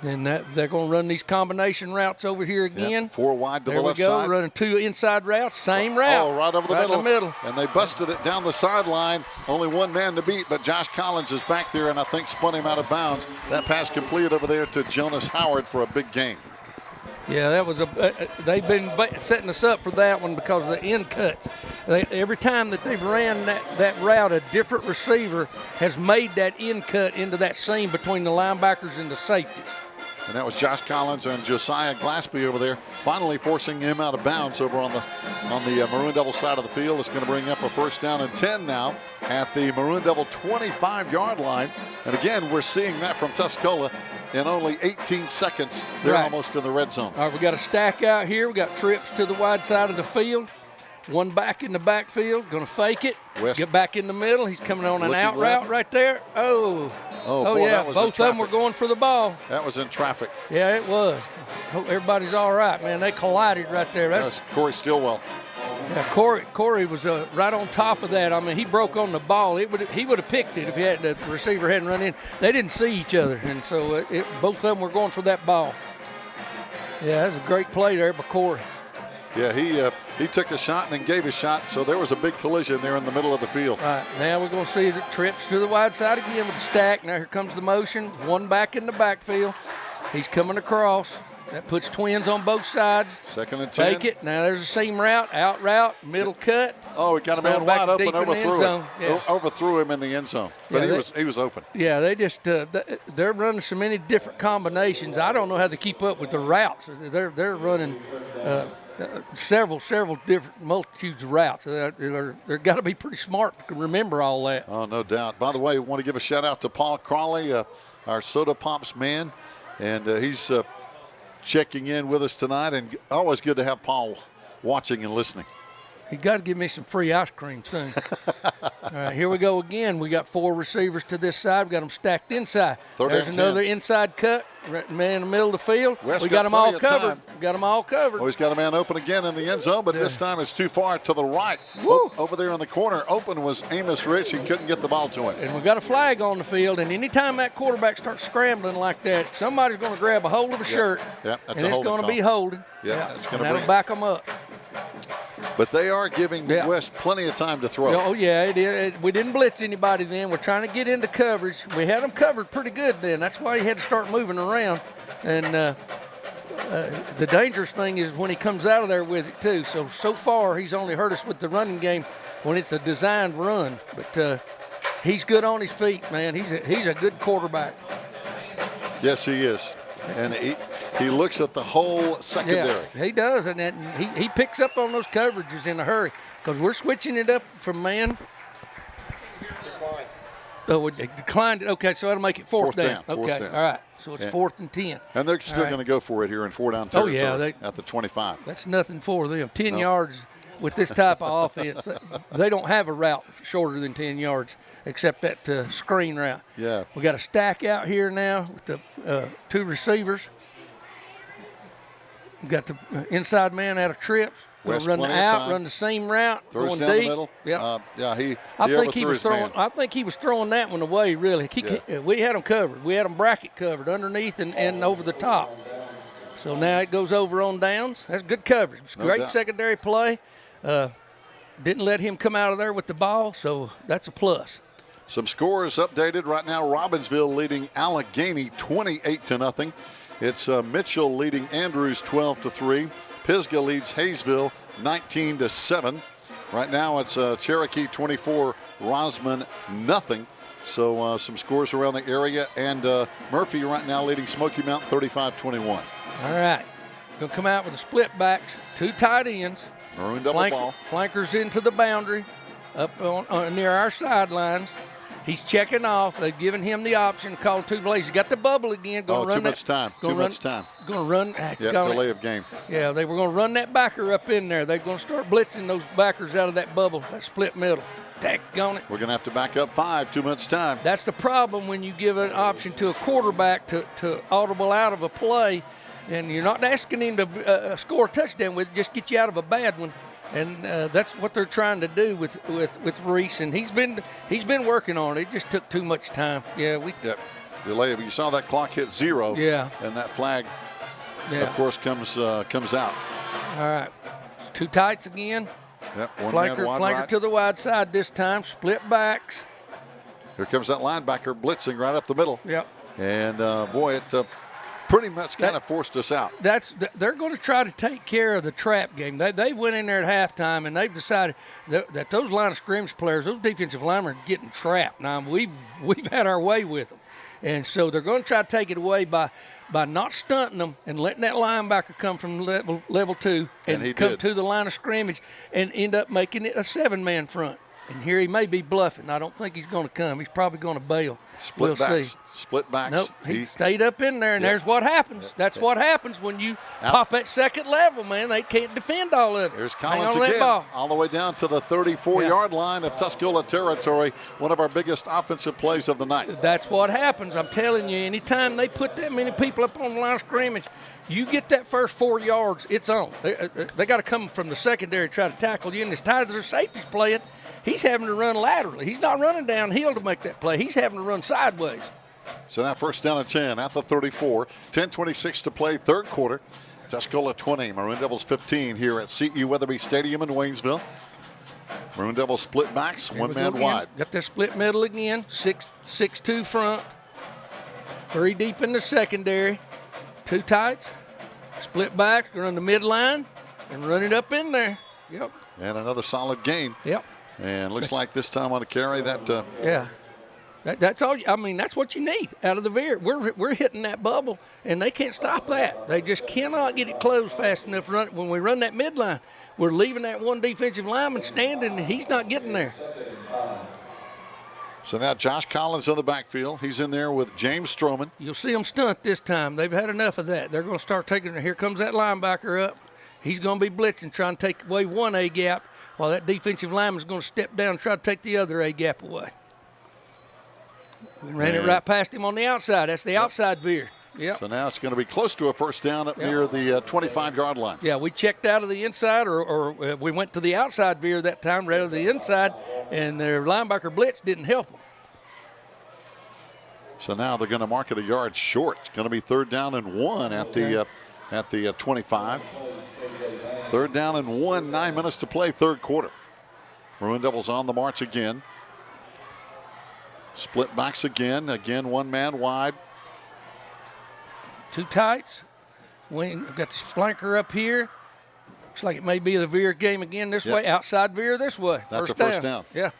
And they're going to run these combination routes over here again. Yep. 4 wide to the left side. There we go, side. running 2 inside routes, same route. Oh, right over the middle. middle. In the middle. And they busted it down the sideline. Only one man to beat, but Josh Collins is back there and I think spun him out of bounds. That pass completed over there to Jonas Howard for a big gain. Yeah, that was they've been setting us up for that one because of the end cuts. Every time that they've ran that route, a different receiver has made that end cut into that seam between the linebackers and the safeties. And that was Josh Collins and Josiah Glaspie over there, finally forcing him out of bounds over on the Maroon Devil side of the field. It's going to bring up a first down and 10 now at the Maroon Devil 25-yard line. And again, we're seeing that from Tuscola. In only 18 seconds, they're almost in the red zone. All right, we got a stack out here. We got trips to the wide side of the field. One back in the backfield, going to fake it. West. Get back in the middle. He's coming on an out route right there. Oh boy, yeah, that was both of them were going for the ball. That was in traffic. Yeah, it was. Hope everybody's all right, man. They collided right there. That's Corey Stillwell. Yeah, Corey was right on top of that. I mean, he broke on the ball. He would have picked it if the receiver hadn't run in. They didn't see each other, and so both of them were going for that ball. Yeah, that's a great play there by Corey. Yeah, he took a shot and then gave a shot, so there was a big collision there in the middle of the field. All right, now we're going to see the trips to the wide side again with the stack. Now here comes the motion. One back in the backfield. He's coming across. That puts twins on both sides. Second and 10. Take it. Now there's a seam route, out route, middle cut. Oh, he got a man wide open, overthrew him. Yeah. Overthrew him in the end zone. But he was open. Yeah, they just they're running so many different combinations. I don't know how to keep up with the routes. They're running several different multitudes of routes. They're got to be pretty smart to remember all that. Oh, no doubt. By the way, we want to give a shout out to Paul Crawley, our Soda Pops man, and he's checking in with us tonight, and always good to have Paul watching and listening. You got to give me some free ice cream soon. All right, here we go again. We got 4 receivers to this side. We got them stacked inside. There's another inside cut. Man in the middle of the field. West we got them all covered. Time. We got them all covered. Oh, he's got a man open again in the end zone, but this time it's too far to the right. Woo. Over there in the corner, open was Amos Rich. He couldn't get the ball to him. And we got a flag on the field, and anytime that quarterback starts scrambling like that, somebody's going to grab a hold of a shirt, that's and it's going to be holding. It's going to that'll back them up. But they are giving West plenty of time to throw. Oh, yeah, it is. We didn't blitz anybody then. We're trying to get into coverage. We had them covered pretty good then. That's why he had to start moving around. And the dangerous thing is when he comes out of there with it, too. So far, he's only hurt us with the running game when it's a designed run. But he's good on his feet, man. He's a good quarterback. Yes, he is. And he looks at the whole secondary. Yeah, he does, and he picks up on those coverages in a hurry because we're switching it up from man. Decline. Oh, it declined. Okay, so that'll make it fourth down. Okay, down. All right. So it's 4th and 10. And they're still going to go for it here in 4-down territory at the 25. That's nothing for them. 10 yards with this type of offense. They don't have a route shorter than 10 yards except that screen route. Yeah. We got a stack out here now with the 2 receivers. We got the inside man out of trips. We'll run the out, run the seam route, throws going down deep. The middle. Yeah, I think he was throwing. I think he was throwing that one away. Really, we had him covered. We had him bracket covered underneath and over the top. So now it goes over on downs. That's good coverage. It's great secondary play. Didn't let him come out of there with the ball, so that's a plus. Some scores updated right now. Robbinsville leading Allegheny 28-0. It's Mitchell leading Andrews 12-3. Pisgah leads Hayesville 19-7. Right now it's Cherokee 24, Rosman nothing. So some scores around the area. And Murphy right now leading Smoky Mountain 35-21. All right. Going to come out with the split backs, 2 tight ends. Maroon Devil ball. Flankers into the boundary up on near our sidelines. He's checking off. They've given him the option to call 2 plays. He's got the bubble again. Going to run too much time. Too much time. Going to run. Delay of game. Yeah, they were going to run that backer up in there. They're going to start blitzing those backers out of that bubble, that split middle. Daggone it. We're going to have to back up 5. Too much time. That's the problem when you give an option to a quarterback to audible out of a play, and you're not asking him to score a touchdown with it, just get you out of a bad one. And that's what they're trying to do with Reese, and he's been working on it. It just took too much time. Yeah, delay. You saw that clock hit 0. Yeah, and that flag, of course, comes out. All right, it's 2 tights again. Yep, flanker to the wide side this time. Split backs. Here comes that linebacker blitzing right up the middle. Yep. And boy, it pretty much kind of forced us out. They're going to try to take care of the trap game. They went in there at halftime and they've decided that those line of scrimmage players, those defensive linemen, are getting trapped. Now we've had our way with them, and so they're going to try to take it away by not stunting them and letting that linebacker come from level 2 and come to the line of scrimmage and end up making it a 7-man front. And here he may be bluffing. I don't think he's going to come. He's probably going to bail. We'll see. Split backs. Nope, he stayed up in there, and there's what happens. That's what happens when you pop at second level, man. They can't defend all of it. Here's Collins again, all the way down to the 34-yard line of Tuscola territory, one of our biggest offensive plays of the night. That's what happens. I'm telling you, anytime they put that many people up on the line of scrimmage, you get that first 4 yards, it's on. They got to come from the secondary to try to tackle you, and as tight as their safety's playing, he's having to run laterally. He's not running downhill to make that play. He's having to run sideways. So now first down and 10 at the 34. 10:26 to play, third quarter. Tuscola 20, Maroon Devils 15 here at CE Weatherby Stadium in Waynesville. Maroon Devils split backs, one man wide. Got that split middle again, 6-2 front. 3 deep in the secondary. 2 tights, split back, run the midline, and run it up in there. Yep. And another solid gain. Yep. And looks like this time on a carry that. Yeah. That's all. I mean, that's what you need out of the veer. We're hitting that bubble, and they can't stop that. They just cannot get it closed fast enough. When we run that midline, we're leaving that one defensive lineman standing, and he's not getting there. So now Josh Collins in the backfield. He's in there with James Stroman. You'll see them stunt this time. They've had enough of that. They're going to start taking it. Here comes that linebacker up. He's going to be blitzing, trying to take away one A-gap, while that defensive lineman's going to step down and try to take the other A-gap away. We ran it right past him on the outside. That's the outside veer. Yep. So now it's going to be close to a first down up near the 25-yard line. Yeah, we checked out of the inside, or we went to the outside veer that time rather than the inside, and their linebacker blitz didn't help them. So now they're going to mark it a yard short. It's going to be 3rd down and 1 at the 25. 3rd down and 1, 9 minutes to play, third quarter. Maroon Devils on the march again. Split backs again, one man wide. 2 tights. We've got this flanker up here. Looks like it may be the veer game again this way. Outside veer this way. That's a first down. Yeah.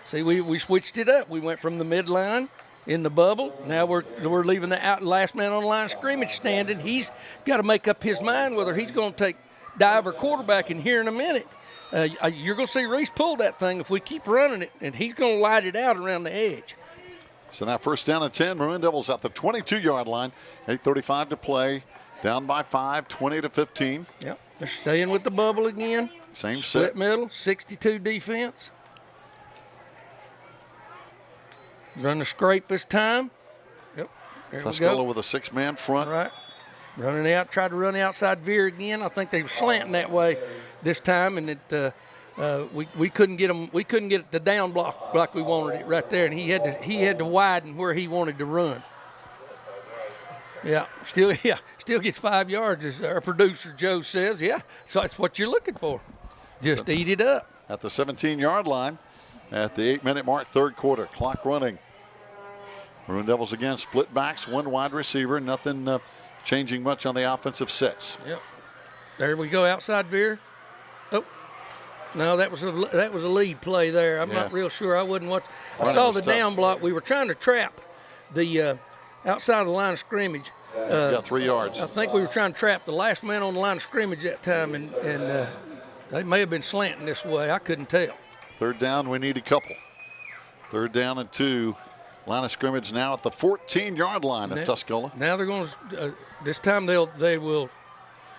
See, we switched it up. We went from the midline in the bubble. Now we're leaving the last man on the line of scrimmage standing. He's got to make up his mind whether he's going to take dive or quarterback in here in a minute. You're going to see Reese pull that thing if we keep running it, and he's going to light it out around the edge. So now first down and 10. Maroon Devils at the 22-yard line. 8:35 to play. Down by 5, 20-15. Yep. They're staying with the bubble again. Same split set. middle, 62 defense. Run the scrape this time. Yep. There we go. Tuscola with a 6-man front. Right. Running out, tried to run the outside veer again. I think they were slanting that way this time, and it we couldn't get them. We couldn't get the down block like we wanted it right there, and he had to widen where he wanted to run. Yeah, still gets 5 yards, as our producer Joe says. Yeah, so that's what you're looking for. Just eat it up. At the 17-yard line, at the 8-minute mark, third quarter, clock running. Maroon Devils again, split backs, one wide receiver, nothing changing much on the offensive sets. Yep. There we go, outside veer. Oh. No, that was a lead play there. I'm not real sure. I wasn't watching. I saw the down block. We were trying to trap the outside of the line of scrimmage. Got 3 yards. I think we were trying to trap the last man on the line of scrimmage that time, and they may have been slanting this way. I couldn't tell. Third down, we need a couple. Third down and 2. Line of scrimmage now at the 14-yard line of Tuscola. Now they're going to this time they will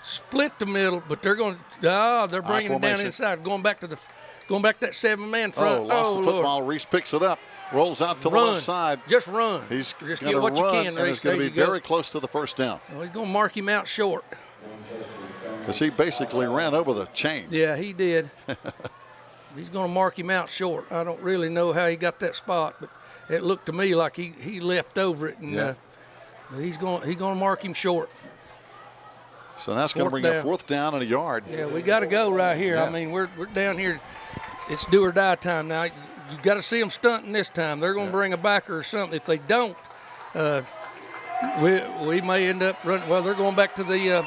split the middle, but they're going to they're bringing it down inside, going back to that 7-man front. Lost the football. Lord. Reese picks it up, rolls out to the left side. Just run. He's just get what run, you can, and Reese. it's going to be very close to the first down. Well, he's going to mark him out short. Because he basically ran over the chain. Yeah, he did. He's going to mark him out short. I don't really know how he got that spot, but it looked to me like he leapt over it, and but he's going to mark him short. So that's going to bring a 4th down and a yard. Yeah, we got to go right here. Yeah. I mean, we're down here. It's do or die time now. You got to see them stunting this time. They're going to bring a backer or something. If they don't, we may end up running. Well, they're going back to the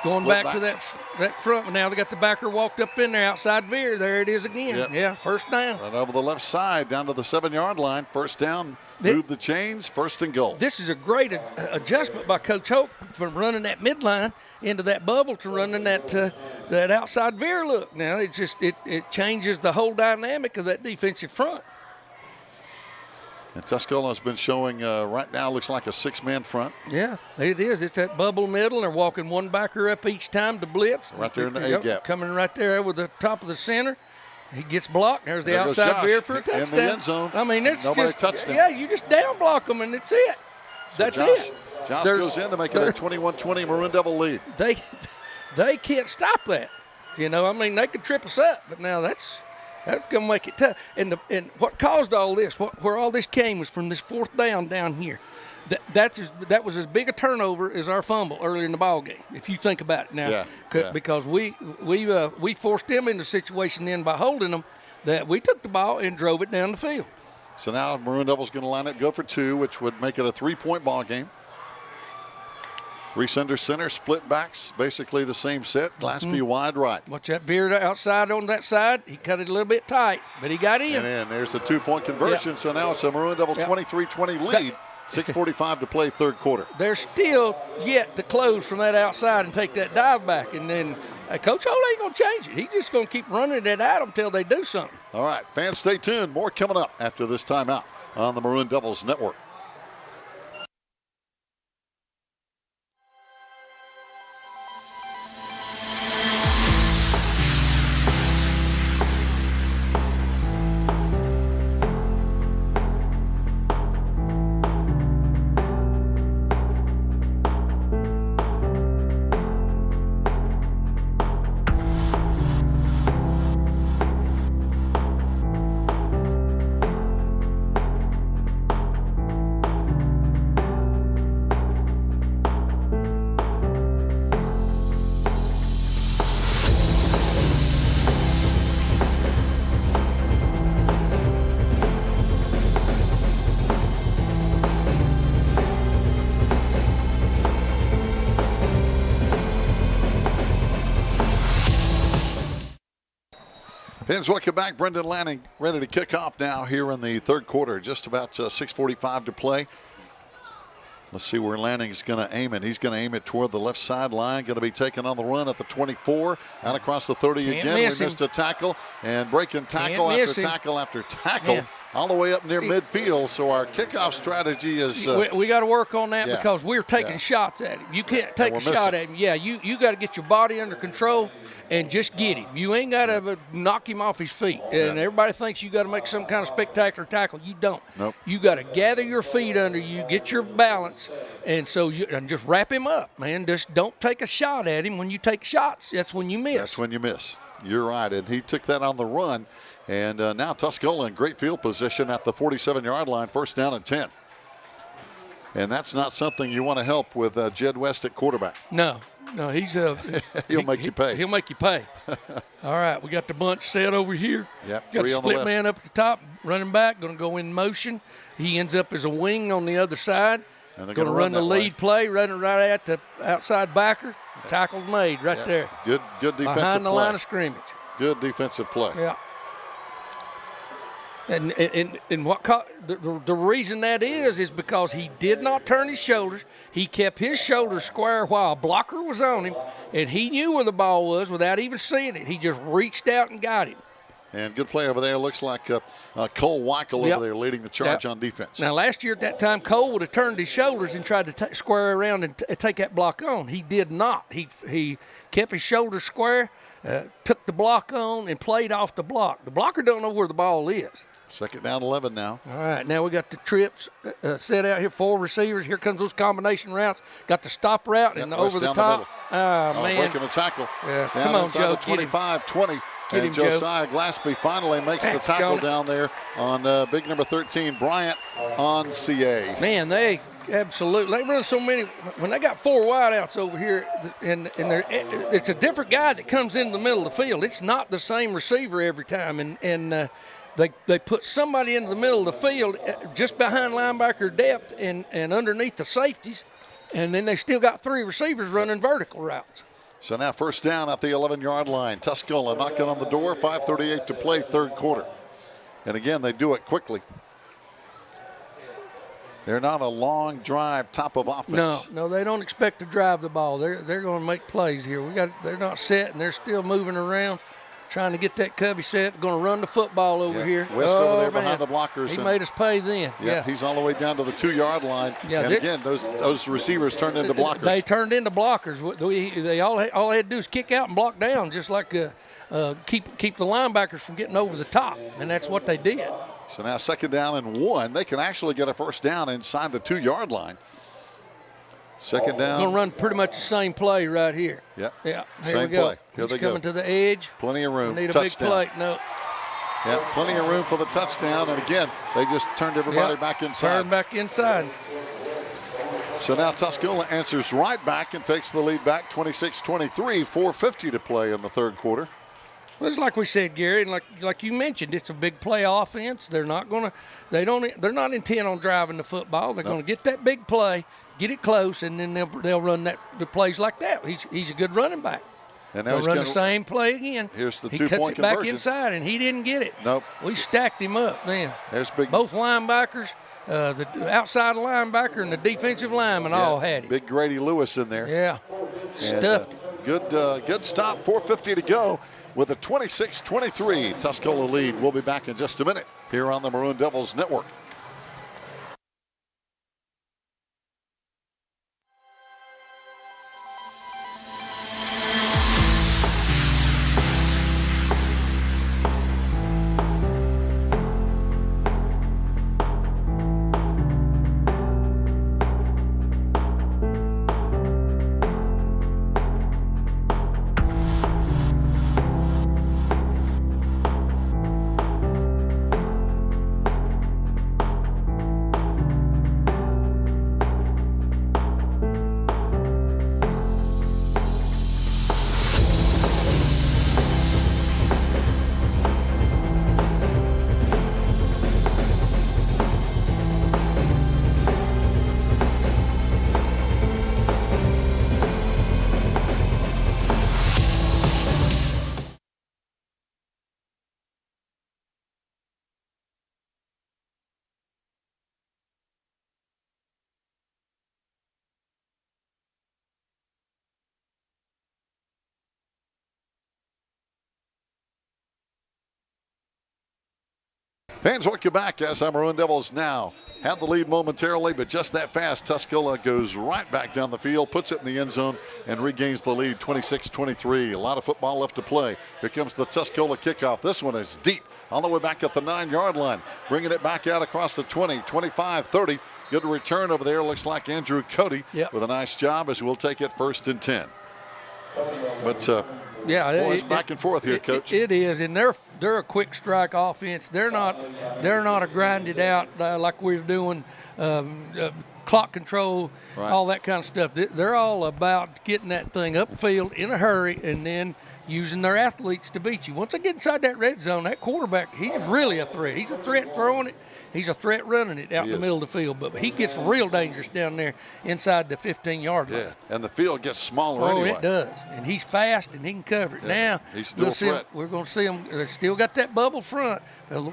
that front. Now they got the backer walked up in there, outside veer. There it is again. Yep. Yeah, first down. Right over the left side, down to the 7-yard line. First down, move the chains, 1st and goal. This is a great adjustment by Coach Hope from running that midline into that bubble to running that outside veer look. Now it's just it changes the whole dynamic of that defensive front. And Tuscola has been showing right now looks like a 6-man front. Yeah, it is. It's that bubble middle. They're walking one backer up each time to blitz. Right there in the A-gap. Coming right there over the top of the center. He gets blocked. There's the outside veer for a touchdown. In the end zone. I mean, it's nobody just touched him. Yeah, you just down block them and it's it. That's it. Josh goes in to make it a 21-20 Maroon Devil lead. They can't stop that. You know, I mean, they could trip us up, but now that's going to make it tough. And what caused all this, where all this came, was from this 4th down here. That was as big a turnover as our fumble earlier in the ball game, if you think about it now. Because we forced them into a situation then by holding them that we took the ball and drove it down the field. So now Maroon Devils going to line up, go for 2, which would make it a 3-point ball game. Reese under center, split backs, basically the same set. Glaspie wide right. Watch that veer outside on that side. He cut it a little bit tight, but he got in. And then there's the 2-point conversion. So now it's a Maroon Devil 23-20 lead. 6:45 to play, 3rd quarter. They're still yet to close from that outside and take that dive back. And then Coach Hole ain't going to change it. He's just going to keep running it at them until they do something. All right, fans, stay tuned. More coming up after this timeout on the Maroon Devils Network. Fans, welcome back. Brendan Lanning ready to kick off now here in the 3rd quarter. Just about 6:45 to play. Let's see where Lanning's going to aim it. He's going to aim it toward the left sideline. Going to be taken on the run at the 24. Out across the 30 again. We missed a tackle. And breaking tackle after tackle after tackle. Yeah. All the way up near midfield. So our kickoff strategy is... we got to work on that because we're taking shots at him. You can't take a shot at him. Yeah, you got to get your body under control and just get him. You ain't got to knock him off his feet. And everybody thinks you got to make some kind of spectacular tackle. You don't. Nope. You got to gather your feet under you, get your balance, and just wrap him up, man. Just don't take a shot at him. When you take shots, that's when you miss. That's when you miss. You're right. And he took that on the run. And now Tuscola in great field position at the 47-yard line, 1st down and 10. And that's not something you want to help with Jed West at quarterback. No, he's he'll make you pay. He'll make you pay. All right, we got the bunch set over here. Yep, got 3 the on the left. split man up at the top, running back, going to go in motion. He ends up as a wing on the other side. And they're going to run the lead play, running right at the outside backer. Tackle's made right there. Good defensive behind the play. line of scrimmage. Good defensive play. Yeah. And what the reason that is because he did not turn his shoulders. He kept his shoulders square while a blocker was on him, and he knew where the ball was without even seeing it. He just reached out and got him. And good play over there. Looks like Cole Weichel over there leading the charge on defense. Now, last year at that time, Cole would have turned his shoulders and tried to square around and take that block on. He did not. He kept his shoulders square, took the block on, and played off the block. The blocker don't know where the ball is. Second down, 11 now. All right, now we got the trips set out here. 4 receivers. Here comes those combination routes. Got the stop route and the over the top. Man. Breaking the tackle. Yeah. Down Come on, inside Joe. the 25-20. Get And him, Joe. Josiah Glaspie finally makes the tackle down there on big number 13, Bryant on CA. Man, they run so many. When they got 4 wideouts over here, and it's a different guy that comes in the middle of the field. It's not the same receiver every time, and they put somebody into the middle of the field just behind linebacker depth and underneath the safeties, and then they still got 3 receivers running vertical routes. So now first down at the 11-yard line. Tuscola knocking on the door, 5:38 to play, third quarter. And again, they do it quickly. They're not a long drive top of offense. No, they don't expect to drive the ball. They're going to make plays here. They're not set, and they're still moving around, trying to get that cubby set. Going to run the football over here. West over there behind the blockers. He made us pay then. Yeah, he's all the way down to the 2-yard line. Yeah, and again, those receivers turned into blockers. They turned into blockers. They all they had to do is kick out and block down, just like keep the linebackers from getting over the top, and that's what they did. So now second down and 1. They can actually get a first down inside the 2-yard line. Second down. Going to run pretty much the same play right here. Yep. Yeah. Here same we go. play. Here He's they coming go. to the edge. Plenty of room. We need a touchdown. big play. No. Yeah, plenty of room for the touchdown. And again, they just turned everybody back inside. Turned back inside. So now Tuscola answers right back and takes the lead back 26-23, 4:50 to play in the third quarter. Well, it's like we said, Gary, and like you mentioned, it's a big play offense. They're not not intent on driving the football. They're going to get that big play, get it close, and then they'll run the plays like that. He's a good running back. And now they'll he's run the same play again. Here's the he two-point cuts it back conversion. inside, and he didn't get it. Nope. We stacked him up then. There's big. Both linebackers, the outside linebacker and the defensive lineman all had it. Big Grady Lewis in there. Yeah, stuffed. Good stop. 4:50 to go. With a 26-23 Tuscola lead. We'll be back in just a minute here on the Maroon Devils Network. Fans, welcome back as our Maroon Devils now have the lead momentarily, but just that fast, Tuscola goes right back down the field, puts it in the end zone, and regains the lead 26-23. A lot of football left to play. Here comes the Tuscola kickoff. This one is deep, all the way back at the 9-yard line. Bringing it back out across the 20, 25, 30. Good return over there. Looks like Andrew Cody with a nice job as we'll take it 1st and 10. But it's back and forth here, Coach. It is, and they're a quick strike offense. They're not a grinded out like we're doing, clock control, all that kind of stuff. They're all about getting that thing upfield in a hurry, and then using their athletes to beat you. Once they get inside that red zone, that quarterback, he's really a threat. He's a threat throwing it. He's a threat running it out in the middle of the field. But he gets real dangerous down there inside the 15-yard line. Yeah, and the field gets smaller anyway. Oh, it does. And he's fast, and he can cover it. Now, he's a dual threat. We're going to see him. They still got that bubble front.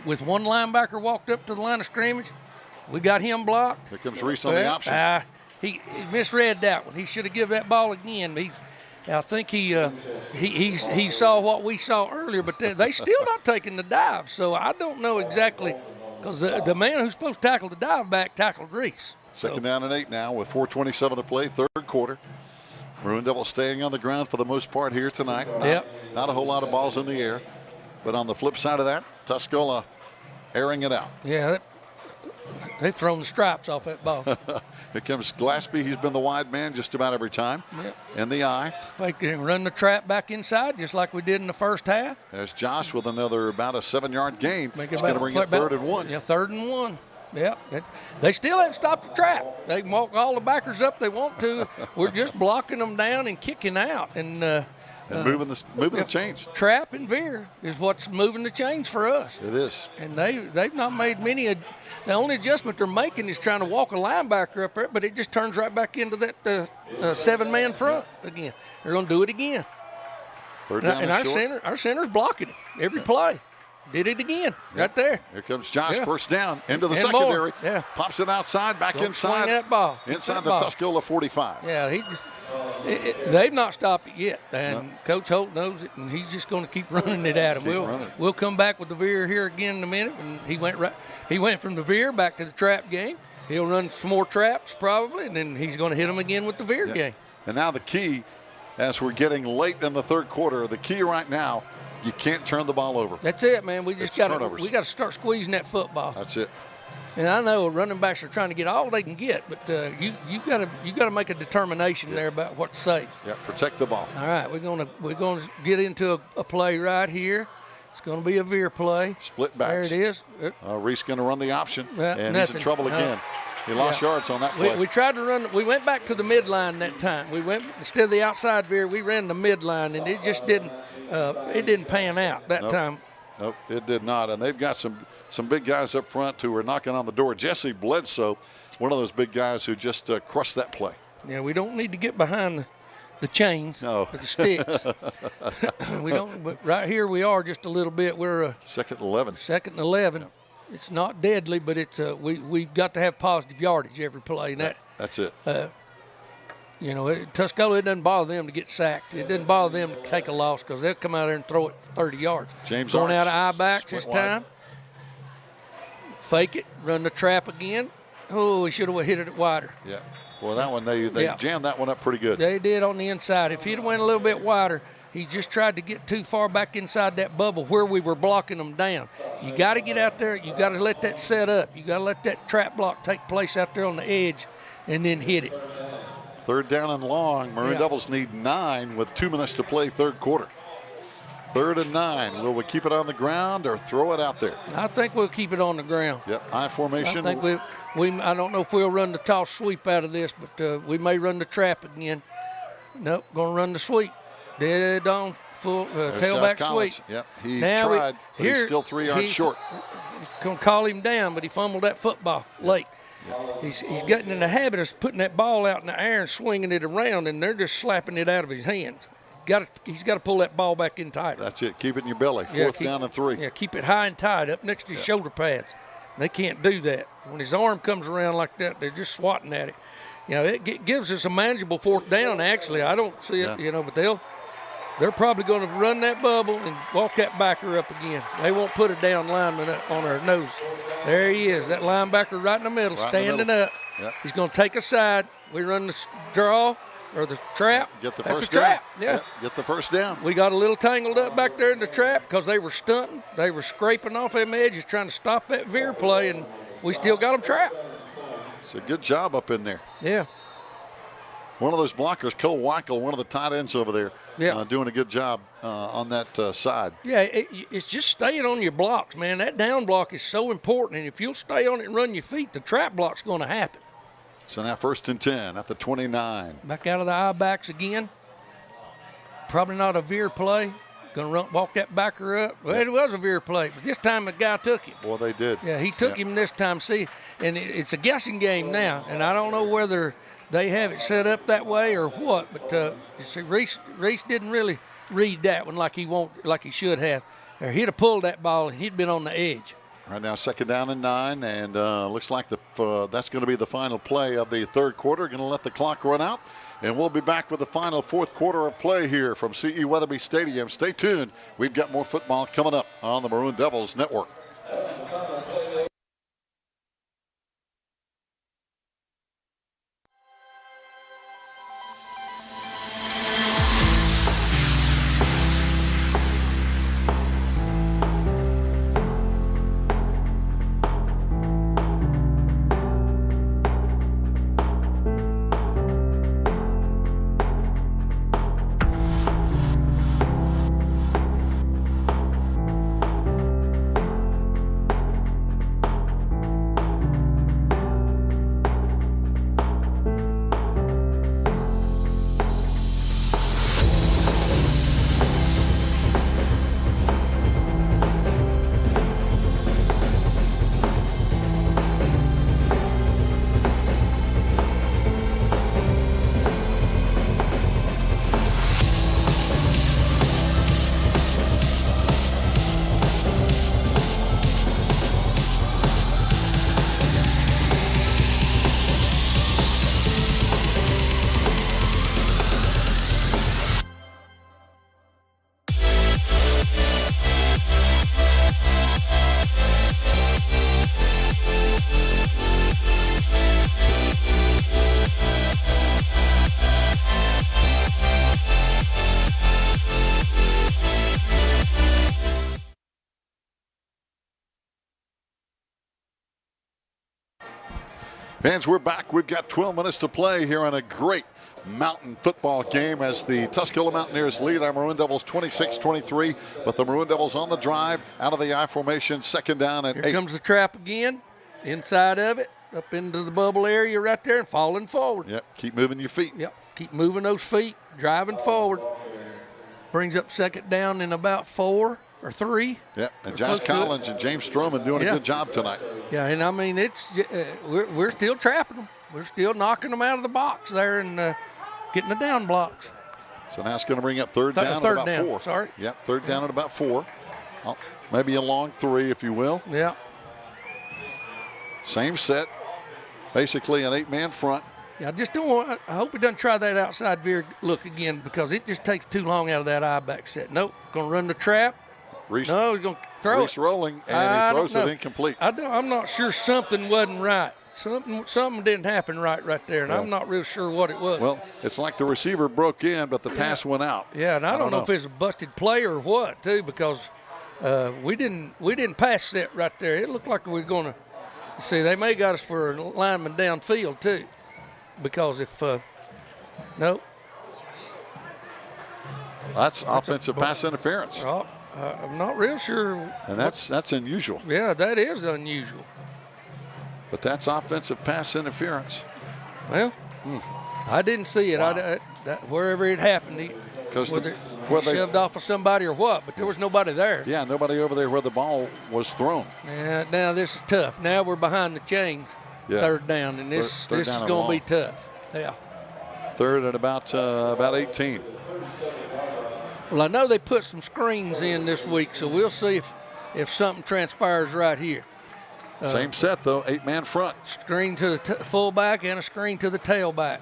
With one linebacker walked up to the line of scrimmage, we got him blocked. Here comes Reese on the option. He misread that one. He should have given that ball again. I think he saw what we saw earlier, but they still not taking the dive. So I don't know exactly, because the man who's supposed to tackle the dive back tackled Reese. Second down and 8 now with 4:27 to play, third quarter. Maroon Devils staying on the ground for the most part here tonight. Not a whole lot of balls in the air. But on the flip side of that, Tuscola airing it out. Yeah, they've thrown the stripes off that ball. Here comes Glaspie. He's been the wide man just about every time. In the eye. Fake it and run the trap back inside just like we did in the first half. There's Josh with another about a 7-yard gain. He's going to bring it 3rd and 1. Yeah, 3rd and 1. Yeah, they still haven't stopped the trap. They can walk all the backers up they want to. We're just blocking them down and kicking out. And moving the chains. Trap and veer is what's moving the chains for us. It is. And they've not made many. The only adjustment they're making is trying to walk a linebacker up there, but it just turns right back into that 7-man front again. They're going to do it again. Third down and our center's blocking it every play. Did it again, right there. Here comes Josh, first down, into the secondary. Yeah. Pops it outside, back inside. Swing that ball. Inside the Tuscola 45. Yeah, they've not stopped it yet, and Coach Holt knows it, and he's just going to keep running it at him. We'll come back with the veer here again in a minute, and he went from the veer back to the trap game. He'll run some more traps probably, and then he's going to hit them again with the veer game. And now the key, as we're getting late in the third quarter, the key right now, you can't turn the ball over. That's it, man. We just got to start squeezing that football. That's it. And I know running backs are trying to get all they can get, but you got to make a determination there about what's safe. Yeah, protect the ball. All right, we're gonna get into a play right here. It's going to be a veer play. Split backs. There it is. Reese going to run the option, and nothing. He's in trouble again. He lost yards on that play. We tried to run. We went back to the midline that time. We went instead of the outside veer. We ran the midline, and it just didn't. It didn't pan out that time. Nope, it did not. And they've got some big guys up front who are knocking on the door. Jesse Bledsoe, one of those big guys who just crushed that play. Yeah, we don't need to get behind the chains or the sticks. We don't. But right here we are just a little bit. We're 2nd and 11. 2nd and 11. It's not deadly, but it's we've got to have positive yardage every play. And that's it. Tuscola, it doesn't bother them to get sacked. It doesn't bother them to take a loss because they'll come out there and throw it for 30 yards. James going Arch, out of eye backs this time. Fake it, run the trap again. Oh, he should have hit it wider. Yeah. Well, that one, they jammed that one up pretty good. They did on the inside. If he'd have went a little bit wider, he just tried to get too far back inside that bubble where we were blocking them down. You got to get out there. You got to let that set up. You got to let that trap block take place out there on the edge and then hit it. 3rd down and long. Maroon Devils need 9 with 2 minutes to play third quarter. 3rd and 9. Will we keep it on the ground or throw it out there? I think we'll keep it on the ground. Yep, I formation. I think I don't know if we'll run the toss sweep out of this, but we may run the trap again. Nope, going to run the sweep. Dead on full tailback sweep. Yep, he tried, but he's still 3 yards short. Going to call him down, but he fumbled that football late. He's getting in the habit of putting that ball out in the air and swinging it around, and they're just slapping it out of his hands. He's got to pull that ball back in tight. That's it. Keep it in your belly. 4th down and 3. Yeah, keep it high and tight up next to his shoulder pads. They can't do that. When his arm comes around like that, they're just swatting at it. It gives us a manageable 4th down, actually. I don't see it, but they're probably going to run that bubble and walk that backer up again. They won't put a down lineman on our nose. There he is, that linebacker right in the middle, standing up. Yep. He's going to take a side. We run the draw or the trap. Get the That's first a trap. down. Yeah. Yep. Get the first down. We got a little tangled up back there in the trap because they were stunting. They were scraping off them edges trying to stop that veer play, and we still got them trapped. It's a good job up in there. Yeah. One of those blockers, Cole Weichel, one of the tight ends over there, doing a good job on that side. Yeah, it's just staying on your blocks, man. That down block is so important, and if you'll stay on it and run your feet, the trap block's going to happen. So now 1st and 10 at the 29. Back out of the eye backs again. Probably not a veer play. Going to walk that backer up. Well, it was a veer play, but this time the guy took him. Well, they did. Yeah, he took him this time. See, and it's a guessing game now, and I don't know whether they have it set up that way or what. But see, Reese didn't really read that one like he should have. Or he'd have pulled that ball and he'd been on the edge. Right now, 2nd down and 9, and looks like that's going to be the final play of the third quarter. Going to let the clock run out, and we'll be back with the final fourth quarter of play here from C.E. Weatherby Stadium. Stay tuned. We've got more football coming up on the Maroon Devils Network. Fans, we're back. We've got 12 minutes to play here on a great mountain football game as the Tuscola Mountaineers lead our Maroon Devils 26-23. But the Maroon Devils on the drive out of the I formation, 2nd down and 8. Here comes the trap again, inside of it, up into the bubble area right there and falling forward. Yep, keep moving your feet. Yep, keep moving those feet, driving forward. Brings up 2nd down in about 4 or 3. Yeah, and Josh Collins and James Stroman doing a good job tonight. Yeah, and I mean, it's we're still trapping them. We're still knocking them out of the box there and getting the down blocks. So now it's going to bring up 3rd down at about 4. Sorry. Yep, 3rd down at about 4. Oh, maybe a long 3, if you will. Yeah. Same set, basically an 8-man front. Yeah, I just don't want. I hope he doesn't try that outside veer look again because it just takes too long out of that I back set. Nope, going to run the trap. Reese, no, he's going to throw Reese it. rolling, and he throws it incomplete. I'm not sure something wasn't right. Something didn't happen right there, and I'm not real sure what it was. Well, it's like the receiver broke in, but the pass went out. Yeah, and I don't know if it's a busted play or what, too, because we didn't pass set right there. It looked like we were going to see. They may got us for a lineman downfield too, because if no. That's offensive pass interference. I'm not real sure. And that's unusual. Yeah, that is unusual. But that's offensive pass interference. Well, I didn't see it. Wow. Wherever it happened, whether they shoved off of somebody or what, but there was nobody there. Yeah, nobody over there where the ball was thrown. Yeah, now this is tough. Now we're behind the chains, 3rd down, and this is going to be tough. Yeah. 3rd at about 18. Well, I know they put some screens in this week, so we'll see if something transpires right here. Same set, though, 8-man front. Screen to the fullback and a screen to the tailback.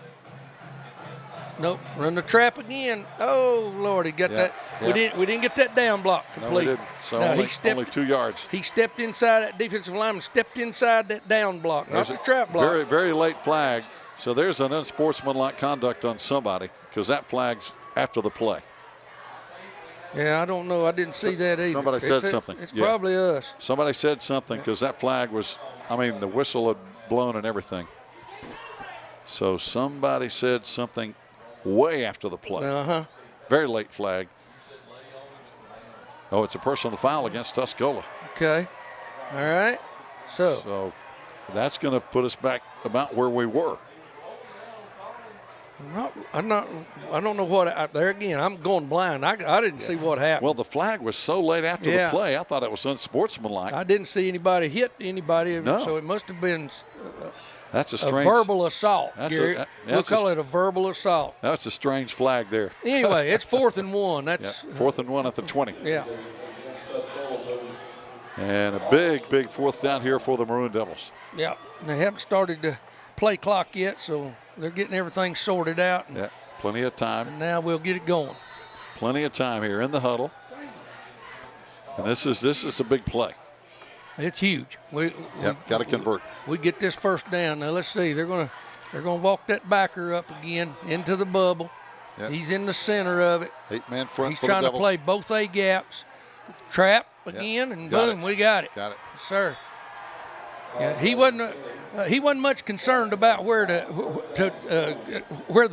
Nope, run the trap again. Oh, Lord, he got that. Yeah. We didn't get that down block complete. No, we didn't. So only 2 yards. He stepped inside, that defensive lineman stepped inside that down block, not the trap block. Very, very late flag. So there's an unsportsmanlike conduct on somebody because that flag's after the play. Yeah, I don't know. I didn't see that either. Somebody said something. It's probably us. Somebody said something because that flag was, the whistle had blown and everything. So somebody said something way after the play. Very late flag. Oh, it's a personal foul against Tuscola. Okay. All right. So that's going to put us back about where we were. I don't know what. There again, I'm going blind. I didn't see what happened. Well, the flag was so late after the play, I thought it was unsportsmanlike. I didn't see anybody hit anybody, No. so it must have been That's a a strange verbal assault, Gary. We'll call it a verbal assault. That's a strange flag there. Anyway, it's 4th and 1. That's 4th and 1 at the 20. Yeah. And a big, big 4th down here for the Maroon Devils. Yeah. They haven't started the play clock yet, so they're getting everything sorted out. Yeah, plenty of time. And now we'll get it going. Plenty of time here in the huddle. And this is a big play. It's huge. Got to convert. We get this first down. Now let's see. They're gonna walk that backer up again into the bubble. Yep. He's in the center of it. 8-man front. He's for trying the to Devils. play both A gaps. Trap again, and boom, we got it. Got it. Yes, sir. Yeah, he wasn't much concerned about where the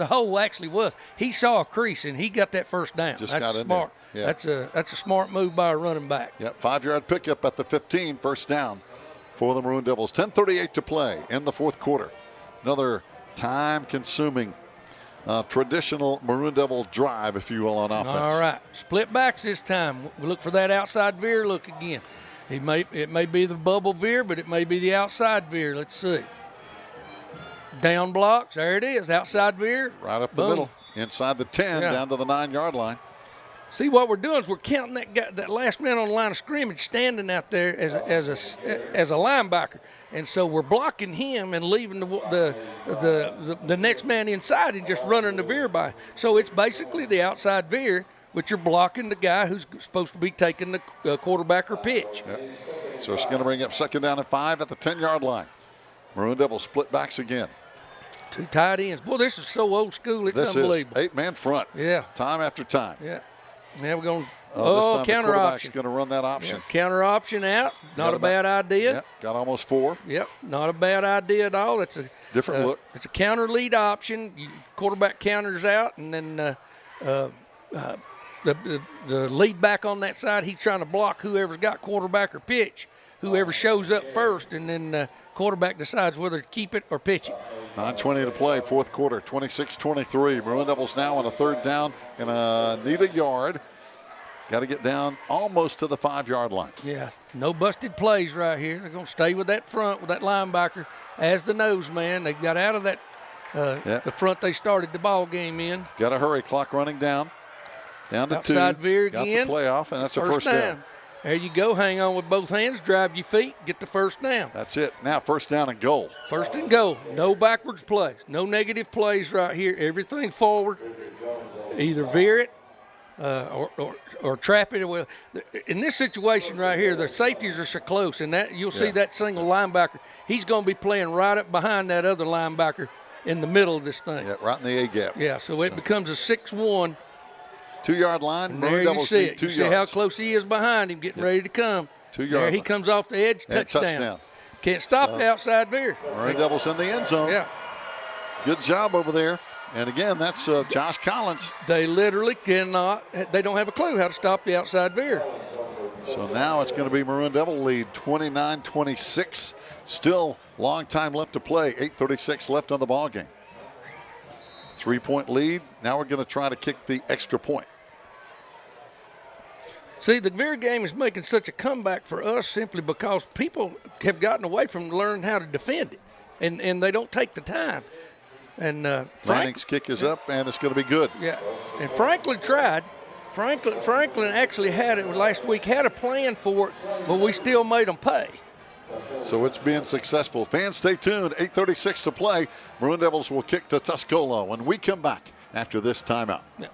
hole actually was. He saw a crease and he got that first down. Just that's got in smart. there. Yeah. That's a smart move by a running back. Yep, 5-yard pickup at the 15, first down for the Maroon Devils. 10:38 to play in the 4th quarter. Another time-consuming, traditional Maroon Devil drive, if you will, on offense. All right, split backs this time. We look for that outside veer look again. It may be the bubble veer, but it may be the outside veer. Let's see. Down blocks. There it is. Outside veer. Right up the middle. Inside the 10, down to the 9-yard line. See, what we're doing is we're counting that last man on the line of scrimmage standing out there as a linebacker. And so we're blocking him and leaving the next man inside and just running the veer by. So it's basically the outside veer, but you're blocking the guy who's supposed to be taking the quarterback or pitch. Yep. So it's going to bring up 2nd down and 5 at the 10-yard line. Maroon Devils split backs again. 2 tight ends. Boy, this is so old school. It's unbelievable. This is 8-man front. Yeah. Time after time. Yeah. Now we're going this time counter the quarterback's option. going to run that option. Yeah. Counter option out. Not a bad idea. Yep. Got almost 4. Yep. Not a bad idea at all. It's a different look. It's a counter lead option. Quarterback counters out, and then the lead back on that side, he's trying to block whoever's got quarterback or pitch, whoever shows up first, and then quarterback decides whether to keep it or pitch it. 9:20 to play, 4th quarter, 26-23. Maroon Devils now on a 3rd down and need a yard. Got to get down almost to the 5-yard line. Yeah, no busted plays right here. They're going to stay with that front, with that linebacker as the nose man. They got out of that the front they started the ball game in. Got to hurry, clock running down. Down to 2. Outside veer again. Got the playoff, and that's a first down. There you go. Hang on with both hands. Drive your feet. Get the first down. That's it. Now 1st down and goal. 1st and goal. No backwards plays. No negative plays right here. Everything forward. Either veer it or trap it. Well, in this situation right here, the safeties are so close, and that you'll see that single linebacker. He's going to be playing right up behind that other linebacker in the middle of this thing. Yeah, right in the A gap. Yeah, so it becomes a 6-1. 2-yard line. There you see it. You see how close he is behind him, getting ready to come. 2-yard There he comes off the edge, touchdown. Can't stop the outside veer. Maroon Devils in the end zone. Yeah. Good job over there. And again, that's Josh Collins. They literally cannot. They don't have a clue how to stop the outside veer. So now it's going to be Maroon Devil lead 29-26. Still long time left to play. 8:36 left on the ball game. 3-point lead. Now we're going to try to kick the extra point. See, the veer game is making such a comeback for us simply because people have gotten away from learning how to defend it, and they don't take the time. And Manning's kick is up, and it's going to be good. Yeah, and Franklin tried. Franklin actually had it last week, had a plan for it, but we still made them pay. So it's been successful. Fans, stay tuned. 8:36 to play. Maroon Devils will kick to Tuscola when we come back after this timeout. Yeah.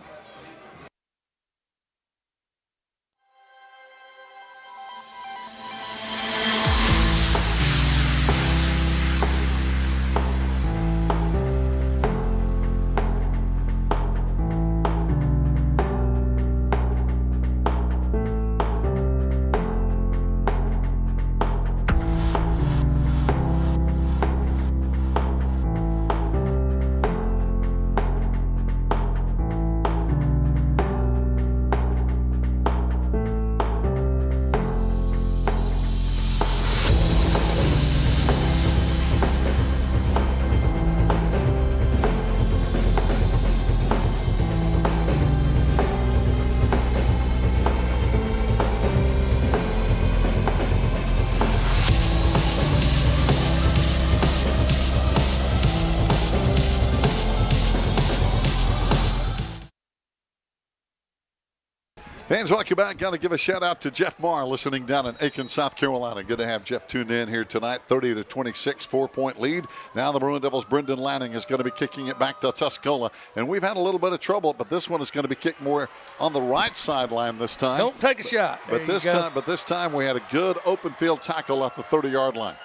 Fans, welcome back. Got to give a shout out to Jeff Marr listening down in Aiken, South Carolina. Good to have Jeff tuned in here tonight. 30-26, 4-point lead. Now the Maroon Devils' Brendan Lanning is going to be kicking it back to Tuscola. And we've had a little bit of trouble, but this one is going to be kicked more on the right sideline this time. Don't take a shot. But this time we had a good open field tackle at the 30-yard line.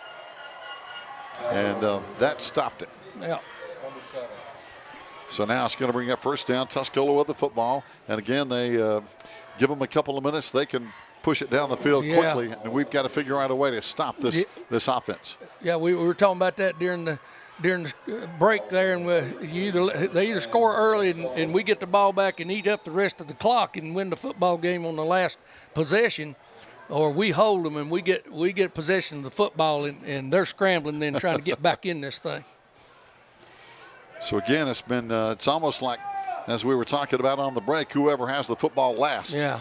And that stopped it. Yeah. So now it's going to bring up first down. Tuscola with the football. And again, they give them a couple of minutes. They can push it down the field quickly. And we've got to figure out a way to stop this offense. Yeah, we were talking about that during the break there. And they either score early and we get the ball back and eat up the rest of the clock and win the football game on the last possession, or we hold them and we get possession of the football and they're scrambling then trying to get back in this thing. So again, it's been it's almost like, as we were talking about on the break, whoever has the football last. Yeah.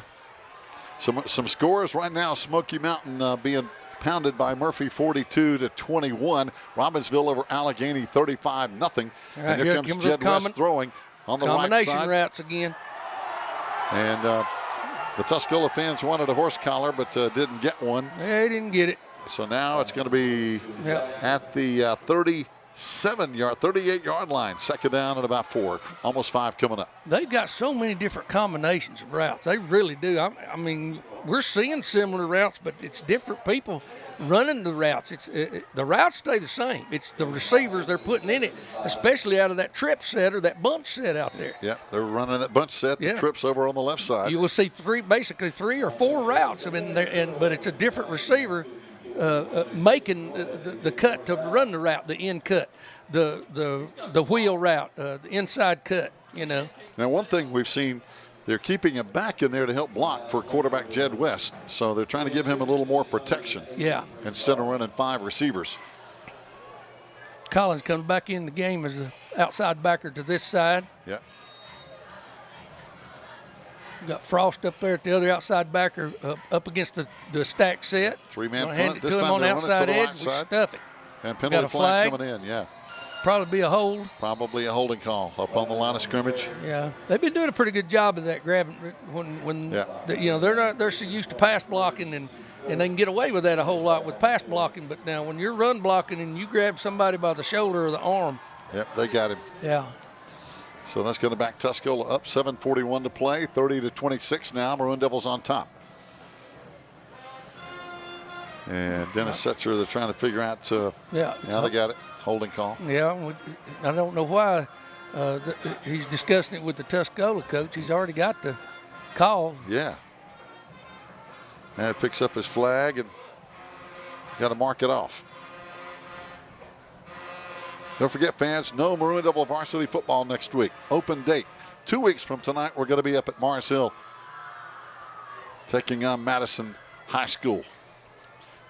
Some scores right now. Smoky Mountain being pounded by Murphy 42-21. Robbinsville over Allegheny 35-0. Right, and here comes Jed West throwing on the right side. Combination routes again. And the Tuscola fans wanted a horse collar, but didn't get one. They didn't get it. So now it's going to be at the 38-yard line. Second down at about 4. Almost 5 coming up. They've got so many different combinations of routes. They really do. I mean, we're seeing similar routes, but it's different people running the routes. The routes stay the same. It's the receivers they're putting in it, especially out of that trip set or that bunch set out there. Yeah, they're running that bunch set. The trips over on the left side. You will see basically three or four routes. I mean, but it's a different receiver making the cut to run the route, the end cut, the wheel route, the inside cut, you know. Now, one thing we've seen, they're keeping a back in there to help block for quarterback Jed West. So they're trying to give him a little more protection. Yeah. Instead of running 5 receivers. Collins comes back in the game as the outside backer to this side. Yeah. We got Frost up there at the other outside backer up against the stack set. 3-man front. Hand it This to him time on the outside edge. right We stuff it. And penalty flag coming in, Probably be a hold. Probably a holding call up on the line of scrimmage. Yeah, they've been doing a pretty good job of that grabbing when they're so used to pass blocking and they can get away with that a whole lot with pass blocking. But now when you're run blocking and you grab somebody by the shoulder or the arm. Yep, they got him. Yeah. So that's going to back Tuscola up. 7:41 to play. 30-26 now. Maroon Devils on top. And Dennis Setzer, they're trying to figure out. Now they got it. Holding call. Yeah, I don't know why he's discussing it with the Tuscola coach. He's already got the call. Yeah. Now he picks up his flag and got to mark it off. Don't forget, fans, no Maroon Devil varsity football next week. Open date. 2 weeks from tonight, we're going to be up at Mars Hill taking on Madison High School.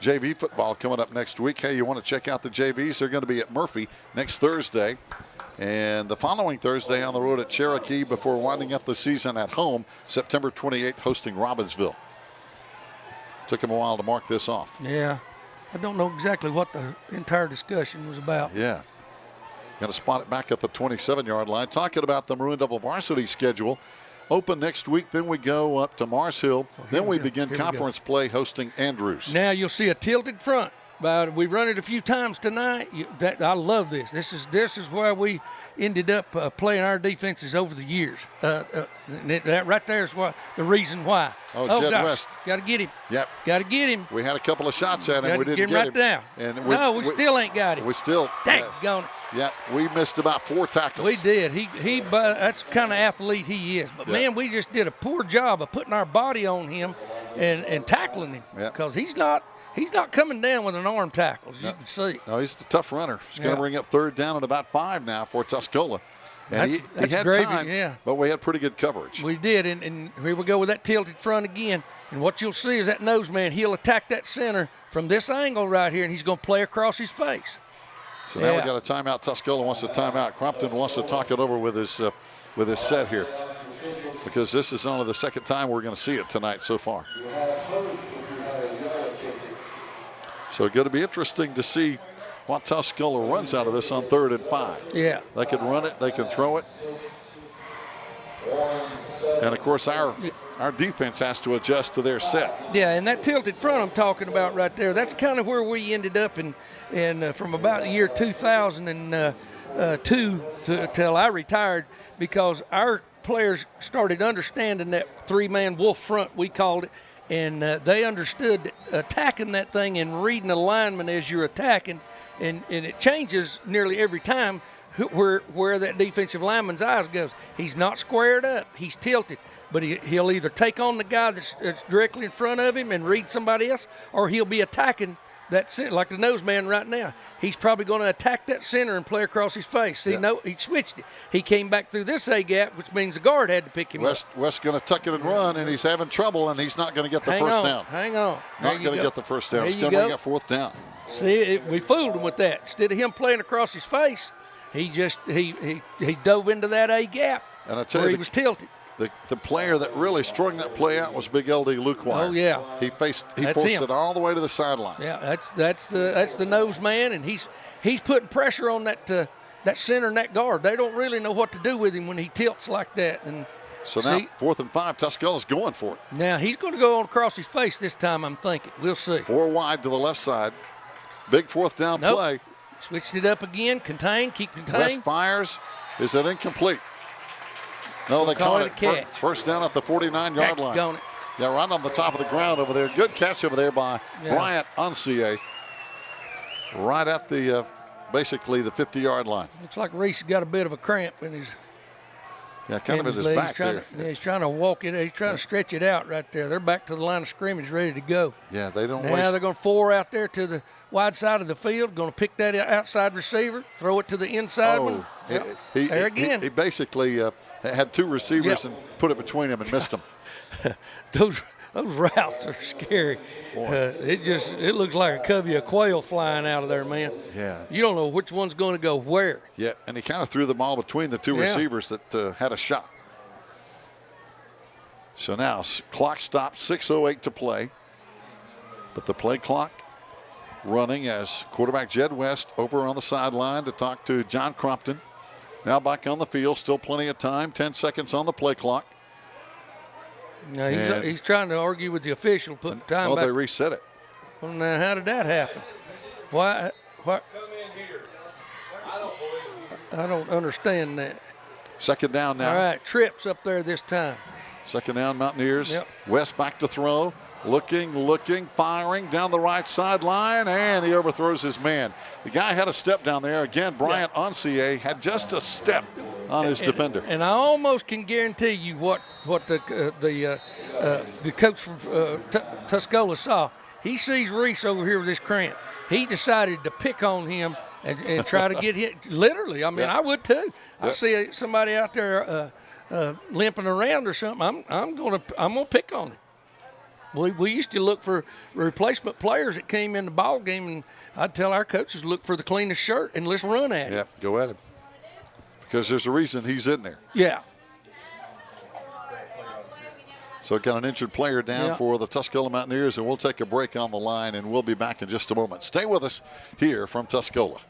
JV football coming up next week. Hey, you want to check out the JVs? They're going to be at Murphy next Thursday. And the following Thursday on the road at Cherokee before winding up the season at home, September 28th, hosting Robbinsville. Took them a while to mark this off. Yeah. I don't know exactly what the entire discussion was about. Yeah. Got to spot it back at the 27-yard line. Talking about the Maroon Devil varsity schedule. Open next week, then we go up to Mars Hill. Then we begin conference play hosting Andrews. Now you'll see a tilted front. We've run it a few times tonight. I love this. This is where we ended up playing our defenses over the years. That right there is the reason why. Jed West. Got to get him. Yep. Got to get him. We had a couple of shots at him. We didn't get him. Right now. And we still ain't got him. We still. Daggone it. Yeah, we missed about 4 tackles. We did. That's the kind of athlete he is. But, man, we just did a poor job of putting our body on him and tackling him because he's not coming down with an arm tackle, as you can see. No, he's a tough runner. He's going to bring up 3rd down at about 5 now for Tuscola. And he had gravy, time, but we had pretty good coverage. We did, and here we go with that tilted front again. And what you'll see is that nose man, he'll attack that center from this angle right here, and he's going to play across his face. So now we got a timeout. Tuscola wants a timeout. Crompton wants to talk it over with his set here because this is only the second time we're going to see it tonight so far. So it's going to be interesting to see what Tuscola runs out of this on 3rd and 5. Yeah. They can run it. They can throw it. And, of course, our defense has to adjust to their set. Yeah, and that tilted front I'm talking about right there, that's kind of where we ended up in from about the year 2002 till I retired, because our players started understanding that three-man wolf front, we called it, and they understood attacking that thing and reading the lineman as you're attacking, and it changes nearly every time where that defensive lineman's eyes goes. He's not squared up, he's tilted, but he'll either take on the guy that's directly in front of him and read somebody else, or he'll be attacking that center, like the nose man right now. He's probably going to attack that center and play across his face. See, no, he switched it. He came back through this A-gap, which means the guard had to pick him up. West's going to tuck it and run, and he's having trouble, and he's not going to get the first down. Hang on. Not going to get the first down. It's going to bring a fourth down. See, we fooled him with that. Instead of him playing across his face, he dove into that A-gap and I tell where you, he was tilted. The player that really strung that play out was Big LD Luke Wire. Oh yeah, he forced it all the way to the sideline. Yeah, that's the nose man, and he's putting pressure on that center and that guard. They don't really know what to do with him when he tilts like that. And so now 4th and 5, Tuscola's going for it. Now he's going to go on across his face this time, I'm thinking. We'll see. 4 wide to the left side. Big 4th down play. Switched it up again. Keep contained. West fires. Is it incomplete? No, they call it a catch. First down at the 49-yard line. On it. Yeah, right on the top of the ground over there. Good catch over there by Bryant Onsier. Right at the basically the 50-yard line. Looks like Reese got a bit of a cramp in his. Yeah, kind of in his back there. He's trying to walk it. He's trying to stretch it out right there. They're back to the line of scrimmage, ready to go. Yeah, they don't waste. Now they're going to 4 out there to the wide side of the field. Going to pick that outside receiver, throw it to the inside one. There again. He basically had 2 receivers and put it between them and missed them. Those routes are scary. It looks like a covey of quail flying out of there, man. Yeah. You don't know which one's going to go where. Yeah, and he kind of threw the ball between the 2 receivers that had a shot. So now clock stopped, 6:08 to play. But the play clock running as quarterback Jed West over on the sideline to talk to John Crompton. Now back on the field, still plenty of time, 10 seconds on the play clock. Now he's trying to argue with the official, putting time back. Well, they reset it. Well, now how did that happen? Why? I don't understand that. Second down now. All right, trips up there this time. Second down, Mountaineers. Yep. West back to throw. Looking, firing down the right sideline, and he overthrows his man. The guy had a step down there. Again, Bryant Onsier had just a step on his defender. And I almost can guarantee you what the coach from Tuscola saw. He sees Reese over here with this cramp. He decided to pick on him and try to get hit. Literally, I mean, I would too. I see somebody out there limping around or something. I'm gonna pick on him. We used to look for replacement players that came in the ball game, and I'd tell our coaches, look for the cleanest shirt and let's run at him. Yeah, go at him. Because there's a reason he's in there. Yeah. So got an injured player down for the Tuscola Mountaineers, and we'll take a break on the line, and we'll be back in just a moment. Stay with us here from Tuscola.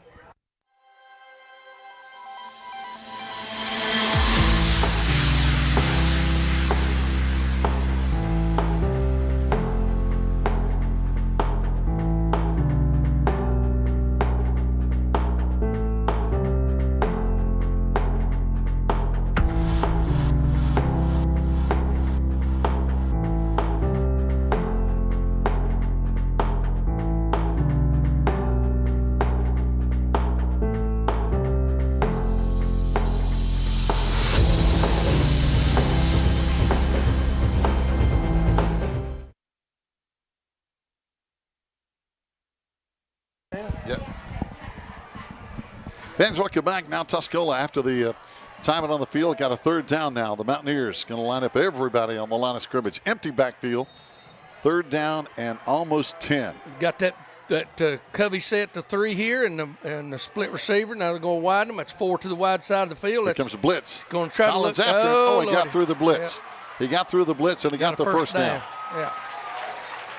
Fans, welcome back. Now Tuscola, after the time on the field, got a third down now. The Mountaineers going to line up everybody on the line of scrimmage. Empty backfield. Third down and almost 10. Got that covey set to 3 here and the split receiver. Now they're going to widen them. That's 4 to the wide side of the field. Here comes a blitz. Going to try Collins to look. after him. Oh, he Lordy. got through the blitz. Yeah. He got through the blitz, and he got the first down. Yeah.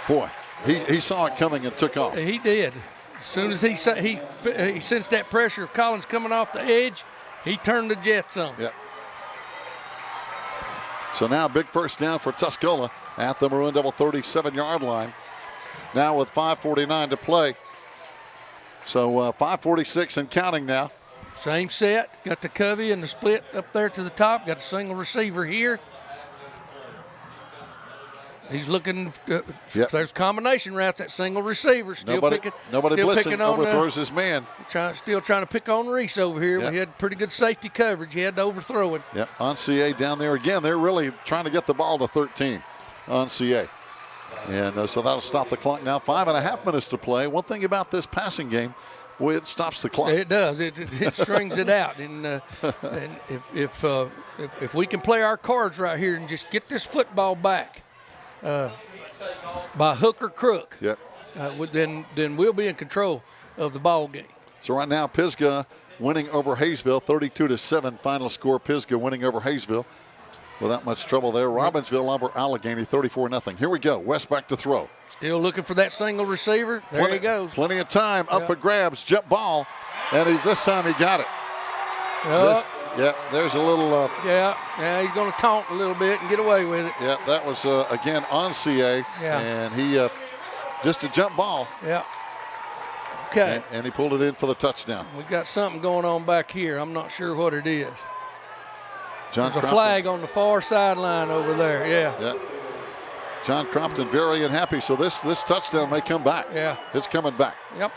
Boy, he saw it coming and took off. He did. As soon as he sensed that pressure of Collins coming off the edge, he turned the jets on. Yep. So now big first down for Tuscola at the Maroon Devil 37-yard line. Now with 5:49 to play. So 5:46 and counting now. Same set. Got the Covey and the split up there to the top. Got a single receiver here. He's looking. There's combination routes. That single receiver still Nobody blitzing, overthrows his man. Still trying to pick on Reese over here. Yep. We had pretty good safety coverage. He had to overthrow him. Yep, on CA down there again. They're really trying to get the ball to 13 on CA. And so that'll stop the clock now. 5.5 minutes to play. One thing about this passing game, well, it stops the clock. It does. It strings it out. And if we can play our cards right here and just get this football back by hook or crook, Yep. then we'll be in control of the ball game. So right now, Pisgah winning over Hayesville, 32-7. Final score: Pisgah winning over Hayesville without much trouble there. Robbinsville over Allegheny, 34-0. Here we go. West back to throw. Still looking for that single receiver. There he goes. Plenty of time. Up for grabs. Jump ball. And this time he got it. There's a little. He's going to taunt a little bit and get away with it. Yeah, that was, again, on CA. Yeah. And he just a jump ball. Yeah. Okay. And he pulled it in for the touchdown. We got something going on back here. I'm not sure what it is. There's a flag on the far sideline over there. Yeah. John Crompton very unhappy, so this touchdown may come back. Yeah. It's coming back. Yep.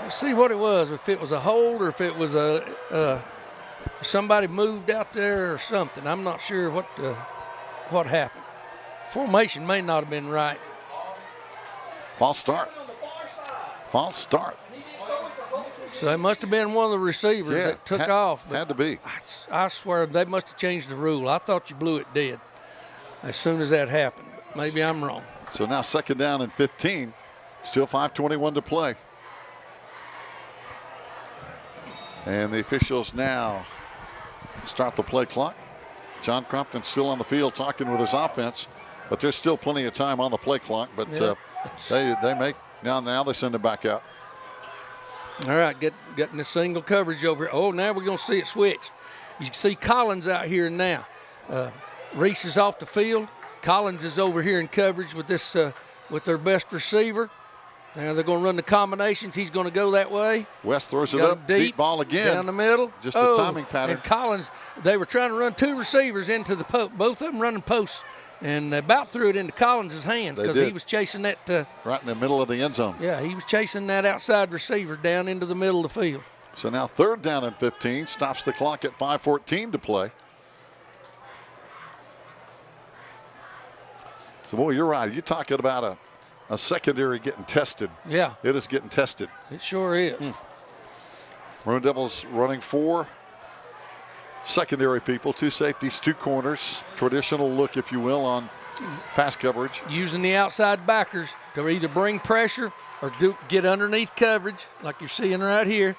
Let's see what it was, if it was a hold or if it was somebody moved out there or something. I'm not sure what happened. Formation may not have been right. False start. So it must have been one of the receivers that took off. Had to be. I swear they must have changed the rule. I thought you blew it dead as soon as that happened. Maybe I'm wrong. So now second down and 15. Still 5:21 to play. And the officials now start the play clock. John Crompton still on the field talking with his offense, but there's still plenty of time on the play clock. But they make now they send it back out. All right, getting the single coverage over here. Oh, now we're going to see it switch. You can see Collins out here now. Reese is off the field. Collins is over here in coverage with this with their best receiver. Now they're going to run the combinations. He's going to go that way. West throws it up, deep ball again. Down the middle. Just a timing pattern. And Collins, they were trying to run two receivers into the post. Both of them running posts. And they about threw it into Collins' hands because he was chasing that. Right in the middle of the end zone. Yeah, he was chasing that outside receiver down into the middle of the field. So now third down and 15. Stops the clock at 5:14 to play. So, boy, you're right. You're talking about a secondary getting tested. Yeah. It is getting tested. It sure is. Maroon Devils running 4 secondary people, 2 safeties, 2 corners. Traditional look, if you will, on pass coverage. Using the outside backers to either bring pressure or get underneath coverage, like you're seeing right here.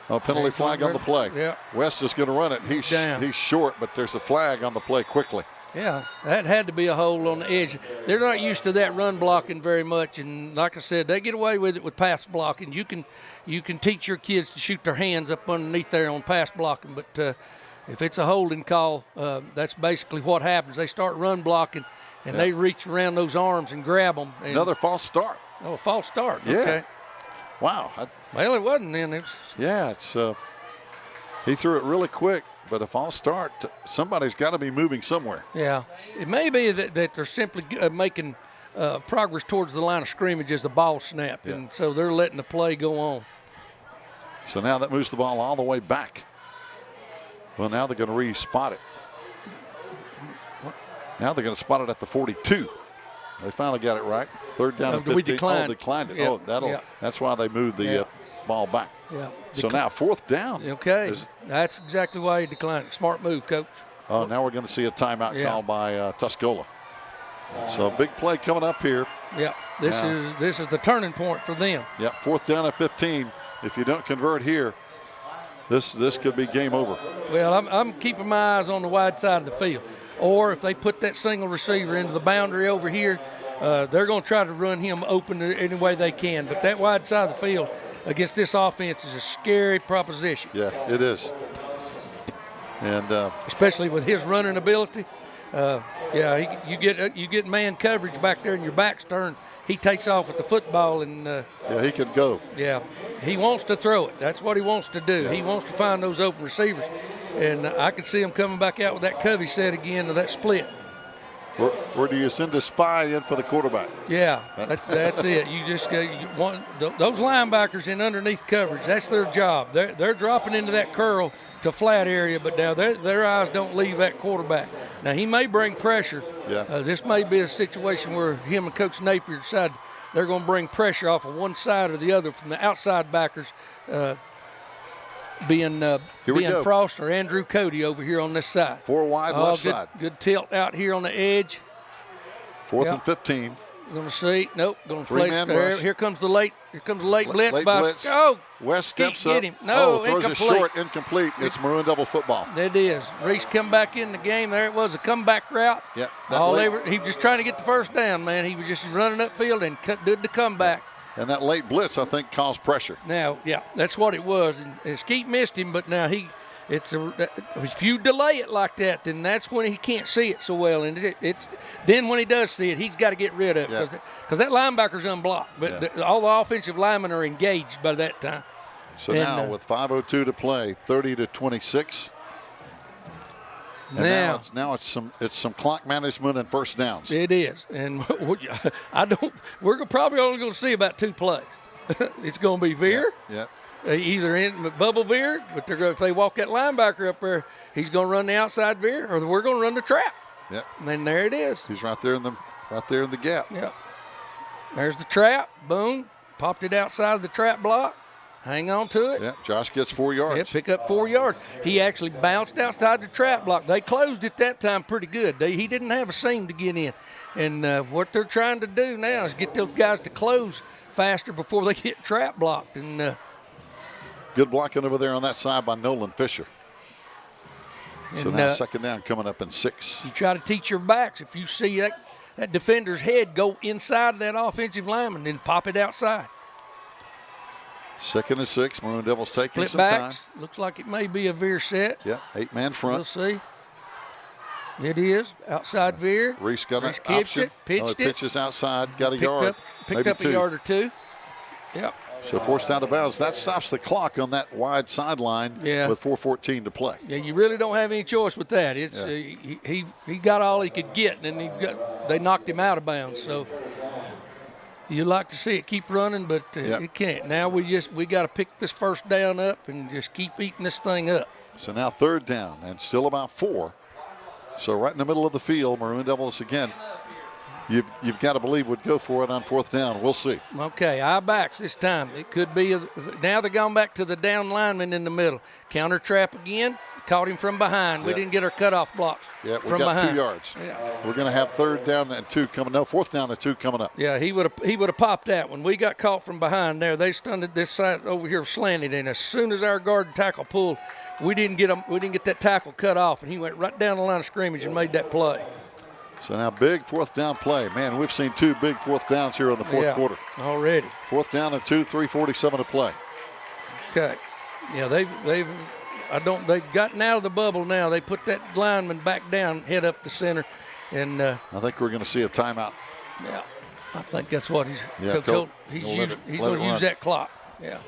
Penalty flag on the play. Yeah. West is going to run it. He's short, but there's a flag on the play quickly. Yeah, that had to be a hold on the edge. They're not used to that run blocking very much, and like I said, they get away with it with pass blocking. You can teach your kids to shoot their hands up underneath there on pass blocking, but if it's a holding call, that's basically what happens. They start run blocking, and they reach around those arms and grab them. And another false start. Oh, a false start. Yeah. Okay. Wow. Well, it wasn't then. It's he threw it really quick. But a false start, somebody's got to be moving somewhere. Yeah. It may be that they're simply making progress towards the line of scrimmage as the ball snapped, and so they're letting the play go on. So now that moves the ball all the way back. Well, now they're going to re-spot it. Now they're going to spot it at the 42. They finally got it right. Third down and 15. We declined. Declined it. Yeah. That's why they moved the ball back. Yeah. So now fourth down. Okay. That's exactly why he declined it. Smart move, Coach. Oh, now we're going to see a timeout called by Tuscola. So big play coming up here. Yeah. This is the turning point for them. Yeah. Fourth down at 15. If you don't convert here, this could be game over. Well, I'm keeping my eyes on the wide side of the field. Or if they put that single receiver into the boundary over here, they're going to try to run him open any way they can. But that wide side of the field against this offense is a scary proposition. Yeah, it is. And especially with his running ability. You get man coverage back there and your back's turned. He takes off with the football and he can go. Yeah, he wants to throw it. That's what he wants to do. Yeah. He wants to find those open receivers. And I can see him coming back out with that Covey set again to that split. Or do you send a spy in for the quarterback? Yeah, that's it. You just want those linebackers in underneath coverage. That's their job. They're dropping into that curl to flat area, but now their eyes don't leave that quarterback. Now he may bring pressure. Yeah. This may be a situation where him and Coach Napier decide they're going to bring pressure off of one side or the other from the outside backers, being Frost or Andrew Cody over here on this side. 4 wide left side. Good tilt out here on the edge. 4th and 15. Going to see. Nope. Going to place Three-man rush. Here comes the late blitz. Late blitz. Oh, West steps get up. him. No, throws incomplete. it short, incomplete. It's Maroon Devil football. It is. Reese come back in the game. There it was, a comeback route. Yep. He was just trying to get the first down, man. He was just running upfield and did the comeback. And that late blitz, I think, caused pressure. Now, yeah, that's what it was. And Skeet missed him, but now if you delay it like that, then that's when he can't see it so well. And then when he does see it, he's got to get rid of it because that linebacker's unblocked. But all the offensive linemen are engaged by that time. So now with 5:02 to play, 30-26. And now it's some clock management and first downs. It is, and we're probably only going to see about 2 plays. It's going to be veer. Yeah. Either in bubble veer, but if they walk that linebacker up there, he's going to run the outside veer, or we're going to run the trap. Yep. And then there it is. He's right there in the gap. Yep. There's the trap. Boom. Popped it outside of the trap block. Hang on to it. Yeah, Josh gets 4 yards. Yeah, pick up 4 yards. He actually bounced outside the trap block. They closed it that time pretty good. He didn't have a seam to get in. And what they're trying to do now is get those guys to close faster before they get trap blocked. And good blocking over there on that side by Nolan Fisher. So now second down coming up in 6. You try to teach your backs. If you see that defender's head go inside that offensive lineman, then pop it outside. 2nd and 6. Maroon Devils taking Split some backs. time. Looks like it may be a veer set. Yeah, 8-man front. We'll see. It is. Outside veer. Reese got an kicks option. it, pitched it. Pitches outside, got a yard. Picked up 2. a yard or 2. Yep. So forced out of bounds. That stops the clock on that wide sideline with 4:14 to play. Yeah, you really don't have any choice with that. It's he got all he could get, and they knocked him out of bounds. So you like to see it keep running, but it can't. Now we got to pick this first down up and just keep eating this thing up. So now 3rd down and still about 4. So right in the middle of the field, Maroon Devils again. You've got to believe would go for it on 4th down. We'll see. Okay, eye backs this time. It could be now they're going back to the down lineman in the middle. Counter trap again. Caught him from behind. We didn't get our cutoff blocks. Yeah, from got behind. 2 yards. Yeah. We're going to have 3rd down and 2 coming. No, 4th down and 2 coming up. Yeah, he would have popped that when we got caught from behind there. They stunned this side over here slanted, and as soon as our guard and tackle pulled, we didn't get that tackle cut off, and he went right down the line of scrimmage and made that play. So now big 4th down play. Man, we've seen 2 big 4th downs here in the 4th quarter. Already. 4th down and 2, 3:47 to play. Okay. Yeah, they've gotten out of the bubble now. They put that lineman back down, head up the center, and I think we're going to see a timeout. Yeah, I think that's what he's Coach, he's going to use that clock. Yeah.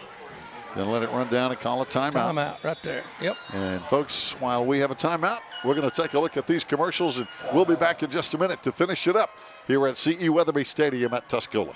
Then let it run down and call a timeout. Timeout right there. Yep. And folks, while we have a timeout, we're going to take a look at these commercials, and we'll be back in just a minute to finish it up here at C.E. Weatherby Stadium at Tuscola.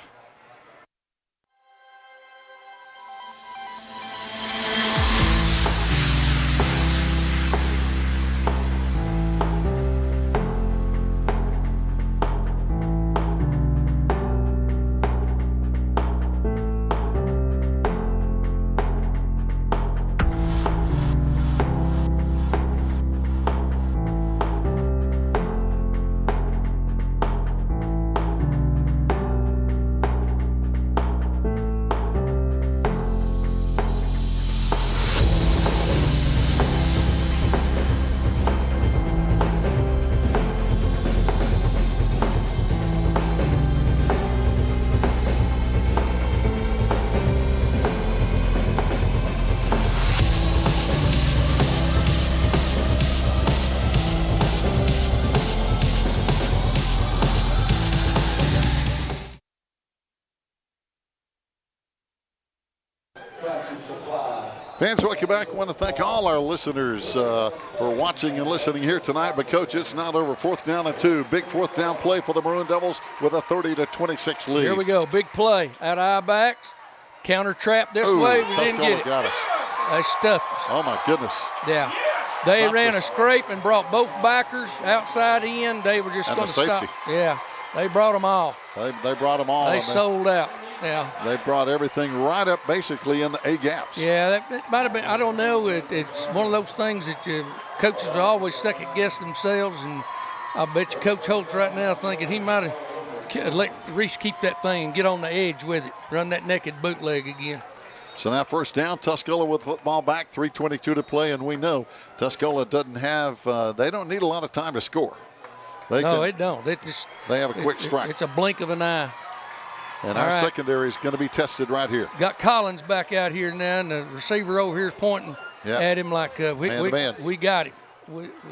Fans, welcome back. I want to thank all our listeners for watching and listening here tonight. But, Coach, it's not over. 4th down and 2. Big 4th down play for the Maroon Devils with a 30-26 lead. Here we go. Big play. Out of our backs. Counter trap this way. We didn't get it. Got us. They stuffed us. Oh, my goodness. Yeah. They Stopped ran us. a scrape and brought both backers outside in. They were just And going the to stop. safety. Yeah. They brought them all. They brought them all. They sold out. Yeah. They brought everything right up basically in the A gaps. Yeah, that might have been, I don't know. It's one of those things that coaches are always second guess themselves, and I bet you Coach Holt's right now thinking he might have let Reese keep that thing and get on the edge with it, run that naked bootleg again. So now 1st down, Tuscola with football back, 3:22 to play, and we know Tuscola doesn't have, they don't need a lot of time to score. They don't. They have a quick strike. It's a blink of an eye. And our secondary is going to be tested right here. Got Collins back out here now, and the receiver over here is pointing at him like we got him.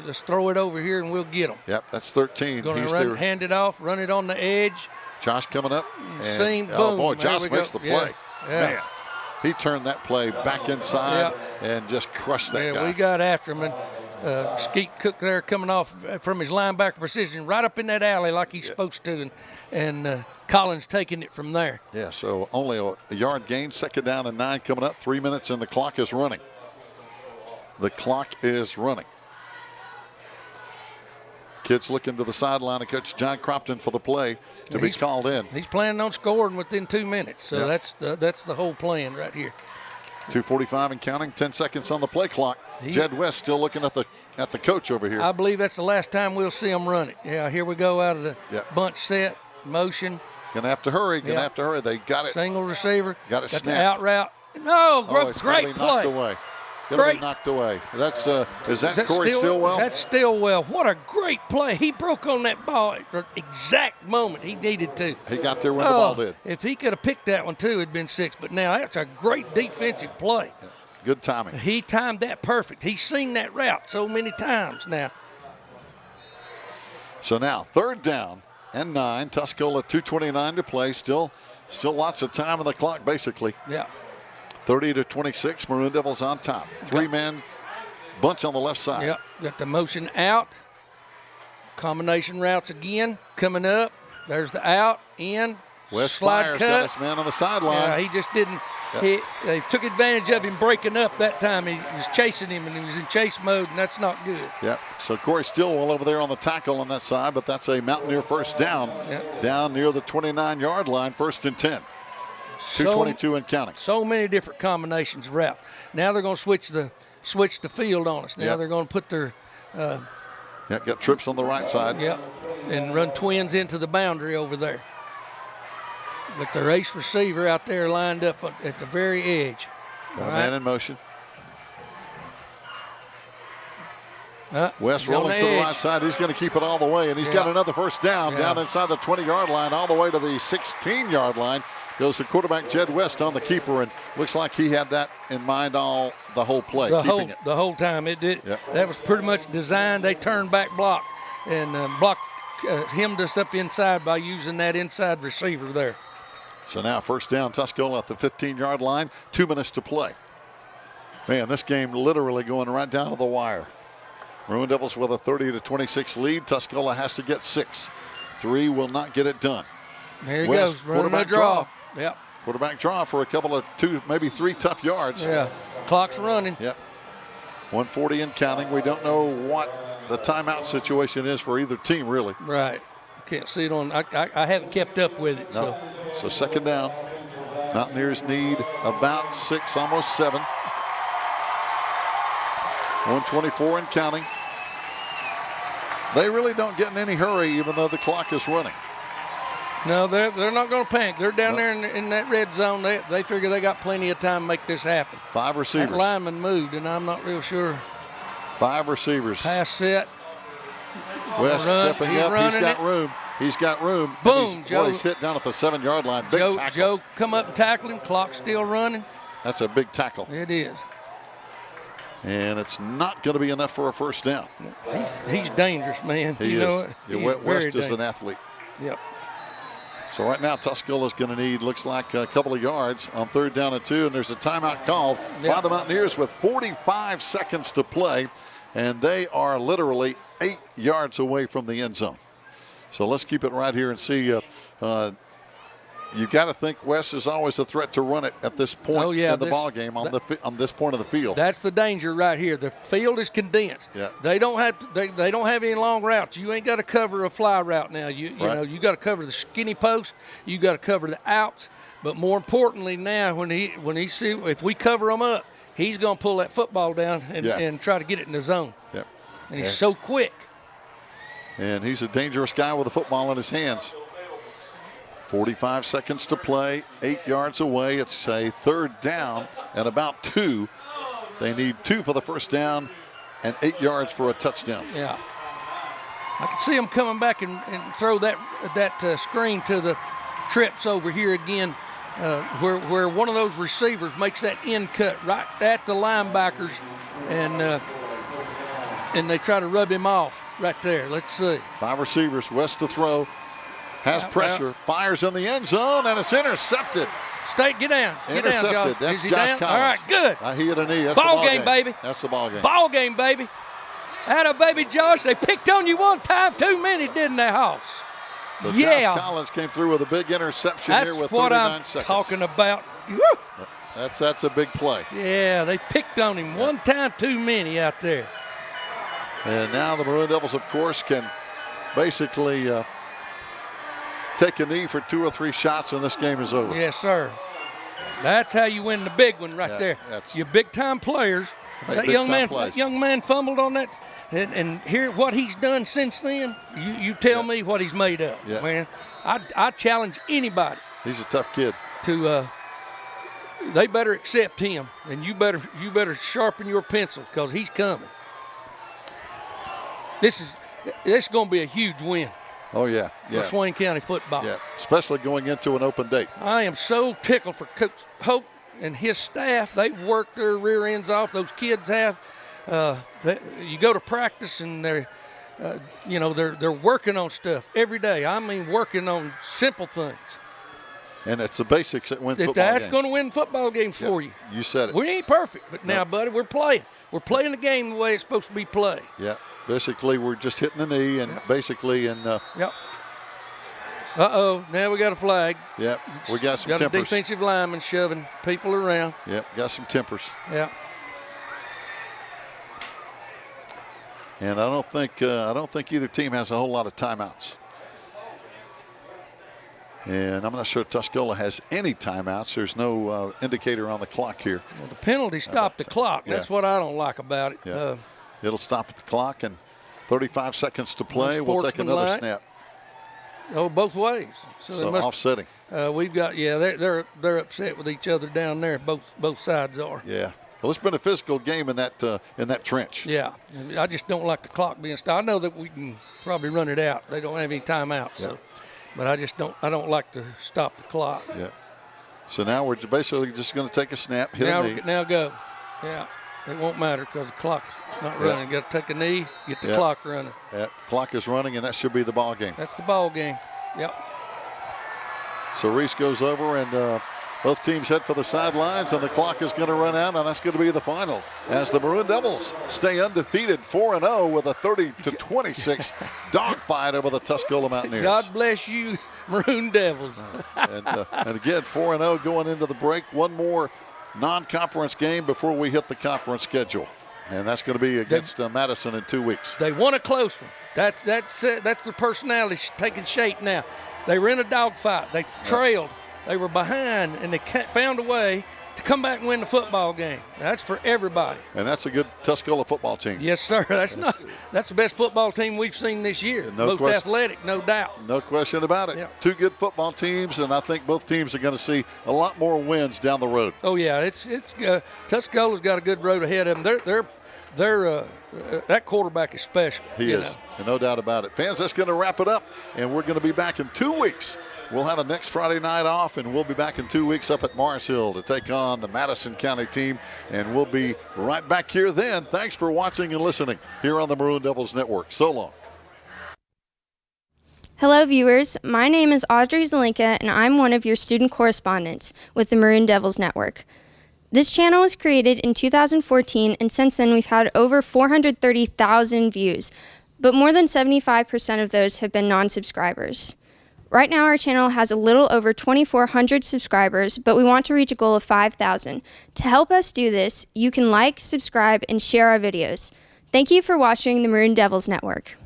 Let's throw it over here and we'll get him. Yep, that's 13. Going to hand it off, run it on the edge. Josh coming up. Boom. Oh, boy, Josh makes the play. Yeah. Man, he turned that play back inside and just crushed that guy. We got after him. And Skeet Cook there coming off from his linebacker position right up in that alley like he's supposed to. And Collins taking it from there. Yeah, so only a yard gain, 2nd down and 9 coming up, 3 minutes, and the clock is running. The clock is running. Kids looking to the sideline of Coach John Cropton for the play to be called in. He's planning on scoring within 2 minutes, so that's the whole plan right here. 2:45 and counting, 10 seconds on the play clock. Jed West still looking at the coach over here. I believe that's the last time we'll see him run it. Yeah, here we go out of the bunch set, motion. Gonna have to hurry. Have to hurry. They got it. Single receiver. Got it got snapped. The out route. No, it's great play. Knocked away. Gonna be knocked away. That's is that Corey Stillwell? That's Stillwell. What a great play. He broke on that ball at the exact moment he needed to. He got there when the ball did. If he could have picked that one too, it'd been 6. But now that's a great defensive play. Yeah. Good timing. He timed that perfect. He's seen that route so many times now. So now 3rd down and 9. Tuscola 2:29 to play. Still lots of time on the clock basically. Yeah. 30-26. Maroon Devils on top. 3-man bunch on the left side. Yep. Got the motion out. Combination routes again coming up. There's the out, in, West slide Fires cut. got his man on the sideline. Yeah, he just didn't. Yep. They took advantage of him breaking up that time. He was chasing him, and he was in chase mode, and that's not good. Yep. So Corey Stillwell over there on the tackle on that side, but that's a Mountaineer 1st down. Yep. Down near the 29-yard line, 1st and 10. 2:22 and counting. So many different combinations of route. Now they're going to switch the field on us. Now they're going to put their got trips on the right side. Yep. And run twins into the boundary over there. With their ace receiver out there lined up at the very edge. Man in motion. West rolling to the right side. He's going to keep it all the way, and he's got another 1st down down inside the 20-yard line, all the way to the 16-yard line. Goes the quarterback Jed West on the keeper, and looks like he had that in mind the whole play, the whole time. It did. Yep. That was pretty much designed. They turned back block and hemmed us up inside by using that inside receiver there. So now 1st down, Tuscola at the 15-yard line, 2 minutes to play. Man, this game literally going right down to the wire. Maroon Devils with a 30-26 lead. Tuscola has to get 6. 3 will not get it done. There he West, goes, running a quarterback draw. Yep. Quarterback draw for a couple of 2, maybe 3 tough yards. Yeah, clock's running. Yep. 140 and counting. We don't know what the timeout situation is for either team, really. Right. Can't see it on. I haven't kept up with it. No. So 2nd down. Mountaineers need about 6, almost 7. 124 and counting. They really don't get in any hurry, even though the clock is running. No, they're not going to panic. They're down there in that red zone. They figure they got plenty of time to make this happen. 5 receivers. That lineman moved, and I'm not real sure. 5 receivers. Pass set. West stepping up. He's got it. room. He's got room. Boom, Joe. He's hit down at the 7-yard line. Big tackle. Joe, come up and tackle him. Clock's still running. That's a big tackle. It is. And it's not going to be enough for a 1st down. He's dangerous, man. He is. Know it. West is an athlete. Yep. So right now, Tuscola's going to need, looks like, a couple of yards on 3rd down and 2, and there's a timeout called by the Mountaineers with 45 seconds to play, and they are literally 8 yards away from the end zone. So let's keep it right here and see. You've got to think West is always a threat to run it at this point in the ball game on this point of the field. That's the danger right here. The field is condensed. Yeah. They don't have any long routes. You ain't got to cover a fly route now. You know you got to cover the skinny post. You got to cover the outs. But more importantly now, when he see if we cover them up, he's going to pull that football down and try to get it in the zone. Yep. And he's so quick. And he's a dangerous guy with a football in his hands. 45 seconds to play, 8 yards away. It's a 3rd down and about 2. They need 2 for the first down and 8 yards for a touchdown. Yeah. I can see them coming back and throw that screen to the trips over here again, where one of those receivers makes that end cut right at the linebackers, and they try to rub him off right there. Let's see. 5 receivers, West to throw. Has pressure, fires in the end zone, and it's intercepted. State, get down. Get down, Josh. That's Is he Josh down? Collins. All right, good. He hit a knee. That's ball the game, baby. That's the ball game. Ball game, baby. Atta baby, Josh. They picked on you one time too many, didn't they, Hoss? So Josh Collins came through with a big interception here with 39 seconds. That's what I'm talking about. Woo. That's a big play. Yeah, they picked on him one time too many out there. And now the Maroon Devils, of course, can basically take a knee for 2 or 3 shots, and this game is over. Yes, sir. That's how you win the big one right there. Your big-time players. That young man fumbled on that, and here what he's done since then. You tell me what he's made of, man. I challenge anybody. He's a tough kid. They better accept him, and you better sharpen your pencils because he's coming. This is going to be a huge win. Oh, yeah. For Swain County football. Yeah, especially going into an open date. I am so tickled for Coach Hope and his staff. They've worked their rear ends off. Those kids have. You go to practice and they're working on stuff every day. I mean, working on simple things. And it's the basics that win football games. That's going to win football games for you. You said it. We ain't perfect, but now, buddy, we're playing. We're playing the game the way it's supposed to be played. Yeah. Basically, we're just hitting the knee and Yep. Uh-oh, now we got a flag. Yep, we got some tempers. tempers. A defensive lineman shoving people around. Yep, got some tempers. Yeah. And I don't think either team has a whole lot of timeouts. And I'm not sure Tuscola has any timeouts. There's no indicator on the clock here. Well, the penalty stopped the clock. That's what I don't like about it. Yeah. It'll stop at the clock, and 35 seconds to play. We'll take another snap. Oh, both ways. So offsetting. We've got they're upset with each other down there. Both sides are. Yeah. Well, it's been a physical game in that trench. Yeah. I just don't like the clock being stopped. I know that we can probably run it out. They don't have any timeouts. So, but I don't like to stop the clock. Yeah. So now we're basically just going to take a snap, hit a knee. Now go. Yeah. It won't matter because the clock's not running. You got to take a knee, get the clock running. Yeah, clock is running, and that should be the ball game. That's the ball game. Yep. So Reese goes over, and both teams head for the sidelines, and the clock is going to run out, and that's going to be the final as the Maroon Devils stay undefeated 4-0 with a 30-26 dogfight over the Tuscola Mountaineers. God bless you, Maroon Devils. And again, 4-0 going into the break. One more non-conference game before we hit the conference schedule, and that's going to be against Madison in 2 weeks. They won a close one. That's the personality taking shape now. They were in a dogfight. They trailed. They were behind, and they found a way to come back and win the football game. That's for everybody. And that's a good Tuscola football team. Yes, sir. That's the best football team we've seen this year. Most athletic, no doubt. No question about it. Yep. 2 good football teams, and I think both teams are going to see a lot more wins down the road. Oh yeah, it's Tuscola's got a good road ahead of them. That quarterback is special. He is, no doubt about it. Fans, that's going to wrap it up, and we're going to be back in 2 weeks. We'll have a next Friday night off, and we'll be back in 2 weeks up at Mars Hill to take on the Madison County team, and we'll be right back here then. Thanks for watching and listening here on the Maroon Devils Network. So long. Hello, viewers. My name is Audrey Zelinka, and I'm one of your student correspondents with the Maroon Devils Network. This channel was created in 2014, and since then we've had over 430,000 views, but more than 75% of those have been non-subscribers. Right now our channel has a little over 2,400 subscribers, but we want to reach a goal of 5,000. To help us do this, you can like, subscribe, and share our videos. Thank you for watching the Maroon Devils Network.